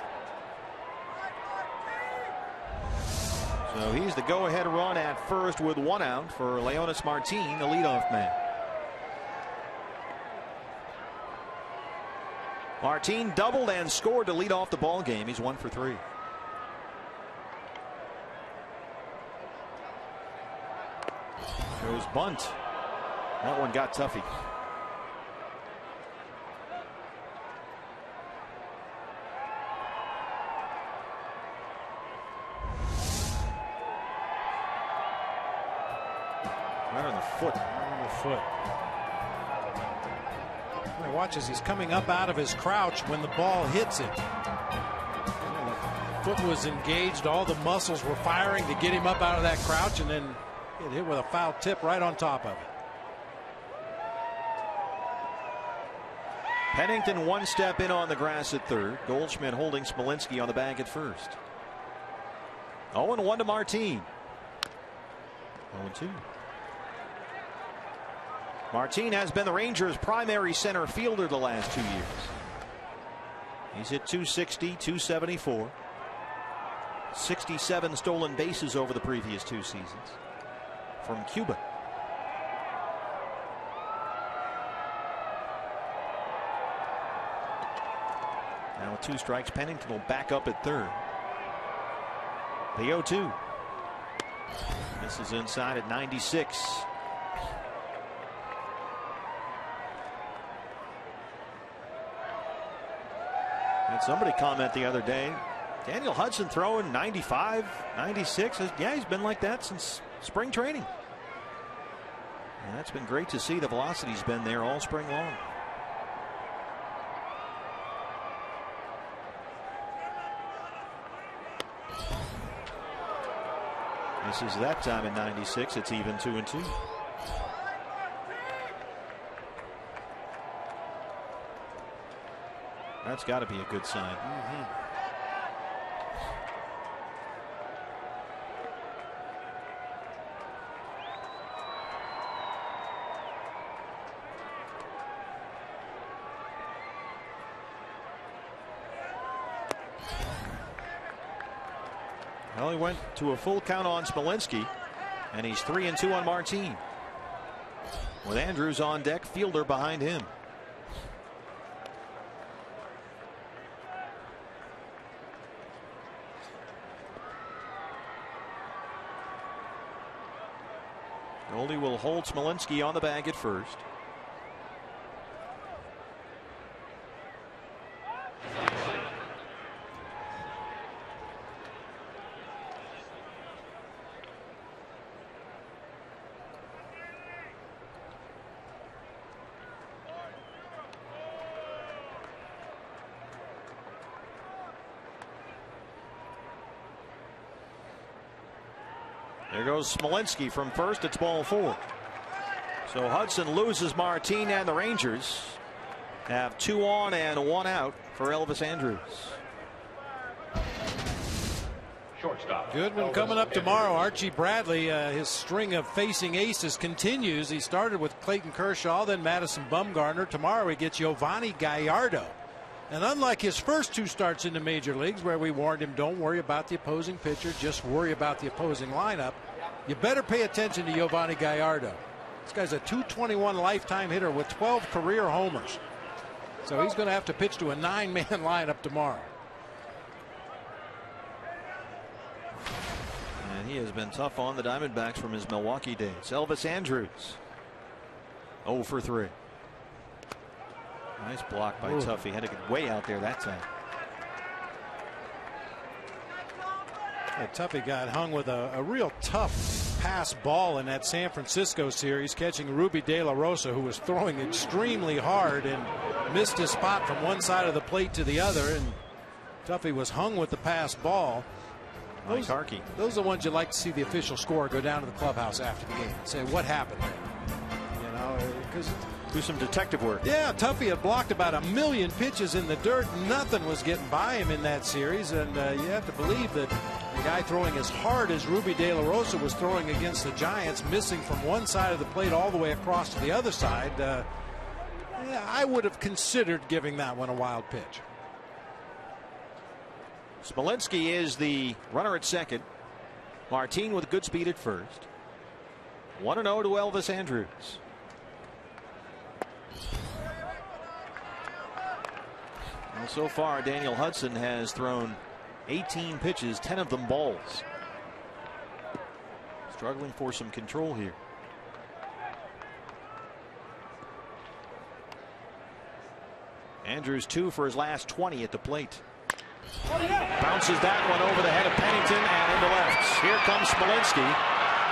So he's the go-ahead run at first with 1 out for Leonis Martin, the leadoff man. Martin doubled and scored to lead off the ball game. He's 1 for 3. Goes bunt. That one got toughy. Right on the foot. Right on the foot. Watch as he's coming up out of his crouch when the ball hits him. The foot was engaged. All the muscles were firing to get him up out of that crouch, and then it hit with a foul tip right on top of it. Pennington 1 step in on the grass at third. Goldschmidt holding Smolinski on the bag at first. 0-1 to Martin. 0-2. Martin has been the Rangers' primary center fielder the last 2 years. He's hit .260, .274. 67 stolen bases over the previous 2 seasons. From Cuba. Now with 2 strikes, Pennington will back up at third. The 0-2. This is inside at 96. Had somebody comment the other day, Daniel Hudson throwing 95, 96. Yeah, he's been like that since spring training. And that's been great to see. The velocity's been there all spring long. This is that time in 96. It's even 2-2. That's got to be a good sign. Well, he went to a full count on Smolinski, and he's 3-2 on Martin. With Andrews on deck, Fielder behind him. Goldie will hold Smolinski on the bag at first. There goes Smolinski from first. It's ball 4. So Hudson loses Martin, and the Rangers have 2 on and 1 out for Elvis Andrews. Shortstop. Good one coming up tomorrow. Archie Bradley, his string of facing aces continues. He started with Clayton Kershaw, then Madison Bumgarner. Tomorrow he gets Giovanni Gallardo. And unlike his first 2 starts in the major leagues, where we warned him, don't worry about the opposing pitcher, just worry about the opposing lineup, you better pay attention to Giovanni Gallardo. This guy's a .221 lifetime hitter with 12 career homers. So he's going to have to pitch to a 9-man lineup tomorrow. And he has been tough on the Diamondbacks from his Milwaukee days. Elvis Andrews 0 for 3. Nice block by Tuffy. Had to get way out there that time. Yeah, Tuffy got hung with a real tough pass ball in that San Francisco series, catching Ruby De La Rosa, who was throwing extremely hard and missed his spot from one side of the plate to the other. And Tuffy was hung with the pass ball. Those are the ones you like to see the official score go down to the clubhouse after the game and say, what happened there? You know, because do some detective work. Yeah, Tuffy had blocked about 1,000,000 pitches in the dirt. Nothing was getting by him in that series, and you have to believe that the guy throwing as hard as Ruby De La Rosa was throwing against the Giants, missing from one side of the plate all the way across to the other side. Yeah, I would have considered giving that one a wild pitch. Smolinski is the runner at second. Martin with good speed at first. 1-0 to Elvis Andrews. Well, so far, Daniel Hudson has thrown 18 pitches, 10 of them balls. Struggling for some control here. Andrews 2 for his last 20 at the plate. Bounces that one over the head of Pennington and into left. Here comes Smolinski.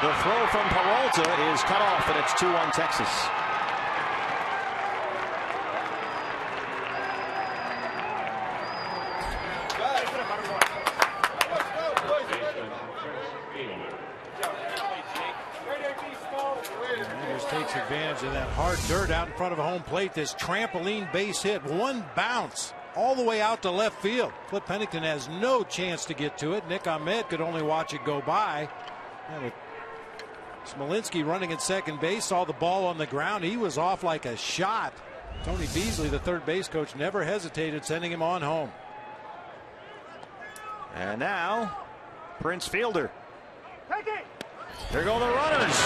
The throw from Peralta is cut off, and it's 2-1 Texas. Takes advantage of that hard dirt out in front of a home plate. This trampoline base hit, one bounce all the way out to left field. Cliff Pennington has no chance to get to it. Nick Ahmed could only watch it go by. And with Smolinski running at second base, saw the ball on the ground. He was off like a shot. Tony Beasley, the third base coach, never hesitated, sending him on home. And now Prince Fielder. There go the runners.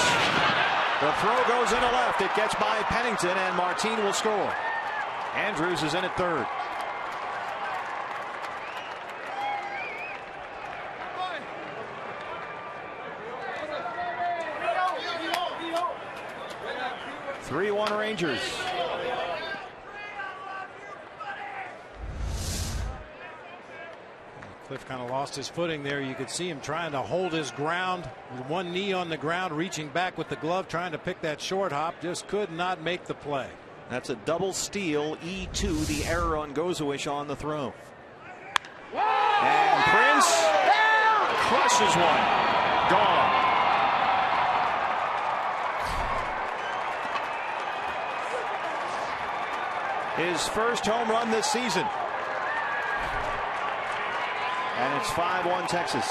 The throw goes into left. It gets by Pennington, and Martin will score. Andrews is in at third. (3-1) Rangers. Cliff kind of lost his footing there. You could see him trying to hold his ground with one knee on the ground, reaching back with the glove, trying to pick that short hop. Just could not make the play. That's a double steal. E2, the error on Gozuish on the throw. And Prince crushes one. Gone. His first home run this season. And it's 5-1 Texas.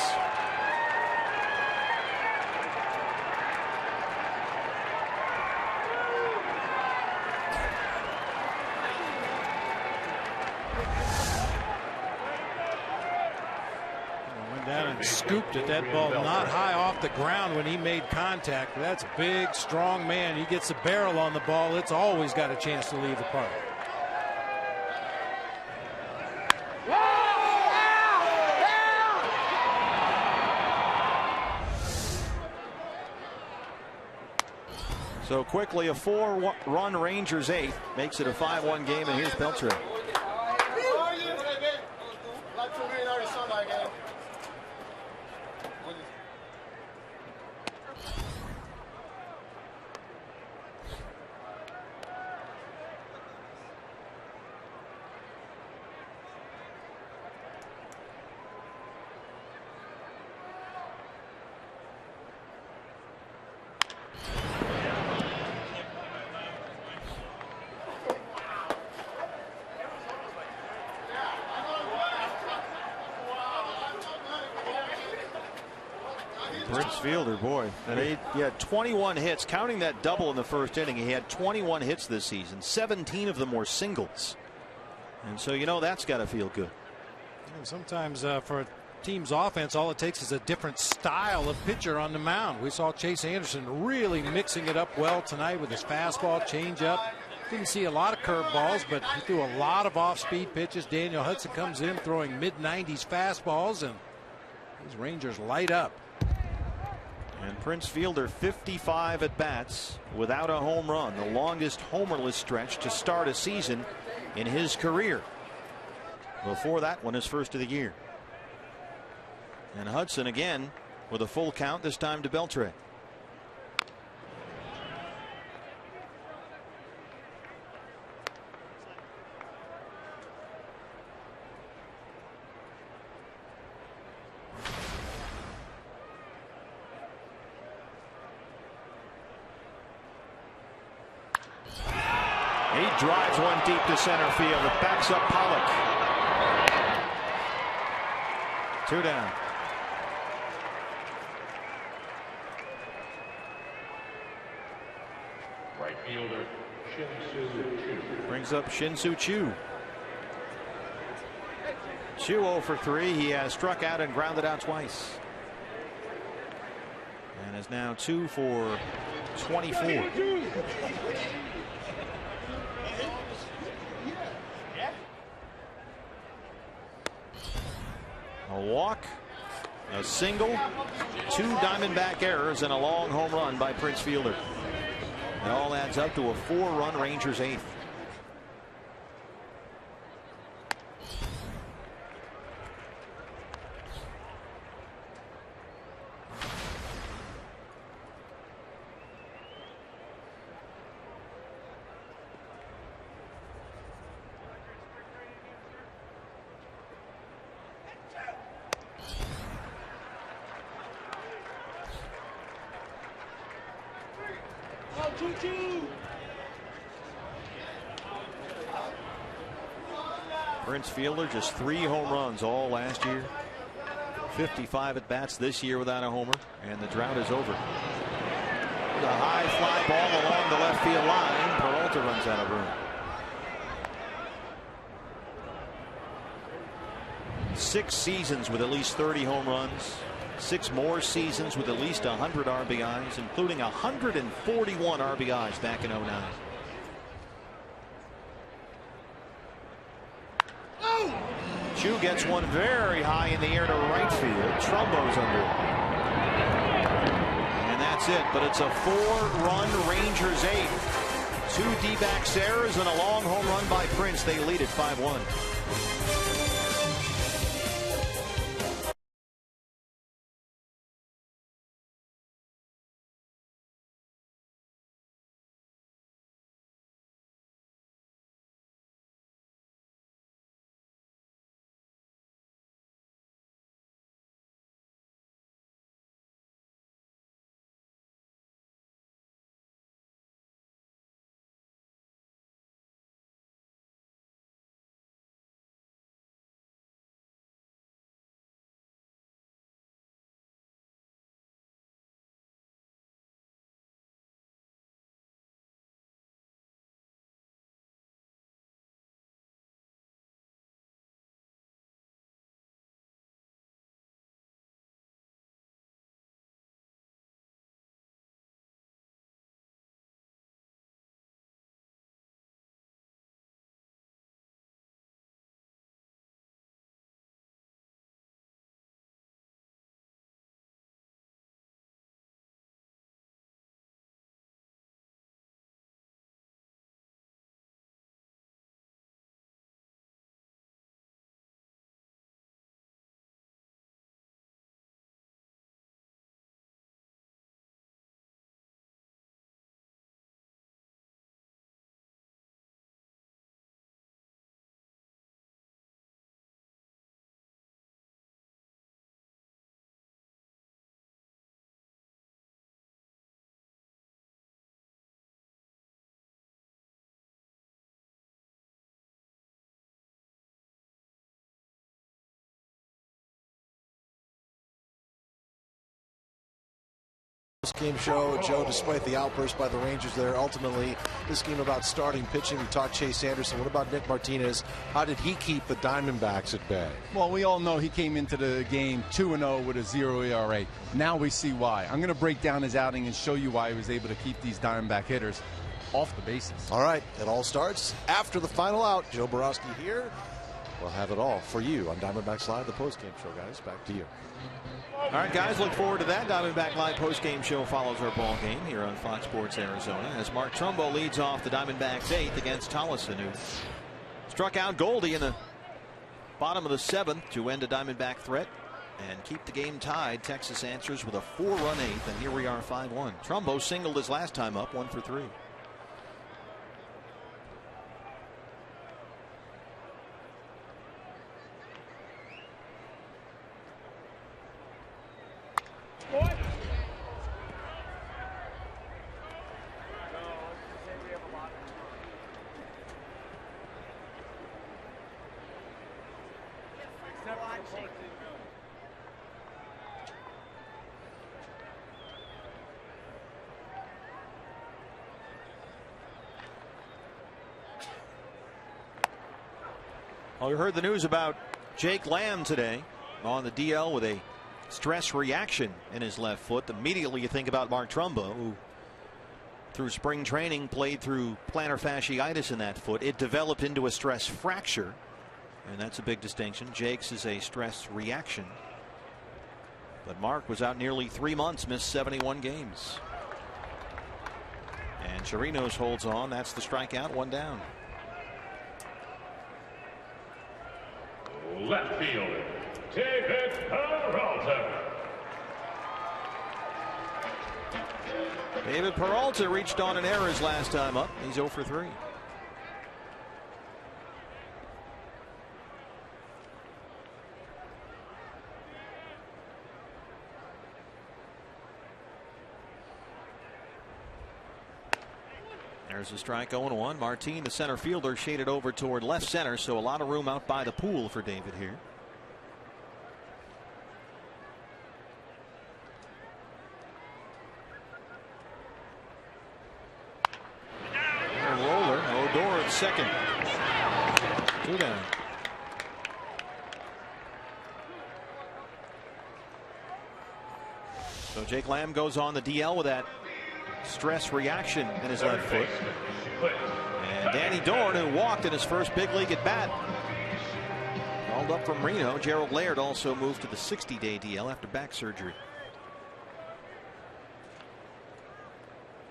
Down and scooped it. That ball not high off the ground when he made contact. That's a big, strong man. He gets a barrel on the ball. It's always got a chance to leave the park. So quickly, a 4-run Rangers 8 makes it a 5-1 game, and here's Beltre. Prince Fielder, boy, and he had 21 hits, counting that double in the first inning. He had 21 hits this season. 17 of them were singles, and so that's got to feel good. And sometimes for a team's offense, all it takes is a different style of pitcher on the mound. We saw Chase Anderson really mixing it up well tonight with his fastball, changeup. Didn't see a lot of curveballs, but he threw a lot of off-speed pitches. Daniel Hudson comes in throwing mid-90s fastballs, and these Rangers light up. And Prince Fielder, 55 at bats without a home run, the longest homerless stretch to start a season in his career. Before that one, his first of the year. And Hudson again with a full count, this time to Beltre. He drives one deep to center field. It backs up Pollock. 2 down. Right fielder Shin-Soo Choo. Brings up Shin-Soo Choo. Choo 0 for 3. He has struck out and grounded out twice. And is now 2 for 24. A walk, a single, 2 Diamondback errors, and a long home run by Prince Fielder. It all adds up to a 4-run Rangers 8th. Prince Fielder, just 3 home runs all last year. 55 at bats this year without a homer, and the drought is over. The high fly ball along the left field line. Peralta runs out of room. 6 seasons with at least 30 home runs. 6 more seasons with at least 100 RBIs, including 141 RBIs back in 09. Choo gets one very high in the air to right field. Trumbo's under it. And that's it. But it's a 4-run Rangers 8. 2 D-backs errors and a long home run by Prince. They lead at 5-1. Game show, Joe, despite the outburst by the Rangers there, ultimately this game about starting pitching. We talked Chase Anderson. What about Nick Martinez? How did he keep the Diamondbacks at bay? Well, we all know he came into the game 2-0 with a 0 ERA. Now we see why. I'm going to break down his outing and show you why he was able to keep these Diamondback hitters off the bases. All right, it all starts after the final out. Joe Borowski here. We'll have it all for you on Diamondbacks Live, the postgame show, guys. Back to you. All right, guys, look forward to that. Diamondback Live postgame show follows our ball game here on Fox Sports Arizona as Mark Trumbo leads off the Diamondbacks 8th against Tolleson, who struck out Goldie in the bottom of the 7th to end a Diamondback threat and keep the game tied. Texas answers with a 4-run 8th, and here we are 5-1. Trumbo singled his last time up, 1 for 3. Well, we heard the news about Jake Lamb today on the DL with a stress reaction in his left foot. Immediately you think about Mark Trumbo, who through spring training played through plantar fasciitis in that foot. It developed into a stress fracture, and that's a big distinction. Jake's is a stress reaction. But Mark was out nearly 3 months, missed 71 games. And Chirinos holds on. That's the strikeout, 1 down. Left fielder, David Peralta. David Peralta reached on an error his last time up. He's 0 for 3. There's a strike, 0-1. Martin, the center fielder, shaded over toward left center, so a lot of room out by the pool for David here. And roller, Odor at second. 2 down. So Jake Lamb goes on the DL with that stress reaction in his left foot. And Danny Dorn, who walked in his first big league at bat, called up from Reno. Gerald Laird also moved to the 60-day DL after back surgery.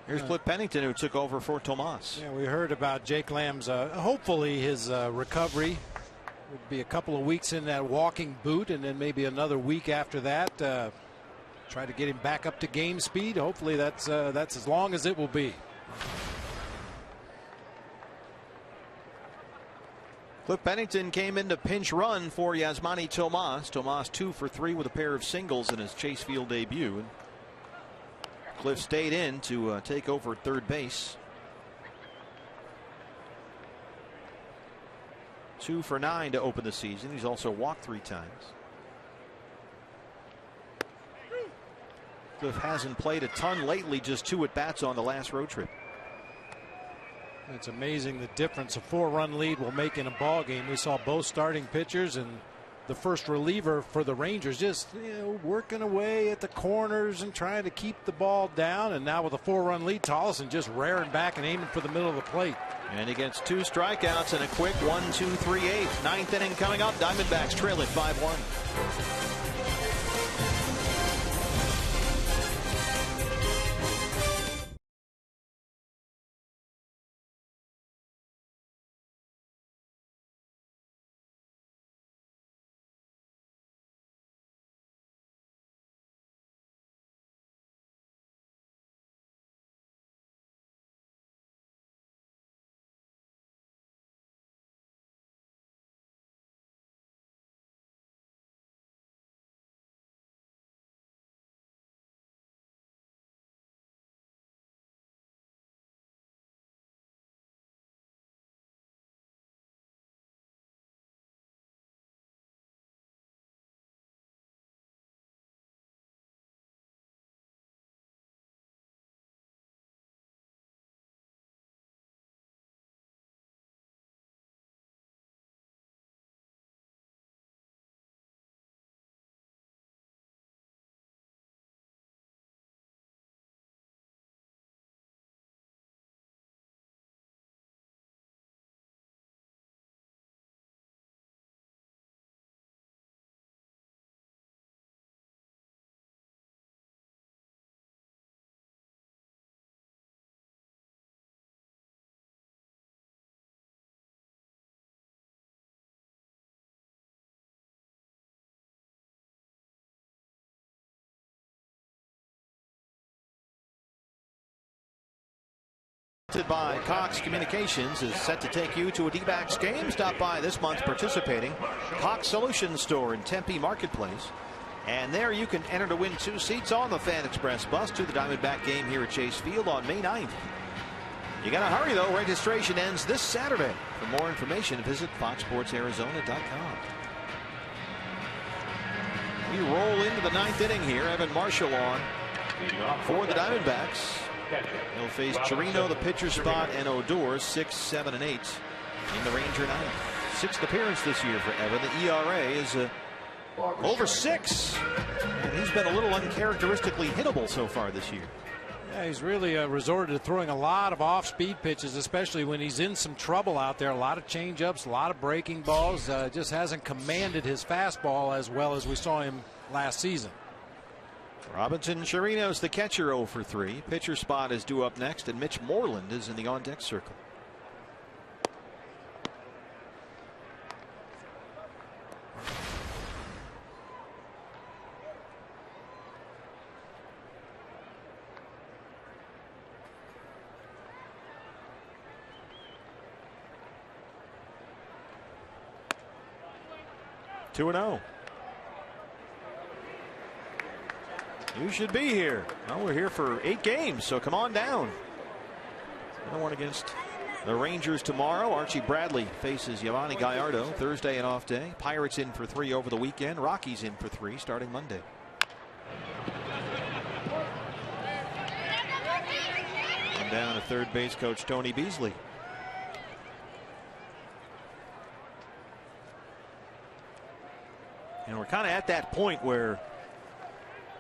Here's Cliff Pennington, who took over for Tomas. Yeah, we heard about Jake Lamb's hopefully his recovery would be a couple of weeks in that walking boot, and then maybe another week after that. Try to get him back up to game speed. Hopefully that's as long as it will be. Cliff Pennington came in to pinch run for Yasmani Tomas. Tomas 2 for 3 with a pair of singles in his Chase Field debut. And Cliff stayed in to take over at third base. 2 for 9 to open the season. He's also walked 3 times. Cliff hasn't played a ton lately, just 2 at bats on the last road trip. It's amazing the difference a 4-run lead will make in a ball game. We saw both starting pitchers and the first reliever for the Rangers just working away at the corners and trying to keep the ball down. And now with a 4-run lead, Tolleson just raring back and aiming for the middle of the plate. And he gets 2 strikeouts and a quick 1-2-3-8. 9th inning coming up. Diamondbacks trail at 5-1. presented by Cox Communications, is set to take you to a D-backs game. Stop by this month's participating Cox Solutions store in Tempe Marketplace. And there you can enter to win 2 seats on the Fan Express bus to the Diamondback game here at Chase Field on May 9th. You got to hurry, though. Registration ends this Saturday. For more information, visit foxsportsarizona.com. We roll into the 9th inning here. Evan Marshall on for the Diamondbacks. He'll face Chirino, the pitcher spot, and Odor, 6, 7, and 8 in the Ranger 9th. 6th appearance this year for Evan. The ERA is over 6, and he's been a little uncharacteristically hittable so far this year. Yeah, he's really resorted to throwing a lot of off-speed pitches, especially when he's in some trouble out there. A lot of change-ups, a lot of breaking balls. Just hasn't commanded his fastball as well as we saw him last season. Robinson Chirinos, the catcher, 0 for 3. Pitcher spot is due up next, and Mitch Moreland is in the on-deck circle. Two and 0. You should be here. Well, we're here for 8 games, so come on down. Another one against the Rangers tomorrow. Archie Bradley faces Giovanni Gallardo. Thursday, an off day. Pirates in for 3 over the weekend. Rockies in for 3 starting Monday. Come down to third base coach Tony Beasley. And we're kind of at that point where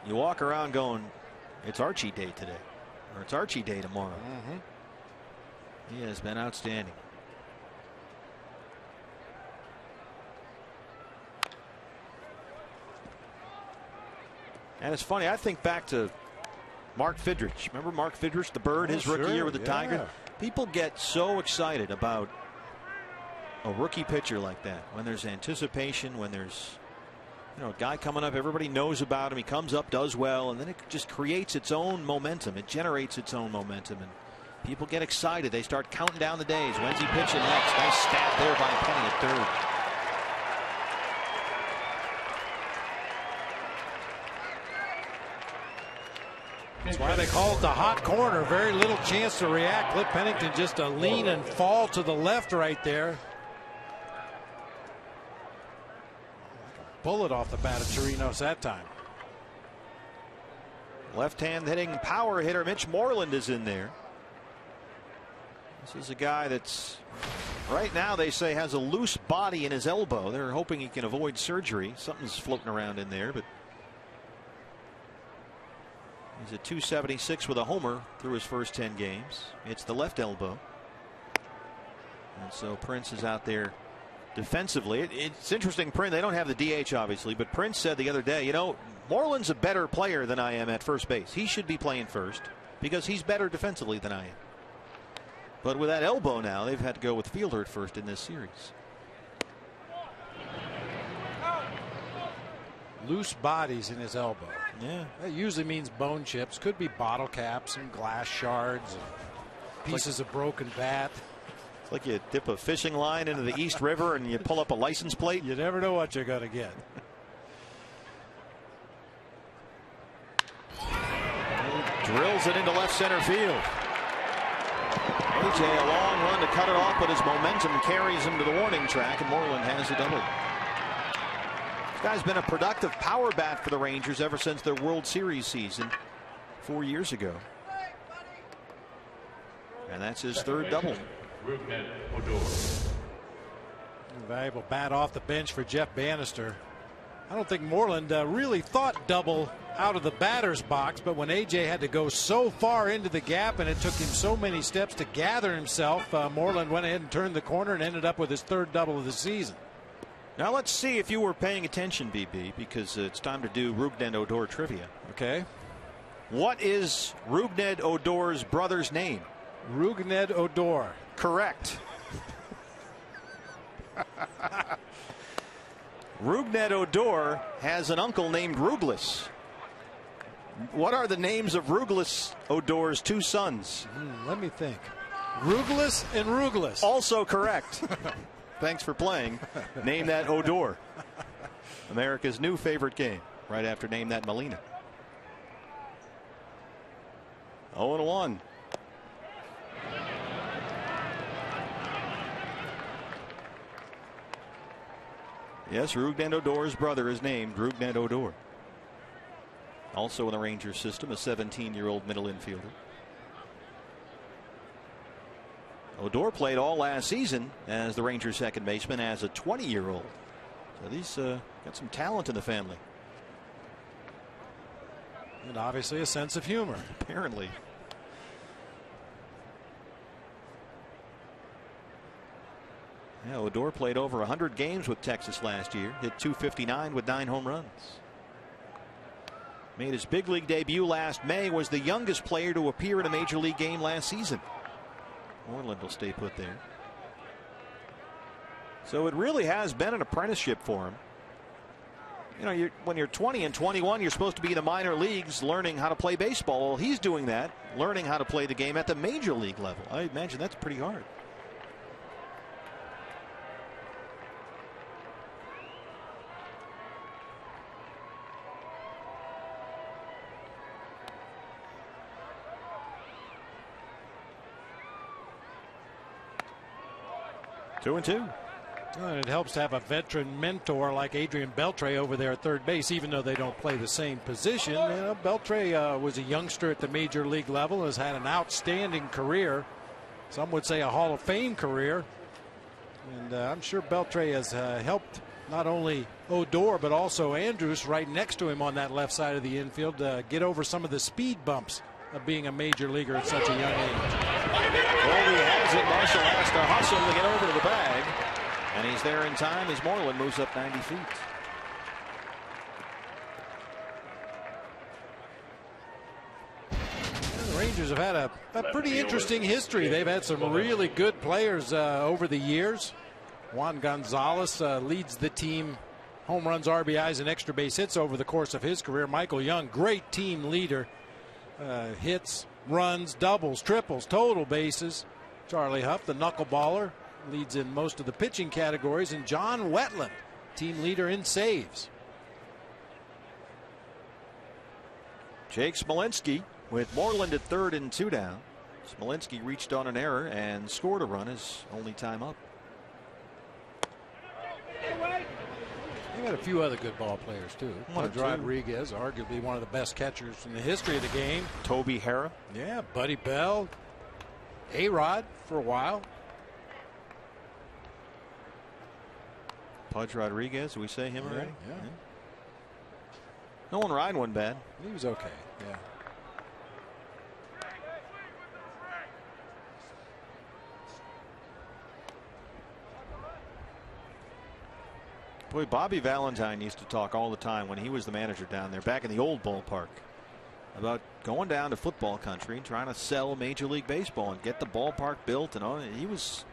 you walk around going, it's Archie Day today, or it's Archie Day tomorrow. He has been outstanding. And it's funny, I think back to Mark Fidrich. Remember Mark Fidrich, the Bird, his rookie year with the Tigers? People get so excited about a rookie pitcher like that when there's anticipation, when there's a guy coming up, everybody knows about him. He comes up, does well, and then it just creates its own momentum. It generates its own momentum, and people get excited. They start counting down the days. When's he pitching next? Nice stab there by Penny at third. That's why they call it the hot corner. Very little chance to react. Cliff Pennington just a lean and fall to the left right there. Bullet off the bat of Chirinos that time. Left-hand hitting power hitter Mitch Moreland is in there. This is a guy that's right now they say has a loose body in his elbow. They're hoping he can avoid surgery. Something's floating around in there, but he's at 276 with a homer through his first 10 games. It's the left elbow, and so Prince is out there defensively. It's interesting, Prince, they don't have the DH obviously, but Prince said the other day, Moreland's a better player than I am at first base. He should be playing first because he's better defensively than I am. But with that elbow now, they've had to go with Fielder at first in this series. Loose bodies in his elbow. Yeah. That usually means bone chips. Could be bottle caps and glass shards and pieces of broken bat. It's like you dip a fishing line into the East River and you pull up a license plate. You never know what you're going to get. Drills it into left center field. AJ a long run to cut it off, but his momentum carries him to the warning track, and Moreland has a double. This guy's been a productive power bat for the Rangers ever since their World Series season 4 years ago. And that's his third double. Valuable bat off the bench for Jeff Bannister. I don't think Moreland really thought double out of the batter's box, but when AJ had to go so far into the gap and it took him so many steps to gather himself, Moreland went ahead and turned the corner and ended up with his third double of the season. Now let's see if you were paying attention, BB, because it's time to do Rougned Odor trivia. Okay. What is Rougned Odor's brother's name? Rougned Odor. Correct. Rougned Odor has an uncle named Rouglis. What are the names of Rouglis Odor's two sons? Let me think. Rugless and Rugless. Also correct. Thanks for playing. Name That Odor. America's new favorite game, right after Name That Molina. 0-1. Yes, Rougned Odor's brother is named Rougned Odor. Also in the Rangers system, a 17-year-old middle infielder. Odor played all last season as the Rangers second baseman as a 20-year-old. So these got some talent in the family. And obviously a sense of humor. Apparently. Yeah, Odor played over 100 games with Texas last year. Hit .259 with 9 home runs. Made his big league debut last May. Was the youngest player to appear in a major league game last season. Orland will stay put there. So it really has been an apprenticeship for him. You know, when you're 20 and 21, you're supposed to be in the minor leagues learning how to play baseball. Well, he's doing that, learning how to play the game at the major league level. I imagine that's pretty hard. Two and two. And it helps to have a veteran mentor like Adrian Beltre over there at third base, even though they don't play the same position. You know, Beltre was a youngster at the major league level, has had an outstanding career. Some would say a Hall of Fame career. And I'm sure Beltre has helped not only Odor, but also Andrus right next to him on that left side of the infield get over some of the speed bumps of being a major leaguer at such a young age. Goldie has it. Marshall has to hustle to get over to the bag. And he's there in time as Moreland moves up 90 feet. The Rangers have had a pretty interesting history. They've had some really good players over the years. Juan Gonzalez leads the team home runs, RBIs, and extra base hits over the course of his career. Michael Young, great team leader. Hits, runs, doubles, triples, total bases. Charlie Huff, the knuckleballer, leads in most of the pitching categories. And John Wetland, team leader in saves. Jake Smolinski with Moreland at third and 2 down. Smolinski reached on an error and scored a run his only time up. He had a few other good ball players too. Pudge Rodriguez, arguably one of the best catchers in the history of the game. Toby Harrah. Yeah, Buddy Bell. A-Rod for a while. Pudge Rodriguez, we say him already? Yeah. Nolan Ryan wasn't bad. He was okay, yeah. Boy, Bobby Valentine used to talk all the time when he was the manager down there back in the old ballpark about going down to football country and trying to sell Major League Baseball and get the ballpark built and all. He was.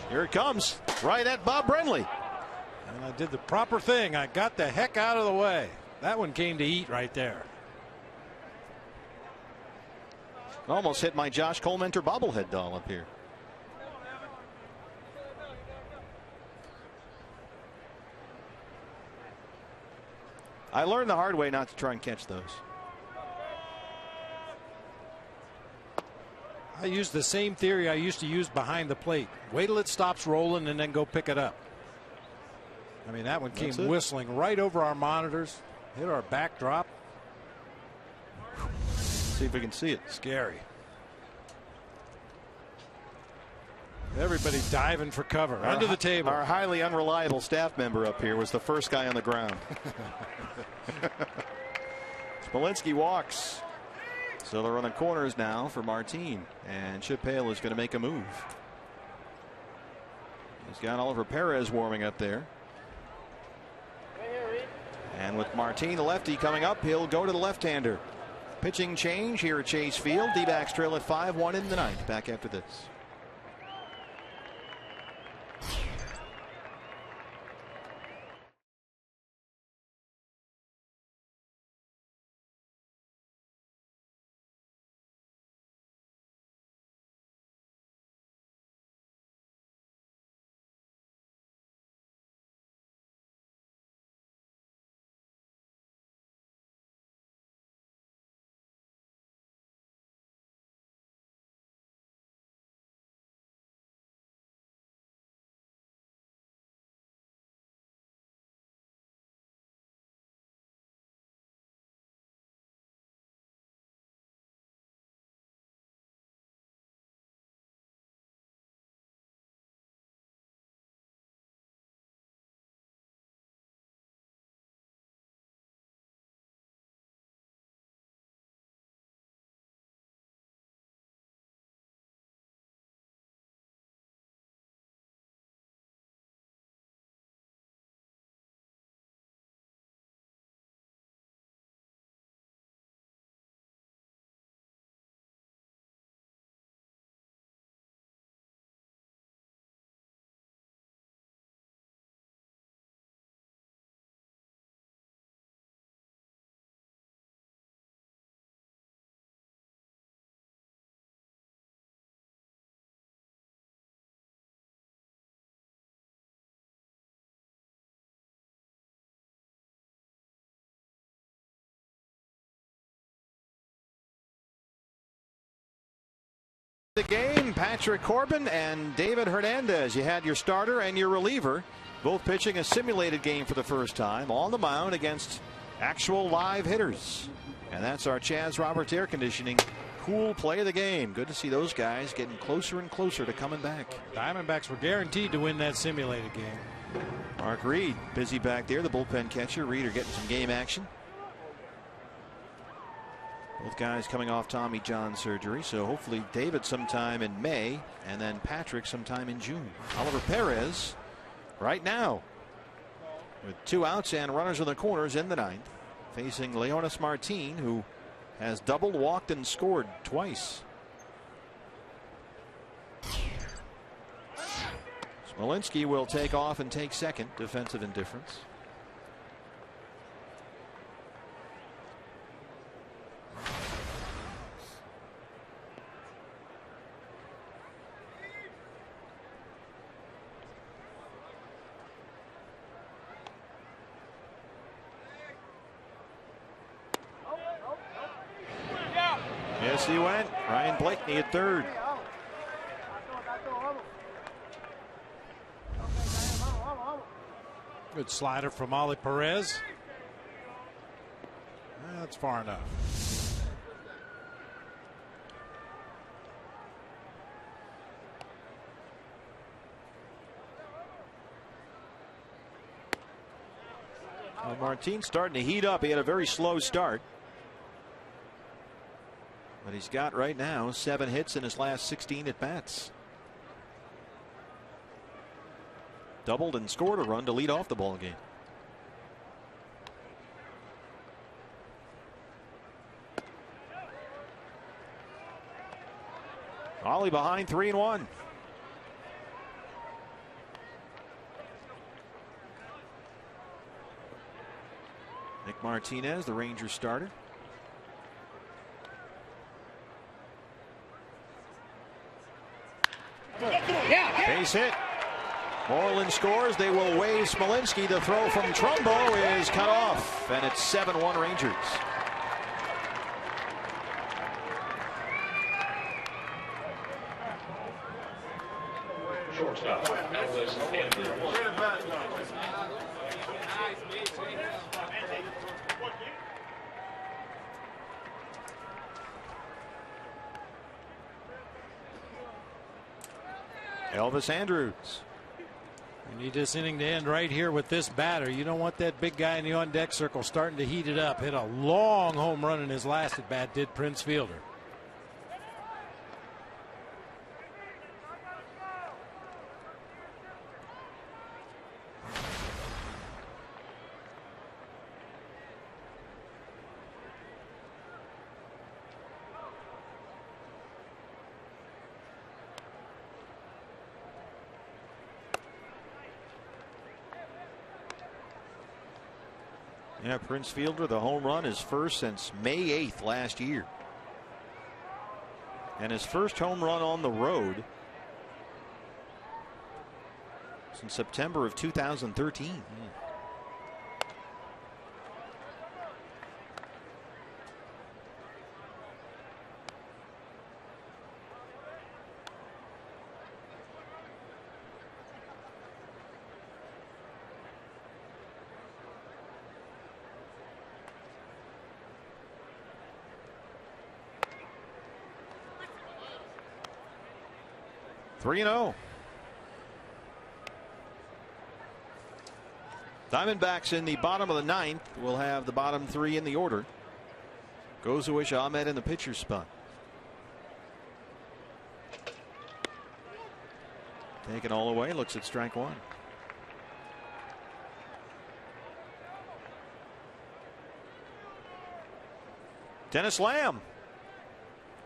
Here it comes, right at Bob Brenly. And I did the proper thing. I got the heck out of the way. That one came to eat right there. Almost hit my Josh Colementor bobblehead doll up here. I learned the hard way not to try and catch those. I used the same theory I used to use behind the plate. Wait till it stops rolling and then go pick it up. I mean, that one came whistling right over our monitors, hit our backdrop. See if we can see it. Scary. Everybody diving for cover under the table. Our highly unreliable staff member up here was the first guy on the ground. Smolinski walks. So they're on the corners now for Martin. And Chip Hale is going to make a move. He's got Oliver Perez warming up there. And with Martin, the lefty, coming up, he'll go to the left-hander. Pitching change here at Chase Field. D-backs trail at 5-1 in the ninth. Back after this. game, Patrick Corbin and David Hernandez. You had your starter and your reliever both pitching a simulated game for the first time on the mound against actual live hitters. And that's our Chaz Roberts air conditioning cool play of the game. Good to see those guys getting closer and closer to coming back. Diamondbacks were guaranteed to win that simulated game. Mark Reed busy back there, the bullpen catcher. Reed are getting some game action. Both guys coming off Tommy John surgery, so hopefully David sometime in May and then Patrick sometime in June. Oliver Perez right now with 2 outs and runners in the corners in the 9th, facing Leonis Martin, who has doubled, walked, and scored twice. Smolinski will take off and take second. Defensive indifference. Yes, he went. Ryan Blakeney at third. Good slider from Oli Perez. That's far enough. Well, Martin's starting to heat up. He had a very slow start. But he's got right now 7 hits in his last 16 at bats. Doubled and scored a run to lead off the ball game. Ollie behind 3-1. Nick Martinez, the Rangers starter. Base hit. Moreland scores. They will wave Smolinski. The throw from Trumbo is cut off, and it's 7-1 Rangers. Shortstop, Elvis Andrews. Elvis Andrews. You need this inning to end right here with this batter. You don't want that big guy in the on deck circle starting to heat it up. Hit a long home run in his last at bat, did Prince Fielder. Yeah, Prince Fielder, the home run, his first since May 8th last year. And his first home run on the road since September of 2013. Three-0. Diamondbacks in the bottom of the 9th will have the bottom 3 in the order. Gozuish, Ahmed in the pitcher's spot. Taken all away, looks at strike 1. Dennis Lamb,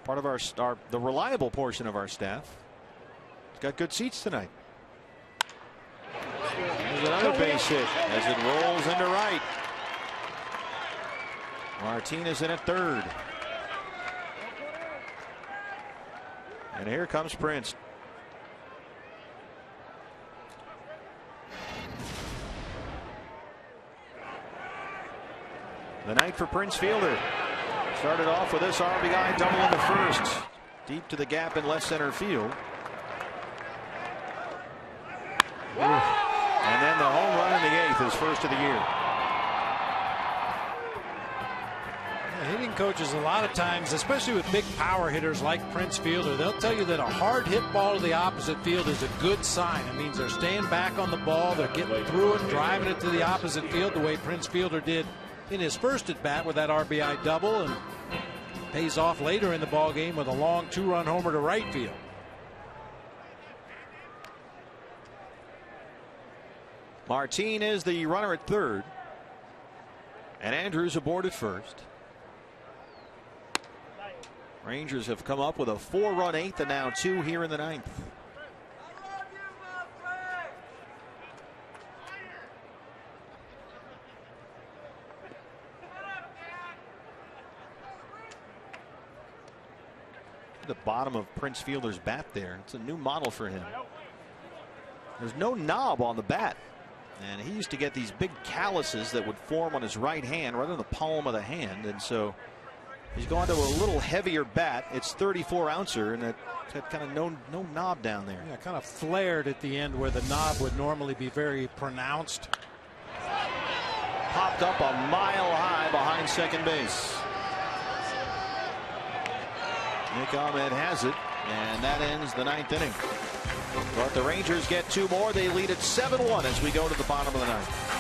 part of the reliable portion of our staff. Got good seats tonight. There's another base hit as it rolls into right. Martinez in at third. And here comes Prince. The night for Prince Fielder. Started off with this RBI double in the first. deep to the gap in left center field. And then the home run in the 8th, his first of the year. Hitting coaches, a lot of times, especially with big power hitters like Prince Fielder, they'll tell you that a hard hit ball to the opposite field is a good sign. It means they're staying back on the ball, they're getting through it, driving it to the opposite field the way Prince Fielder did in his first at bat with that RBI double, and pays off later in the ball game with a long 2-run homer to right field. Martin is the runner at third, and Andrews aboard at first. Rangers have come up with a 4-run 8th and now 2 here in the 9th. The bottom of Prince Fielder's bat there. It's a new model for him. There's no knob on the bat. And he used to get these big calluses that would form on his right hand, right on the palm of the hand. And so he's gone to a little heavier bat. It's 34-ouncer, and it's got kind of no knob down there. Yeah, kind of flared at the end where the knob would normally be very pronounced. Popped up a mile high behind second base. Nick Ahmed has it, and that ends the 9th inning. But the Rangers get 2 more. They lead at 7-1 as we go to the bottom of the 9th.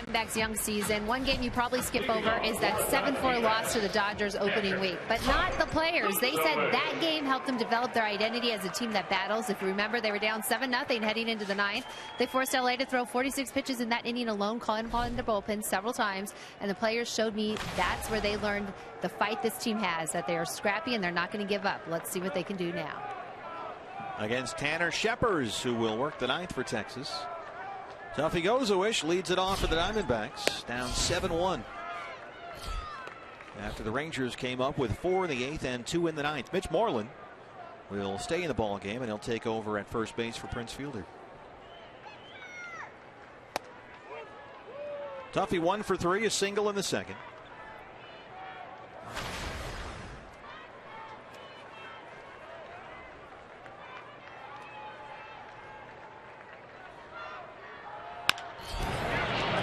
Diamondbacks' young season. One game you probably skip over is that 7-4 loss to the Dodgers opening week, but not the players. They said that game helped them develop their identity as a team that battles. If you remember, they were down 7-0 heading into the 9th. They forced LA to throw 46 pitches in that inning alone, calling upon the bullpen several times, and the players showed me that's where they learned the fight this team has, that they are scrappy and they're not going to give up. Let's see what they can do now. Against Tanner Scheppers, who will work the 9th for Texas. Tuffy Gozawish leads it off for the Diamondbacks, down 7-1. After the Rangers came up with 4 in the 8th and 2 in the 9th. Mitch Moreland will stay in the ball game, and he'll take over at first base for Prince Fielder. Tuffy 1 for 3, a single in the 2nd.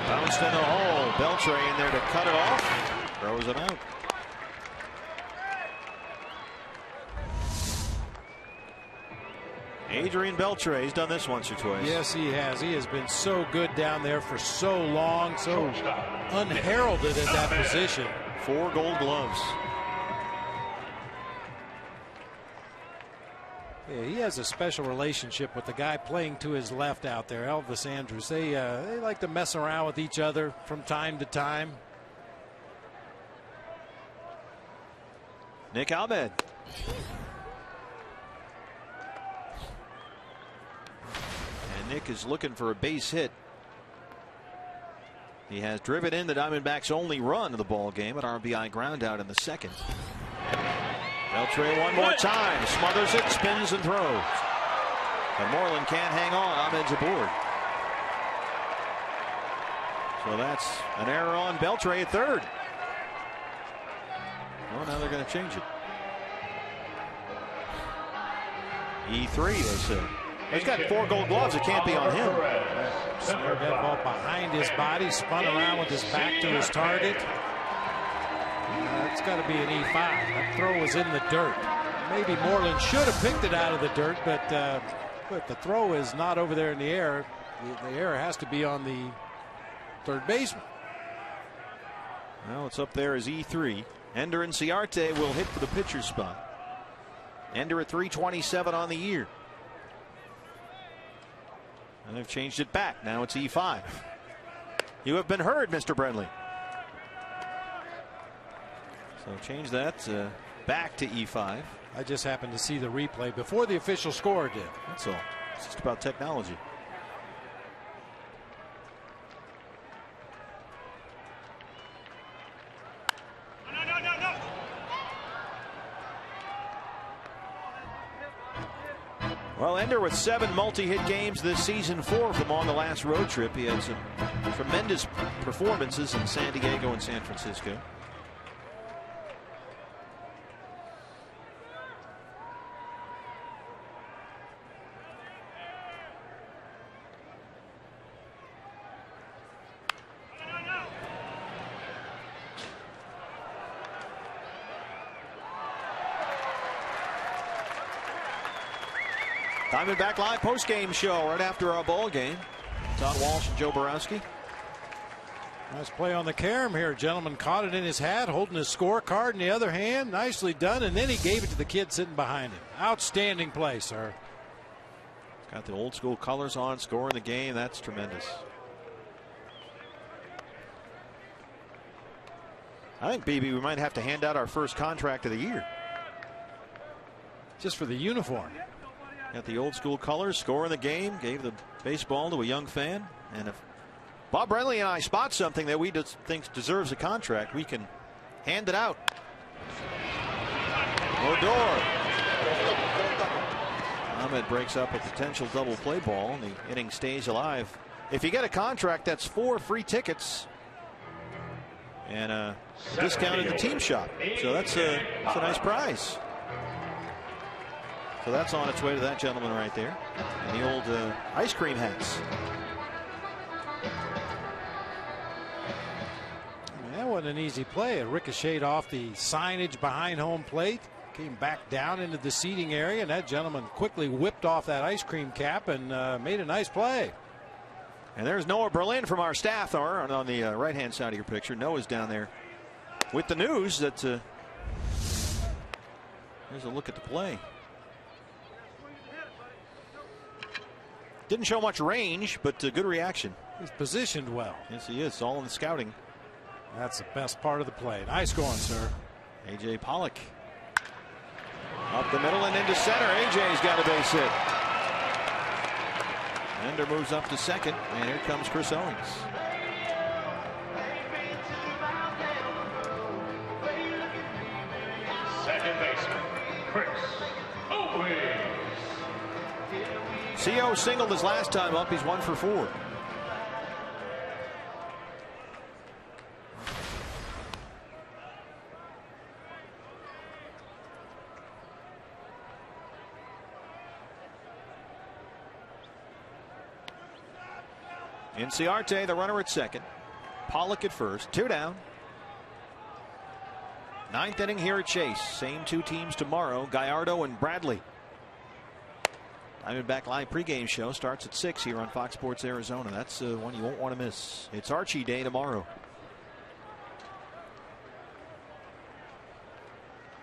Bounced in the hole. Beltre in there to cut it off. Throws it out. Adrian Beltre, he's done this once or twice. Yes, he has. He has been so good down there for so long, so unheralded at that position. 4 Gold Gloves. Yeah, he has a special relationship with the guy playing to his left out there, Elvis Andrus. They like to mess around with each other from time to time. Nick Ahmed. And Nick is looking for a base hit. He has driven in the Diamondbacks' only run of the ball game, an RBI ground out in the second. Beltre one more time, smothers it, spins and throws. But Moreland can't hang on. Ahmed's aboard. So that's an error on Beltre at third. Well, now they're going to change it. E3, they say. He's got 4 gold gloves. It can't be on him. Snared that ball behind his body, spun around with his back to his target. That's got to be an E5. That throw was in the dirt. Maybe Moreland should have picked it out of the dirt, but the throw is not over there in the air. The error has to be on the third baseman. Well, it's up there as E3. Ender and Ciarte will hit for the pitcher's spot. Ender at 327 on the year. And they've changed it back. Now it's E5. You have been heard, Mr. Brenly. So change that back to E5. I just happened to see the replay before the official score did. That's all. It's just about technology. Well, Ender with 7 multi-hit games this season, 4 from on the last road trip. He had some tremendous performances in San Diego and San Francisco. Diamondback Live postgame show right after our ball game. Todd Walsh and Joe Borowski. Nice play on the carom here. Gentleman caught it in his hat, holding his scorecard in the other hand. Nicely done, and then he gave it to the kid sitting behind him. Outstanding play, sir. Got the old school colors on, scoring the game. That's tremendous. I think, BB, we might have to hand out our first contract of the year. Just for the uniform. Got the old school colors, scoring the game, gave the baseball to a young fan. And if Bob Brenly and I spot something that we think deserves a contract, we can hand it out. Odor. Ahmed breaks up a potential double play ball, and the inning stays alive. If you get a contract, that's 4 free tickets and a discount at the team shop. So that's a nice prize. So that's on its way to that gentleman right there. And the old ice cream hats. That wasn't an easy play. It ricocheted off the signage behind home plate. Came back down into the seating area. And that gentleman quickly whipped off that ice cream cap and made a nice play. And there's Noah Berlin from our staff on the right-hand side of your picture. Noah's down there with the news that here's a look at the play. Didn't show much range, but good reaction. He's positioned well. Yes, he is. It's all in the scouting. That's the best part of the play. Nice going, sir. A.J. Pollock. Up the middle and into center. A.J.'s got a base hit. Ender moves up to second, and here comes Chris Owings. Second baseman, Chris Owings. CO singled his last time up. He's 1 for 4. Ciarte, the runner at second. Pollock at first. 2 down. 9th inning here at Chase. Same 2 teams tomorrow. Gallardo and Bradley. Diamondback Live pregame show starts at 6 here on Fox Sports Arizona. That's one you won't want to miss. It's Archie Day tomorrow.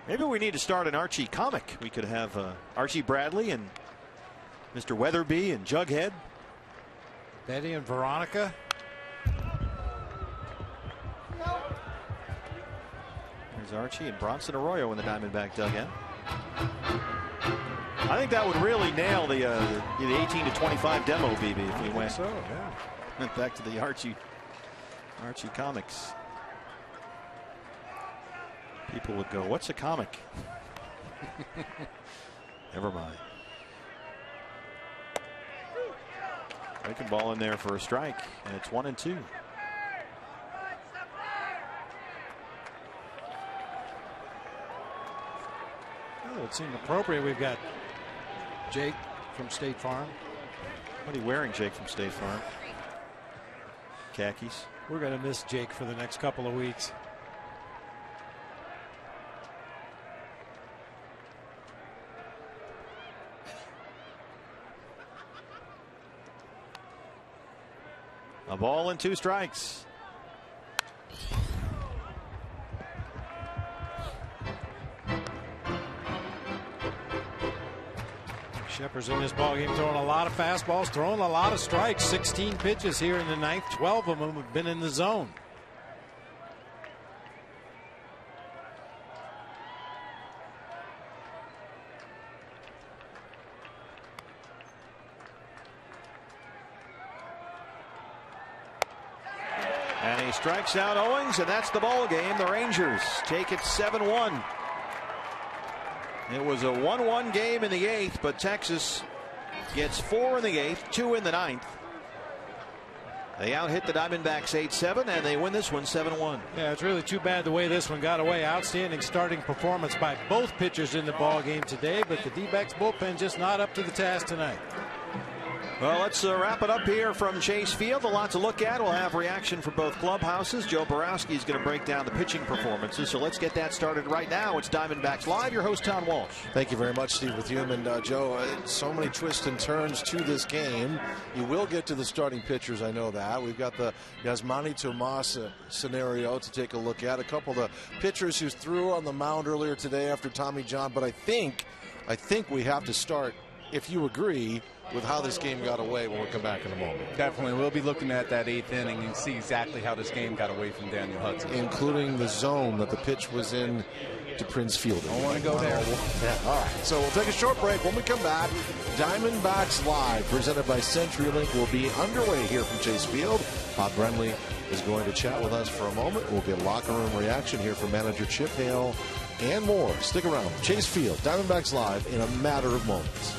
Maybe we need to start an Archie comic. We could have Archie Bradley and Mr. Weatherby and Jughead. Betty and Veronica. There's Archie and Bronson Arroyo in the Diamondback dugout. I think that would really nail the 18 to 25 demo, BB, if we went. So, yeah. Went back to the Archie comics. People would go, "What's a comic?" Never mind. Breaking ball in there for a strike, and it's 1-2. Well, it seemed appropriate. We've got Jake from State Farm. What are you wearing, Jake from State Farm? Khakis. We're going to miss Jake for the next couple of weeks. A ball and 2 strikes. Shepard's in this ballgame throwing a lot of fastballs, throwing a lot of strikes. 16 pitches here in the ninth. 12 of them have been in the zone. And he strikes out Owings, and that's the ball game. The Rangers take it 7-1. It was a 1-1 game in the 8th, but Texas gets 4 in the 8th, 2 in the 9th. They out-hit the Diamondbacks 8-7, and they win this one 7-1. Yeah, it's really too bad the way this one got away. Outstanding starting performance by both pitchers in the ball game today, but the D-backs bullpen just not up to the task tonight. Well, let's wrap it up here from Chase Field. A lot to look at. We'll have reaction from both clubhouses. Joe Borowski is going to break down the pitching performances. So let's get that started right now. It's Diamondbacks Live. Your host, Tom Walsh. Thank you very much, Steve, with you. And Joe, so many twists and turns to this game. You will get to the starting pitchers. I know that. We've got the Yasmani Tomas scenario to take a look at. A couple of the pitchers who threw on the mound earlier today after Tommy John. But I think we have to start, if you agree, with how this game got away when we come back in a moment. Definitely. We'll be looking at that 8th inning and see exactly how this game got away from Daniel Hudson. Including the zone that the pitch was in to Prince Fielder. Don't want to go there. Yeah, all right. So we'll take a short break. When we come back, Diamondbacks Live, presented by CenturyLink, will be underway here from Chase Field. Bob Brenly is going to chat with us for a moment. We'll get locker room reaction here from manager Chip Hale and more. Stick around. Chase Field, Diamondbacks Live in a matter of moments.